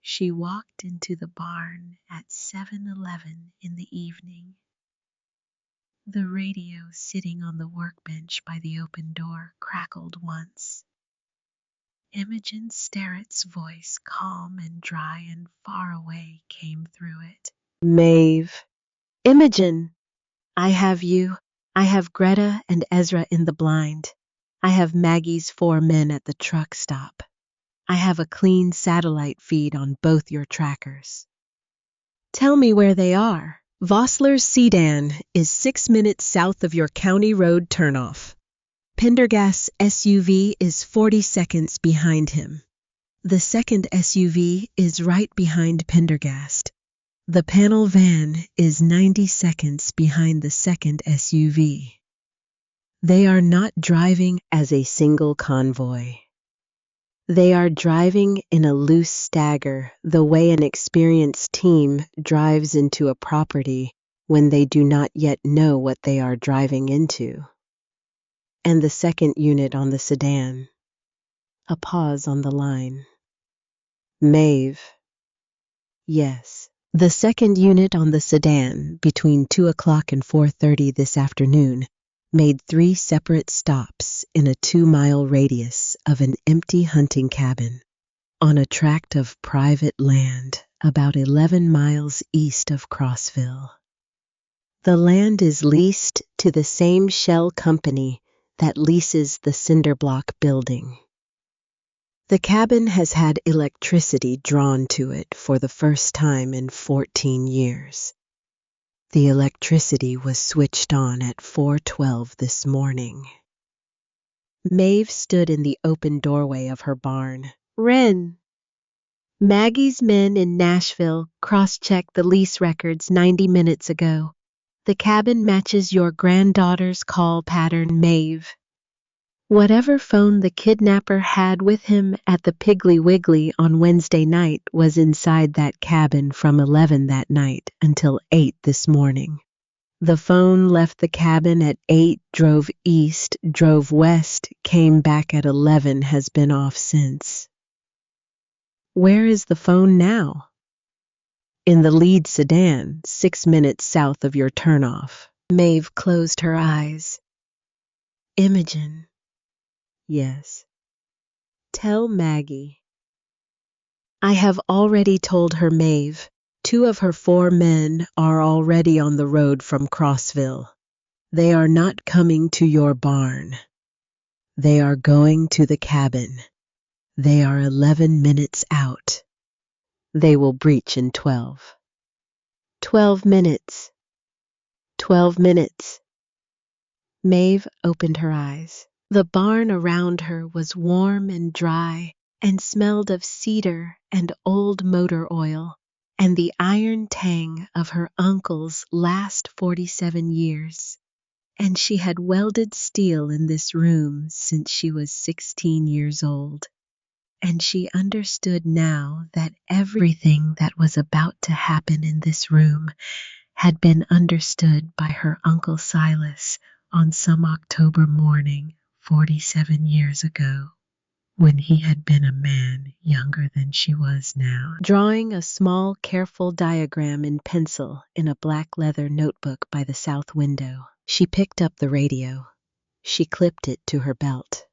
She walked into the barn at 7:11 in the evening. The radio sitting on the workbench by the open door crackled once. Imogen Sterrett's voice, calm and dry and far away, came through it. Maeve. Imogen. I have you. I have Greta and Ezra in the blind. I have Maggie's 4 men at the truck stop. I have a clean satellite feed on both your trackers. Tell me where they are. Vossler's sedan is 6 minutes south of your county road turnoff. Pendergast's SUV is 40 seconds behind him. The second SUV is right behind Pendergast. The panel van is 90 seconds behind the second SUV. They are not driving as a single convoy. They are driving in a loose stagger, the way an experienced team drives into a property when they do not yet know what they are driving into. And the second unit on the sedan. A pause on the line. Maeve. Yes. The second unit on the sedan, between 2 o'clock and 4:30 this afternoon, made 3 separate stops in a 2-mile radius of an empty hunting cabin on a tract of private land about 11 miles east of Crossville. The land is leased to the same shell company that leases the Cinderblock building. The cabin has had electricity drawn to it for the first time in 14 years. The electricity was switched on at 4:12 this morning. Maeve stood in the open doorway of her barn. Wren. Maggie's men in Nashville cross-checked the lease records 90 minutes ago. The cabin matches your granddaughter's call pattern, Maeve. Whatever phone the kidnapper had with him at the Piggly Wiggly on Wednesday night was inside that cabin from 11 that night until 8 this morning. The phone left the cabin at 8, drove east, drove west, came back at 11, has been off since. Where is the phone now? In the lead sedan, 6 minutes south of your turnoff. Maeve closed her eyes. Imogen. Yes. Tell Maggie. I have already told her, Maeve. 2 of her 4 men are already on the road from Crossville. They are not coming to your barn. They are going to the cabin. They are 11 minutes out. They will breach in 12. 12 minutes. 12 minutes. Maeve opened her eyes. The barn around her was warm and dry and smelled of cedar and old motor oil and the iron tang of her uncle's last 47 years. And she had welded steel in this room since she was 16 years old. And she understood now that everything that was about to happen in this room had been understood by her Uncle Silas on some October morning 47 years ago, when he had been a man younger than she was now. Drawing a small, careful diagram in pencil in a black leather notebook by the south window, she picked up the radio. She clipped it to her belt.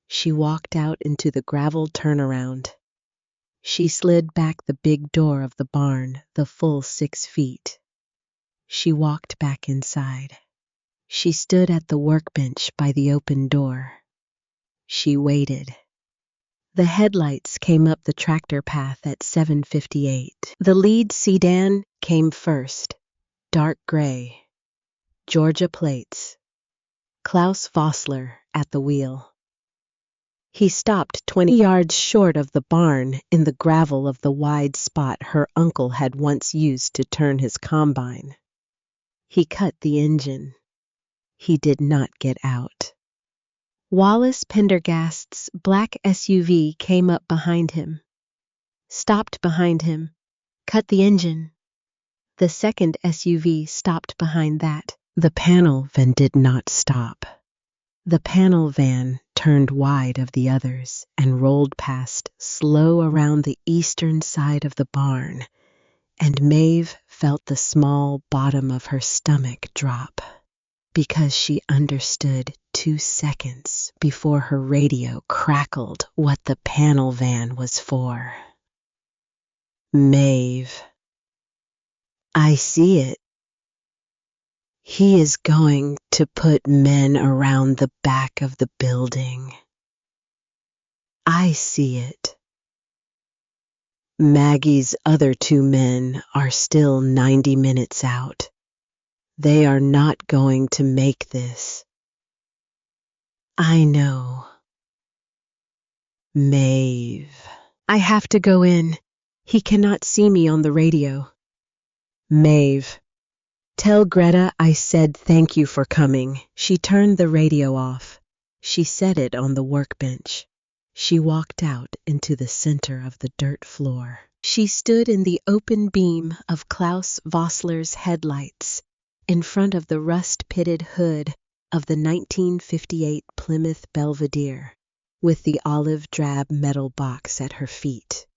She walked out into the gravel turnaround. She slid back the big door of the barn, the full 6 feet. She walked back inside. She stood at the workbench by the open door. She waited. The headlights came up the tractor path at 7:58. The lead sedan came first, dark gray. Georgia plates. Klaus Vossler at the wheel. He stopped 20 yards short of the barn in the gravel of the wide spot her uncle had once used to turn his combine. He cut the engine. He did not get out. Wallace Pendergast's black SUV came up behind him, stopped behind him, cut the engine. The second SUV stopped behind that. The panel van did not stop. The panel van turned wide of the others and rolled past, slow around the eastern side of the barn, and Maeve felt the small bottom of her stomach drop, because she understood 2 seconds before her radio crackled what the panel van was for. Maeve. I see it. He is going to put men around the back of the building. I see it. Maggie's other 2 men are still 90 minutes out. They are not going to make this. I know. Maeve. I have to go in. He cannot see me on the radio. Maeve. Tell Greta I said thank you for coming. She turned the radio off. She set it on the workbench. She walked out into the center of the dirt floor. She stood in the open beam of Klaus Vossler's headlights, in front of the rust-pitted hood of the 1958 Plymouth Belvedere, with the olive-drab metal box at her feet.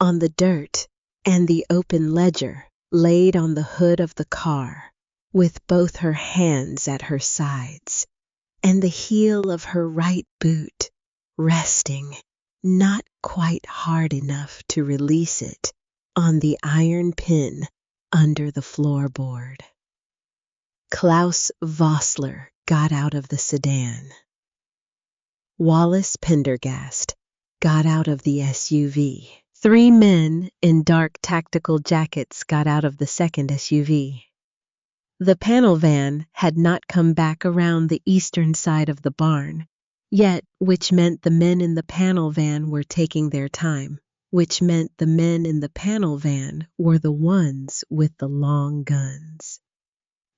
On the dirt and the open ledger laid on the hood of the car, with both her hands at her sides, and the heel of her right boot resting, not quite hard enough to release it, on the iron pin under the floorboard. Klaus Vossler got out of the sedan. Wallace Pendergast got out of the SUV. 3 men in dark tactical jackets got out of the second SUV. The panel van had not come back around the eastern side of the barn yet, which meant the men in the panel van were taking their time, which meant the men in the panel van were the ones with the long guns.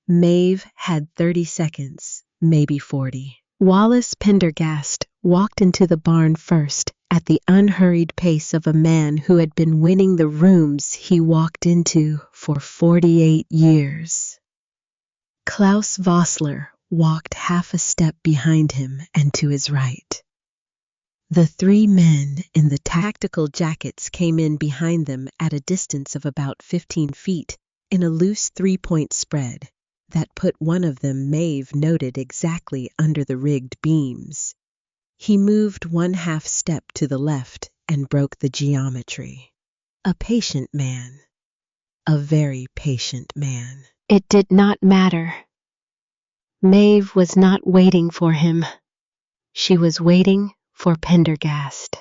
Maeve had 30 seconds, maybe 40. Wallace Pendergast walked into the barn first at the unhurried pace of a man who had been winning the rooms he walked into for 48 years. Klaus Vossler walked half a step behind him and to his right. The 3 men in the tactical jackets came in behind them at a distance of about 15 feet in a loose 3-point spread that put one of them, Maeve noted, exactly under the rigged beams. He moved 1/2 step to the left and broke the geometry. A patient man. A very patient man. It did not matter. Maeve was not waiting for him. She was waiting for Pendergast.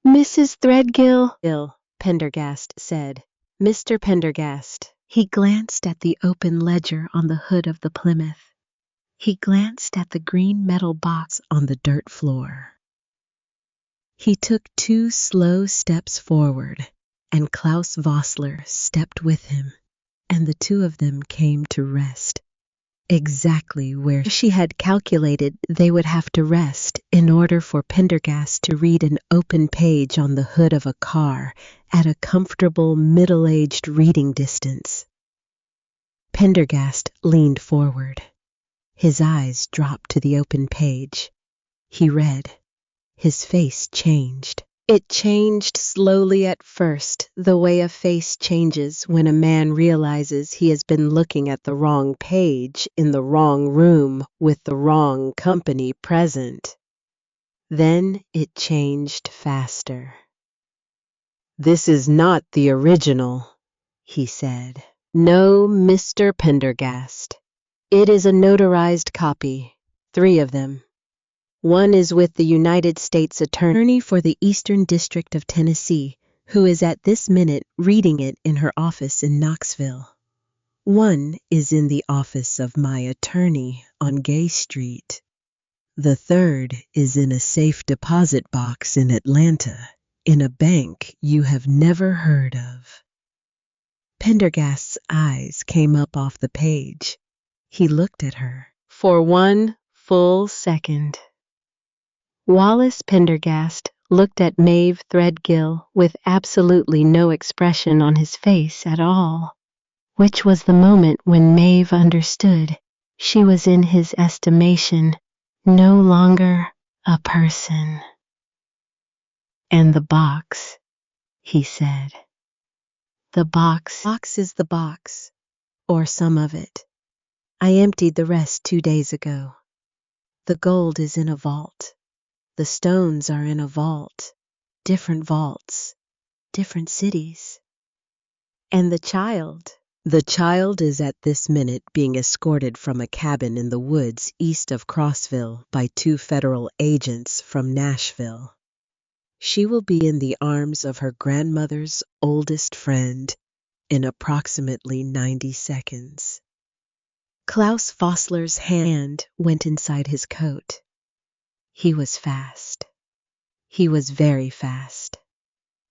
Mrs. Threadgill, Pendergast said. Mr. Pendergast. He glanced at the open ledger on the hood of the Plymouth. He glanced at the green metal box on the dirt floor. He took 2 slow steps forward, and Klaus Vossler stepped with him, and the 2 of them came to rest exactly where she had calculated they would have to rest in order for Pendergast to read an open page on the hood of a car at a comfortable middle-aged reading distance. Pendergast leaned forward. His eyes dropped to the open page. He read. His face changed. It changed slowly at first, the way a face changes when a man realizes he has been looking at the wrong page in the wrong room with the wrong company present. Then it changed faster. "This is not the original," he said. "No, Mr. Pendergast. It is a notarized copy, 3 of them. One is with the United States Attorney for the Eastern District of Tennessee, who is at this minute reading it in her office in Knoxville. One is in the office of my attorney on Gay Street. The 3rd is in a safe deposit box in Atlanta, in a bank you have never heard of." Pendergast's eyes came up off the page. He looked at her for 1 full second. Wallace Pendergast looked at Maeve Threadgill with absolutely no expression on his face at all, which was the moment when Maeve understood she was in his estimation no longer a person. "And the box," he said. "The box is the box, or some of it. I emptied the rest 2 days ago. The gold is in a vault. The stones are in a vault, different vaults, different cities. And the child? The child is at this minute being escorted from a cabin in the woods east of Crossville by 2 federal agents from Nashville. She will be in the arms of her grandmother's oldest friend in approximately 90 seconds. Klaus Vossler's hand went inside his coat. He was fast. He was very fast.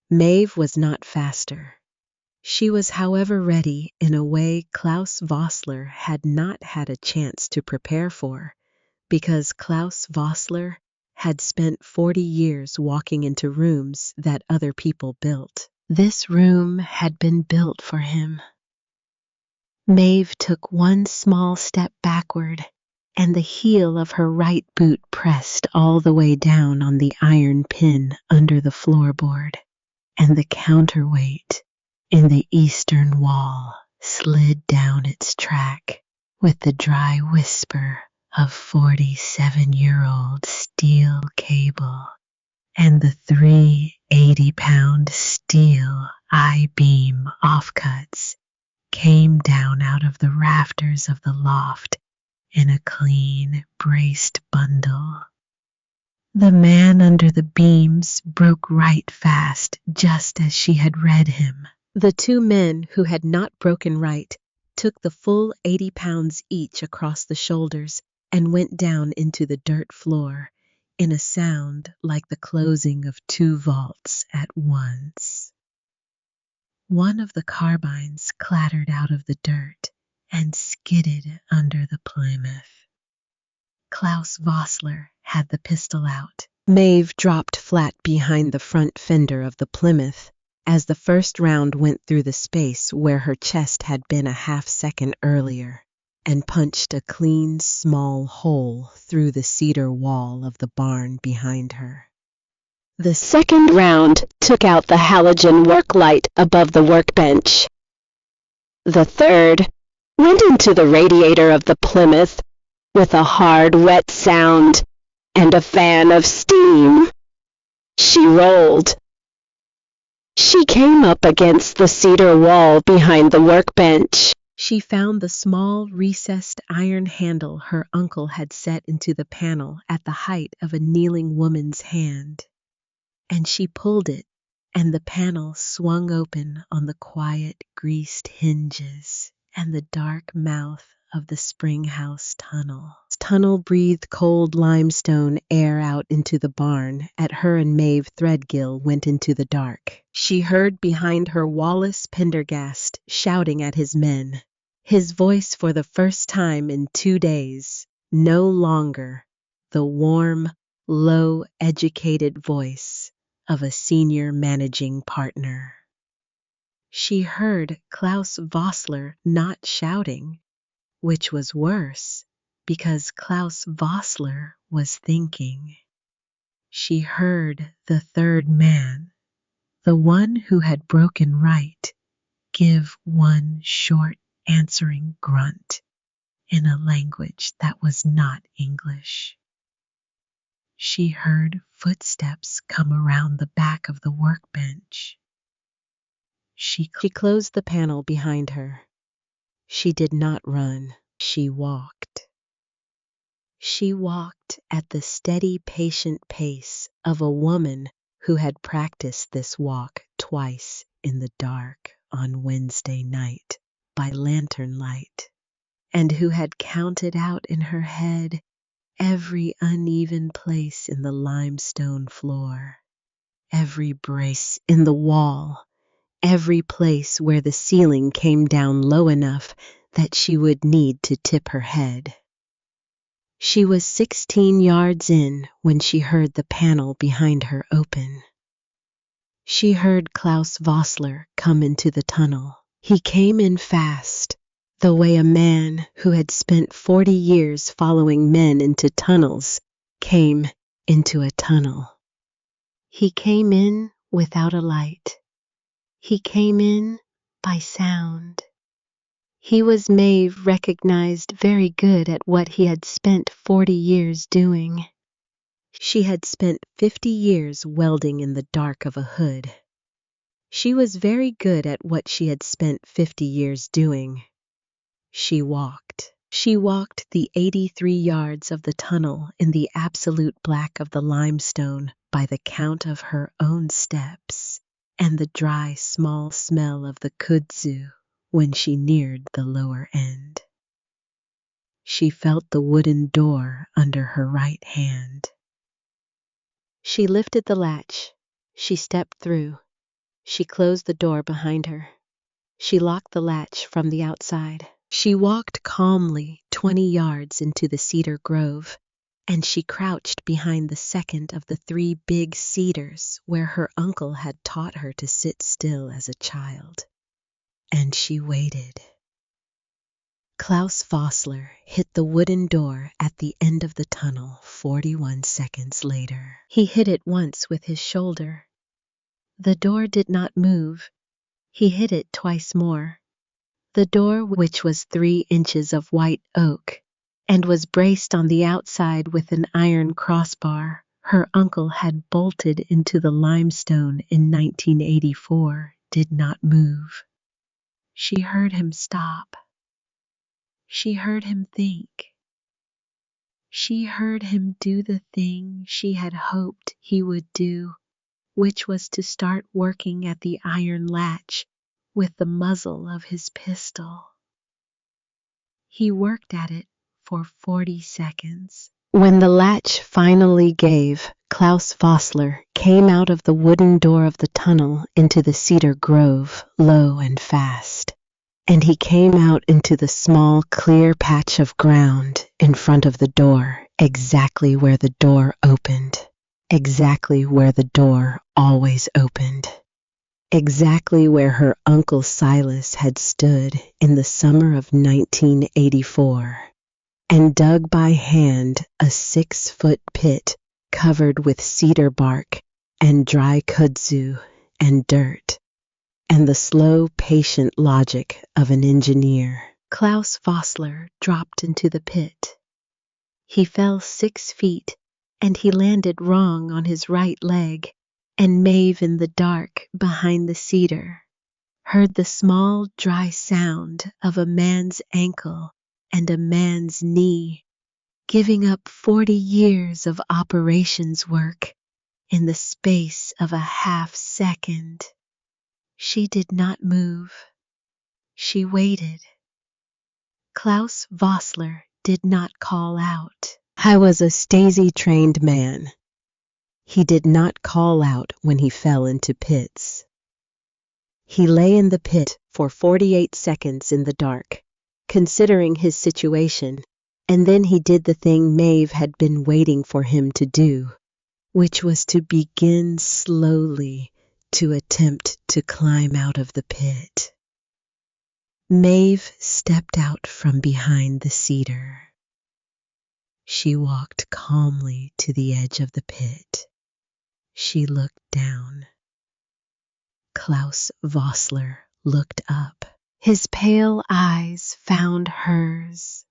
Maeve was not faster. She was, however, ready in a way Klaus Vossler had not had a chance to prepare for, because Klaus Vossler had spent 40 years walking into rooms that other people built. This room had been built for him. Maeve took one small step backward, and the heel of her right boot pressed all the way down on the iron pin under the floorboard, and the counterweight in the eastern wall slid down its track with the dry whisper of 47-year-old steel cable, and the 380-pound steel I-beam offcuts came down out of the rafters of the loft in a clean, braced bundle. The man under the beams broke right fast, just as she had read him. The two men who had not broken right took the full 80 pounds each across the shoulders and went down into the dirt floor in a sound like the closing of two vaults at once. One of the carbines clattered out of the dirt and skidded under the Plymouth. Klaus Vossler had the pistol out. Maeve dropped flat behind the front fender of the Plymouth as the first round went through the space where her chest had been a half-second earlier and punched a clean, small hole through the cedar wall of the barn behind her. The second round took out the halogen work light above the workbench. The third went into the radiator of the Plymouth with a hard, wet sound and a fan of steam. She rolled. She came up against the cedar wall behind the workbench. She found the small, recessed iron handle her uncle had set into the panel at the height of a kneeling woman's hand, and she pulled it, and the panel swung open on the quiet, greased hinges and the dark mouth of the Springhouse tunnel. Tunnel breathed cold limestone air out into the barn as her and Maeve Threadgill went into the dark. She heard behind her Wallace Pendergast shouting at his men, his voice for the first time in 2 days, no longer the warm, low-educated voice of a senior managing partner. She heard Klaus Vossler not shouting, which was worse, because Klaus Vossler was thinking. She heard the third man, the one who had broken right, give one short answering grunt in a language that was not English. She heard footsteps come around the back of the workbench. She closed the panel behind her. She did not run. She walked. She walked at the steady, patient pace of a woman who had practiced this walk twice in the dark on Wednesday night by lantern light, and who had counted out in her head every uneven place in the limestone floor, every brace in the wall, every place where the ceiling came down low enough that she would need to tip her head. She was 16 yards in when she heard the panel behind her open. She heard Klaus Vossler come into the tunnel. He came in fast, the way a man who had spent 40 years following men into tunnels came into a tunnel. He came in without a light. He came in by sound. He was Maeve recognized very good at what he had spent 40 years doing. She had spent 50 years welding in the dark of a hood. She was very good at what she had spent 50 years doing. She walked. She walked the 83 yards of the tunnel in the absolute black of the limestone by the count of her own steps and the dry, small smell of the kudzu when she neared the lower end. She felt the wooden door under her right hand. She lifted the latch. She stepped through. She closed the door behind her. She locked the latch from the outside. She walked calmly 20 yards into the cedar grove and she crouched behind the second of the three big cedars where her uncle had taught her to sit still as a child. And she waited. Klaus Vossler hit the wooden door at the end of the tunnel 41 seconds later. He hit it once with his shoulder. The door did not move. He hit it twice more. The door, which was 3 inches of white oak and was braced on the outside with an iron crossbar her uncle had bolted into the limestone in 1984, did not move. She heard him stop. She heard him think. She heard him do the thing she had hoped he would do, which was to start working at the iron latch with the muzzle of his pistol. He worked at it for 40 seconds. When the latch finally gave, Klaus Vossler came out of the wooden door of the tunnel into the cedar grove, low and fast. And he came out into the small, clear patch of ground in front of the door, exactly where the door opened, exactly where the door always opened, exactly where her Uncle Silas had stood in the summer of 1984, and dug by hand a 6-foot pit covered with cedar bark and dry kudzu and dirt, and the slow, patient logic of an engineer. Klaus Vossler dropped into the pit. He fell 6 feet, and he landed wrong on his right leg, and Maeve in the dark behind the cedar heard the small, dry sound of a man's ankle and a man's knee, giving up 40 years of operations work in the space of a half-second. She did not move. She waited. Klaus Vossler did not call out. I was a Stasi-trained man. He did not call out when he fell into pits. He lay in the pit for 48 seconds in the dark, considering his situation, and then he did the thing Maeve had been waiting for him to do, which was to begin slowly to attempt to climb out of the pit. Maeve stepped out from behind the cedar. She walked calmly to the edge of the pit. She looked down. Klaus Vossler looked up. His pale eyes found hers.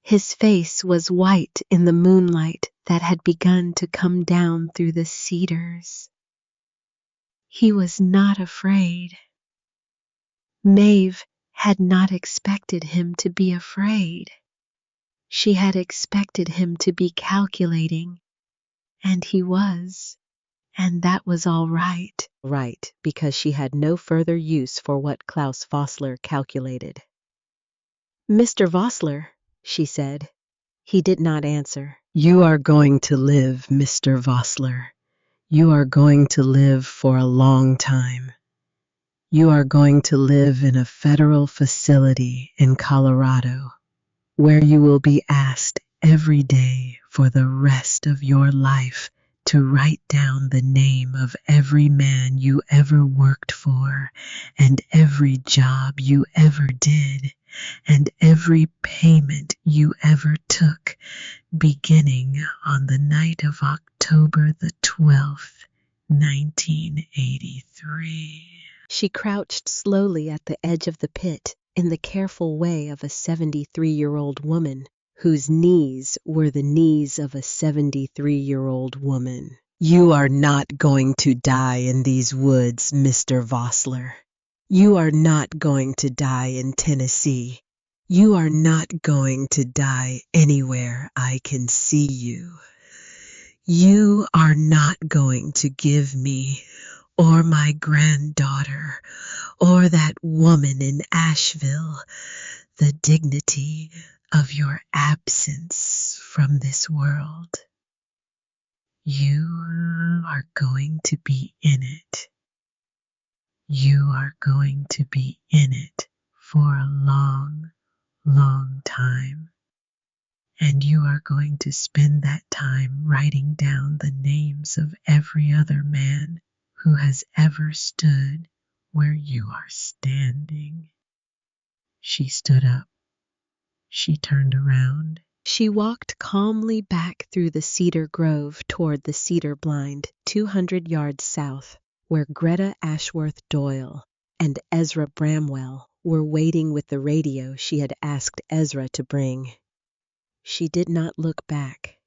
His face was white in the moonlight that had begun to come down through the cedars. He was not afraid. Maeve had not expected him to be afraid. She had expected him to be calculating, and he was, and that was all right. Right, because she had no further use for what Klaus Vossler calculated. Mr. Vossler, she said. He did not answer. You are going to live, Mr. Vossler. You are going to live for a long time. You are going to live in a federal facility in Colorado, where you will be asked every day for the rest of your life to write down the name of every man you ever worked for, and every job you ever did, and every payment you ever took, beginning on the night of October the 12th, 1983. She crouched slowly at the edge of the pit in the careful way of a 73-year-old woman whose knees were the knees of a 73-year-old woman. You are not going to die in these woods, Mr. Vossler. You are not going to die in Tennessee. You are not going to die anywhere I can see you. You are not going to give me or my granddaughter or that woman in Asheville the dignity of your absence from this world. You are going to be in it. You are going to be in it for a long, long time. And you are going to spend that time writing down the names of every other man who has ever stood where you are standing. She stood up. She turned around. She walked calmly back through the cedar grove toward the cedar blind 200 yards south, where Greta Ashworth Doyle and Ezra Bramwell were waiting with the radio she had asked Ezra to bring. She did not look back.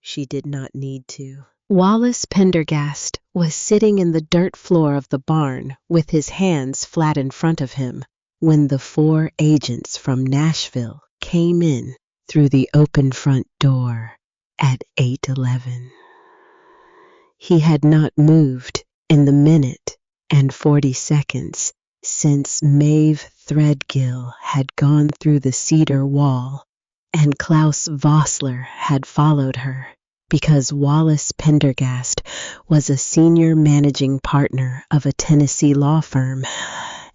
She did not need to. Wallace Pendergast was sitting in the dirt floor of the barn with his hands flat in front of him when the 4 agents from Nashville came in through the open front door at 8:11. He had not moved in the minute and 40 seconds since Maeve Threadgill had gone through the cedar wall and Klaus Vossler had followed her, because Wallace Pendergast was a senior managing partner of a Tennessee law firm,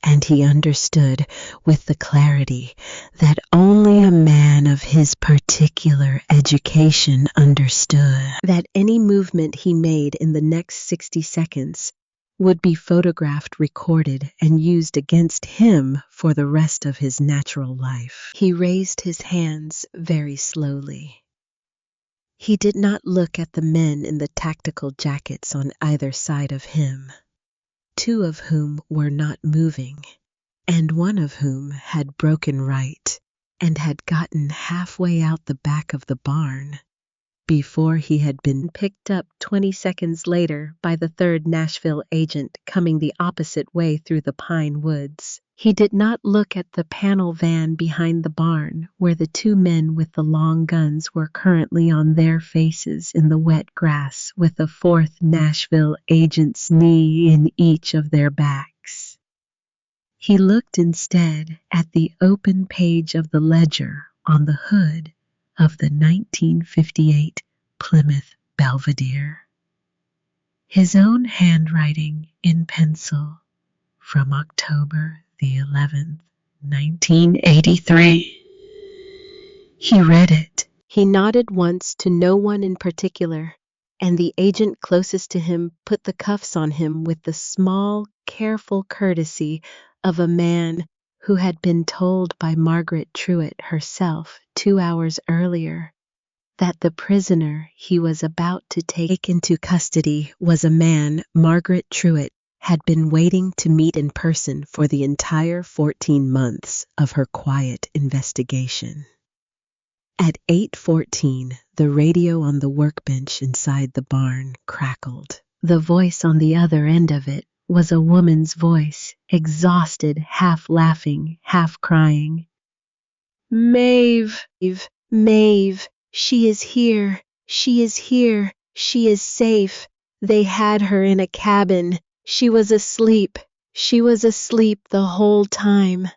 and he understood with the clarity that only a man of his particular education understood, that any movement he made in the next 60 seconds would be photographed, recorded, and used against him for the rest of his natural life. He raised his hands very slowly. He did not look at the men in the tactical jackets on either side of him, 2 of whom were not moving, and 1 of whom had broken right and had gotten halfway out the back of the barn before he had been picked up 20 seconds later by the 3rd Nashville agent coming the opposite way through the pine woods. He did not look at the panel van behind the barn where the 2 men with the long guns were currently on their faces in the wet grass with a 4th Nashville agent's knee in each of their backs. He looked instead at the open page of the ledger on the hood of the 1958 Plymouth Belvedere. His own handwriting in pencil from October the 11th, 1983. He read it. He nodded once to no one in particular, and the agent closest to him put the cuffs on him with the small, careful courtesy of a man who had been told by Margaret Truitt herself 2 hours earlier that the prisoner he was about to take into custody was a man Margaret Truitt had been waiting to meet in person for the entire 14 months of her quiet investigation. At 8:14, the radio on the workbench inside the barn crackled. The voice on the other end of it was a woman's voice, exhausted, half laughing, half crying. Maeve, Maeve, she is here, she is here, she is safe. They had her in a cabin. She was asleep the whole time.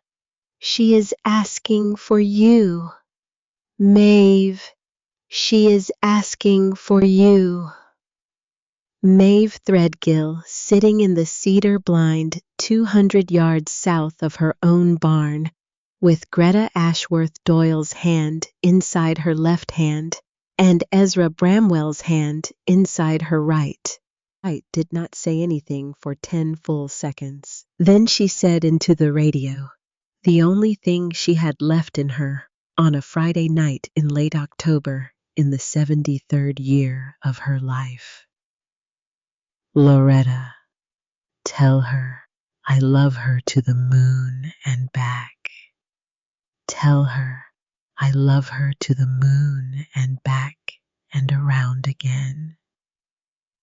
She is asking for you. Maeve, she is asking for you. Maeve Threadgill, sitting in the cedar blind 200 yards south of her own barn, with Greta Ashworth Doyle's hand inside her left hand and Ezra Bramwell's hand inside her right. I did not say anything for 10 full seconds. Then she said into the radio, the only thing she had left in her on a Friday night in late October in the 73rd year of her life. Loretta, tell her I love her to the moon and back. Tell her I love her to the moon and back and around again.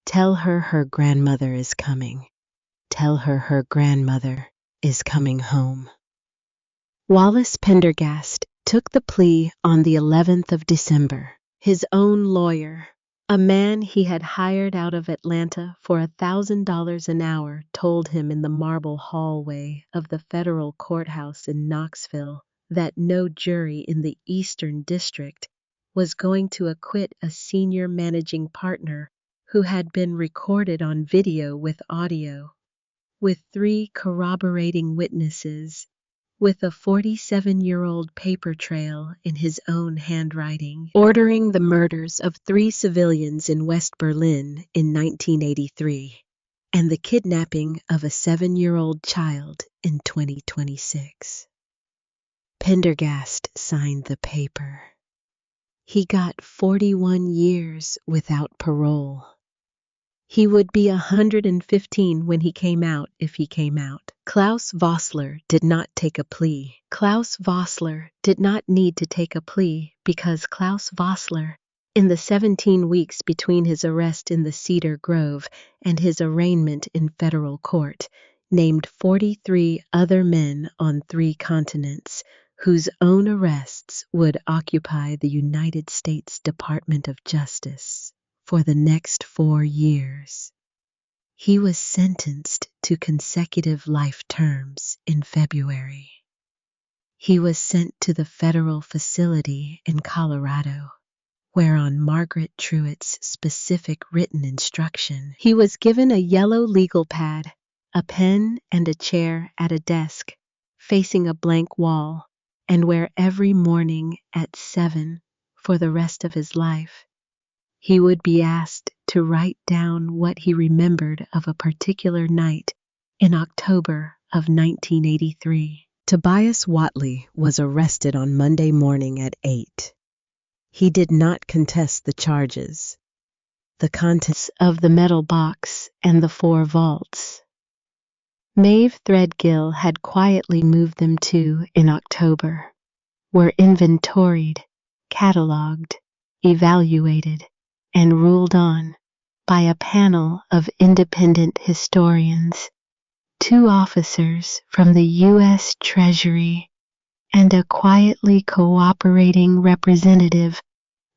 Tell her her grandmother is coming. Tell her her grandmother is coming home. Wallace Pendergast took the plea on the 11th of December. His own lawyer, a man he had hired out of Atlanta for $1,000 an hour, told him in the marble hallway of the federal courthouse in Knoxville that no jury in the Eastern District was going to acquit a senior managing partner who had been recorded on video with audio, with 3 corroborating witnesses, with a 47-year-old paper trail in his own handwriting, ordering the murders of 3 civilians in West Berlin in 1983 and the kidnapping of a 7-year-old child in 2026. Pendergast signed the paper. He got 41 years without parole. He would be 115 when he came out, if he came out. Klaus Vossler did not take a plea. Klaus Vossler did not need to take a plea because Klaus Vossler, in the 17 weeks between his arrest in the Cedar Grove and his arraignment in federal court, named 43 other men on 3 continents whose own arrests would occupy the United States Department of Justice for the next 4 years. He was sentenced to consecutive life terms in February. He was sent to the federal facility in Colorado, where on Margaret Truitt's specific written instruction, he was given a yellow legal pad, a pen, and a chair at a desk facing a blank wall, and where every morning at 7 for the rest of his life, he would be asked to write down what he remembered of a particular night in October of 1983. Tobias Whatley was arrested on Monday morning at 8. He did not contest the charges, the contents of the metal box, and the 4 vaults. Maeve Threadgill had quietly moved them to in October, were inventoried, catalogued, evaluated, and ruled on by a panel of independent historians, 2 officers from the U.S. Treasury, and a quietly cooperating representative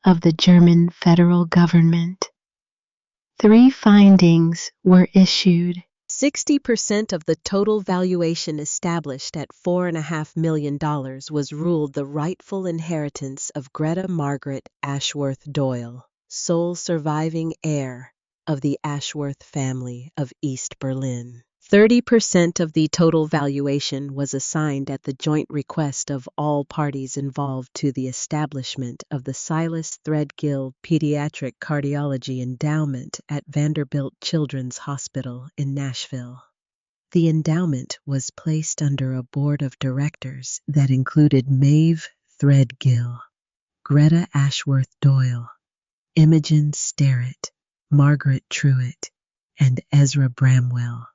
of the German federal government. 3 findings were issued. 60% of the total valuation established at $4.5 million was ruled the rightful inheritance of Greta Margaret Ashworth Doyle, sole surviving heir of the Ashworth family of East Berlin. 30% of the total valuation was assigned at the joint request of all parties involved to the establishment of the Silas Threadgill Pediatric Cardiology Endowment at Vanderbilt Children's Hospital in Nashville. The endowment was placed under a board of directors that included Maeve Threadgill, Greta Ashworth Doyle, Imogen Sterrett, Margaret Truitt, and Ezra Bramwell.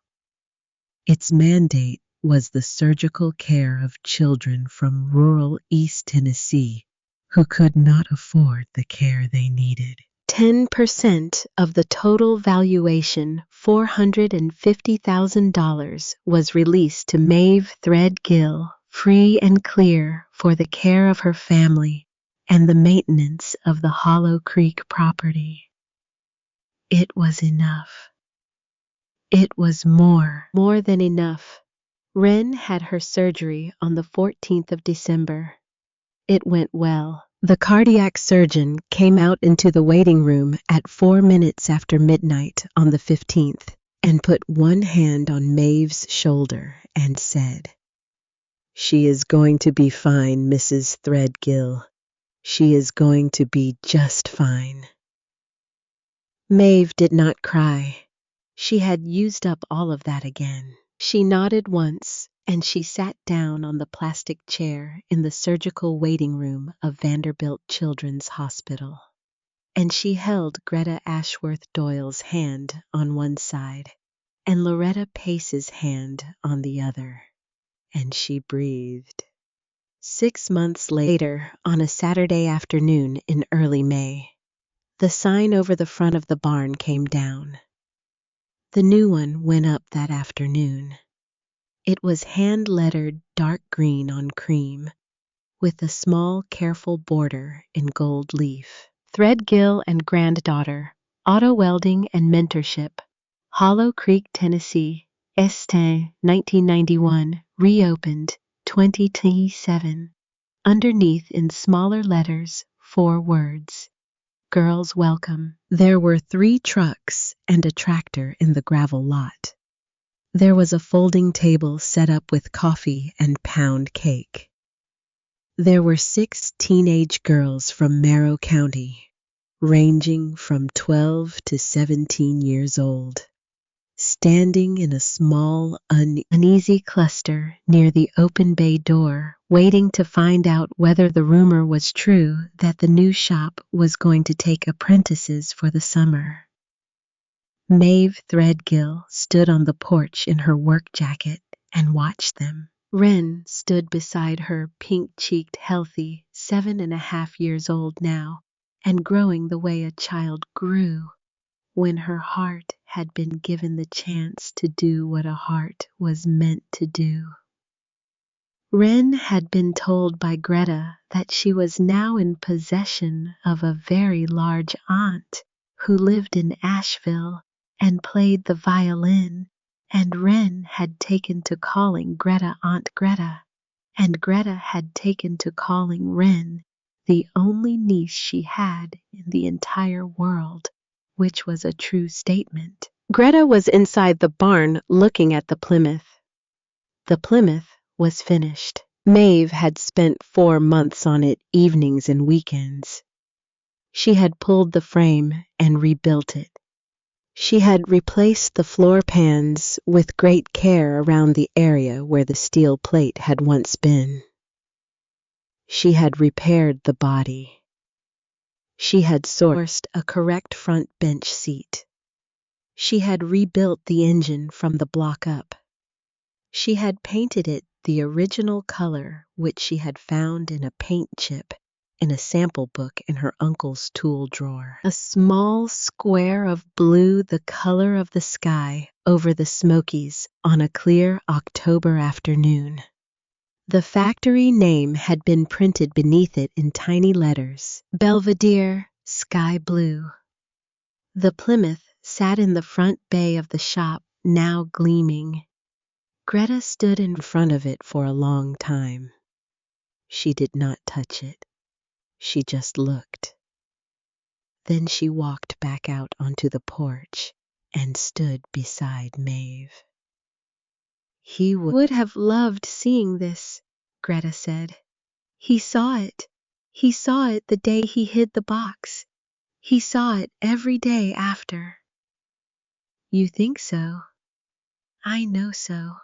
Its mandate was the surgical care of children from rural East Tennessee who could not afford the care they needed. 10% of the total valuation, $450,000, was released to Maeve Threadgill, free and clear for the care of her family and the maintenance of the Hollow Creek property. It was enough. It was more than enough. Wren had her surgery on the 14th of December. It went well. The cardiac surgeon came out into the waiting room at 4 minutes after midnight on the 15th and put one hand on Maeve's shoulder and said, "She is going to be fine, Mrs. Threadgill. She is going to be just fine." Maeve did not cry. She had used up all of that again. She nodded once, and she sat down on the plastic chair in the surgical waiting room of Vanderbilt Children's Hospital. And she held Greta Ashworth Doyle's hand on one side and Loretta Pace's hand on the other. And she breathed. 6 months later, on a Saturday afternoon in early May, the sign over the front of the barn came down. The new one went up that afternoon. It was hand-lettered dark green on cream, with a small, careful border in gold leaf. Threadgill and granddaughter, auto welding and mentorship, Hollow Creek, Tennessee, Este, 1991, reopened, 2027. Underneath in smaller letters, 4 words. Girls welcome. There were 3 trucks and a tractor in the gravel lot. There was a folding table set up with coffee and pound cake. There were 6 teenage girls from Merrill County, ranging from 12 to 17 years old, standing in a small, uneasy cluster near the open bay door, waiting to find out whether the rumor was true that the new shop was going to take apprentices for the summer. Maeve Threadgill stood on the porch in her work jacket and watched them. Wren stood beside her, pink-cheeked, healthy, 7.5 years old now, and growing the way a child grew when her heart had been given the chance to do what a heart was meant to do. Wren had been told by Greta that she was now in possession of a very large aunt who lived in Asheville and played the violin, and Wren had taken to calling Greta Aunt Greta, and Greta had taken to calling Wren the only niece she had in the entire world, which was a true statement. Greta was inside the barn looking at the Plymouth. The Plymouth was finished. Maeve had spent 4 months on it, evenings and weekends. She had pulled the frame and rebuilt it. She had replaced the floor pans with great care around the area where the steel plate had once been. She had repaired the body. She had sourced a correct front bench seat. She had rebuilt the engine from the block up. She had painted it the original color which she had found in a paint chip in a sample book in her uncle's tool drawer. A small square of blue, the color of the sky over the Smokies on a clear October afternoon. The factory name had been printed beneath it in tiny letters, Belvedere, Sky Blue. The Plymouth sat in the front bay of the shop, now gleaming. Greta stood in front of it for a long time. She did not touch it. She just looked. Then she walked back out onto the porch and stood beside Maeve. He would have loved seeing this, Greta said. He saw it. He saw it the day he hid the box. He saw it every day after. You think so? I know so.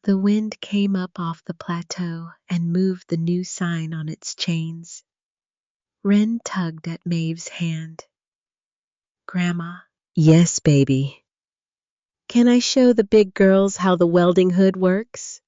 The wind came up off the plateau and moved the new sign on its chains. Wren tugged at Maeve's hand. Grandma. Yes, baby. Can I show the big girls how the welding hood works?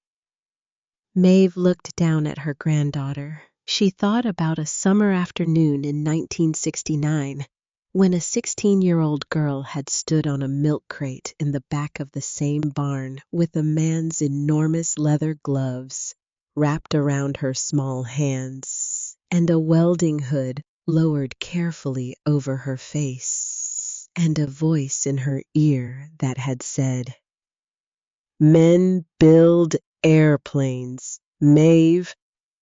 Maeve looked down at her granddaughter. She thought about a summer afternoon in 1969 when a 16-year-old girl had stood on a milk crate in the back of the same barn with a man's enormous leather gloves wrapped around her small hands and a welding hood lowered carefully over her face, and a voice in her ear that had said, "Men build airplanes, Maeve,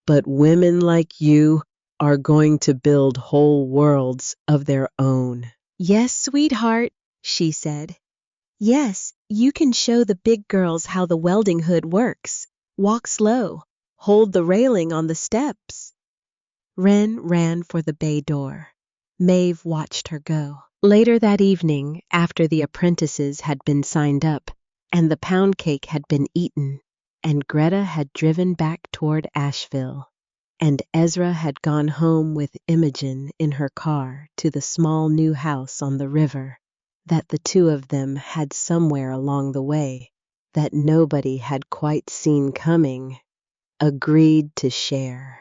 but women like you are going to build whole worlds of their own." Yes, sweetheart, she said. Yes, you can show the big girls how the welding hood works. Walk slow. Hold the railing on the steps. Wren ran for the bay door. Maeve watched her go. Later that evening, after the apprentices had been signed up and the pound cake had been eaten, and Greta had driven back toward Asheville, and Ezra had gone home with Imogen in her car to the small new house on the river that the two of them had somewhere along the way that nobody had quite seen coming, agreed to share.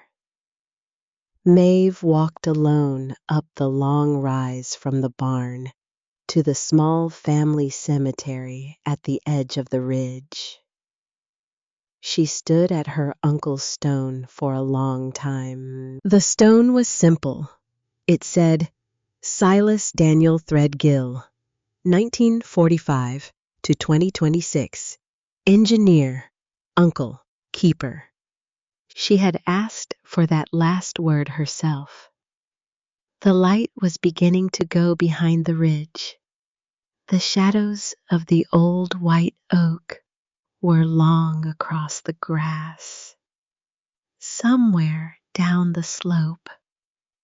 Maeve walked alone up the long rise from the barn to the small family cemetery at the edge of the ridge. She stood at her uncle's stone for a long time. The stone was simple. It said, Silas Daniel Threadgill, 1945 to 2026, engineer, uncle, keeper. She had asked for that last word herself. The light was beginning to go behind the ridge. The shadows of the old white oak were long across the grass. Somewhere down the slope,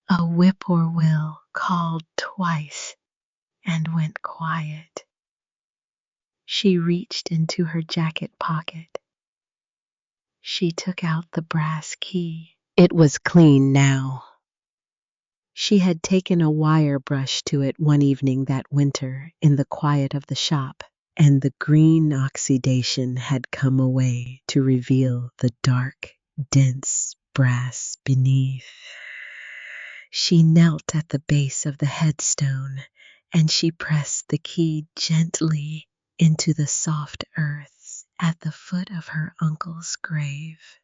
a whippoorwill called twice and went quiet. She reached into her jacket pocket. She took out the brass key. It was clean now. She had taken a wire brush to it one evening that winter in the quiet of the shop, and the green oxidation had come away to reveal the dark, dense brass beneath. She knelt at the base of the headstone, and she pressed the key gently into the soft earth at the foot of her uncle's grave.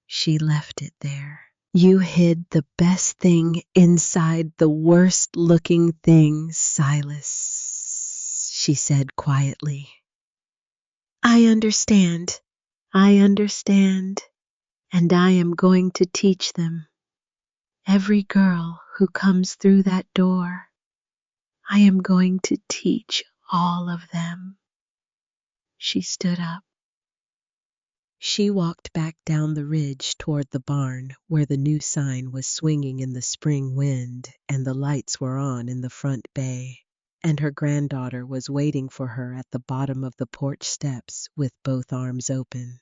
She left it there. You hid the best thing inside the worst looking thing, Silas, she said quietly. I understand, and I am going to teach them. Every girl who comes through that door, I am going to teach all of them. She stood up. She walked back down the ridge toward the barn where the new sign was swinging in the spring wind and the lights were on in the front bay, and her granddaughter was waiting for her at the bottom of the porch steps with both arms open.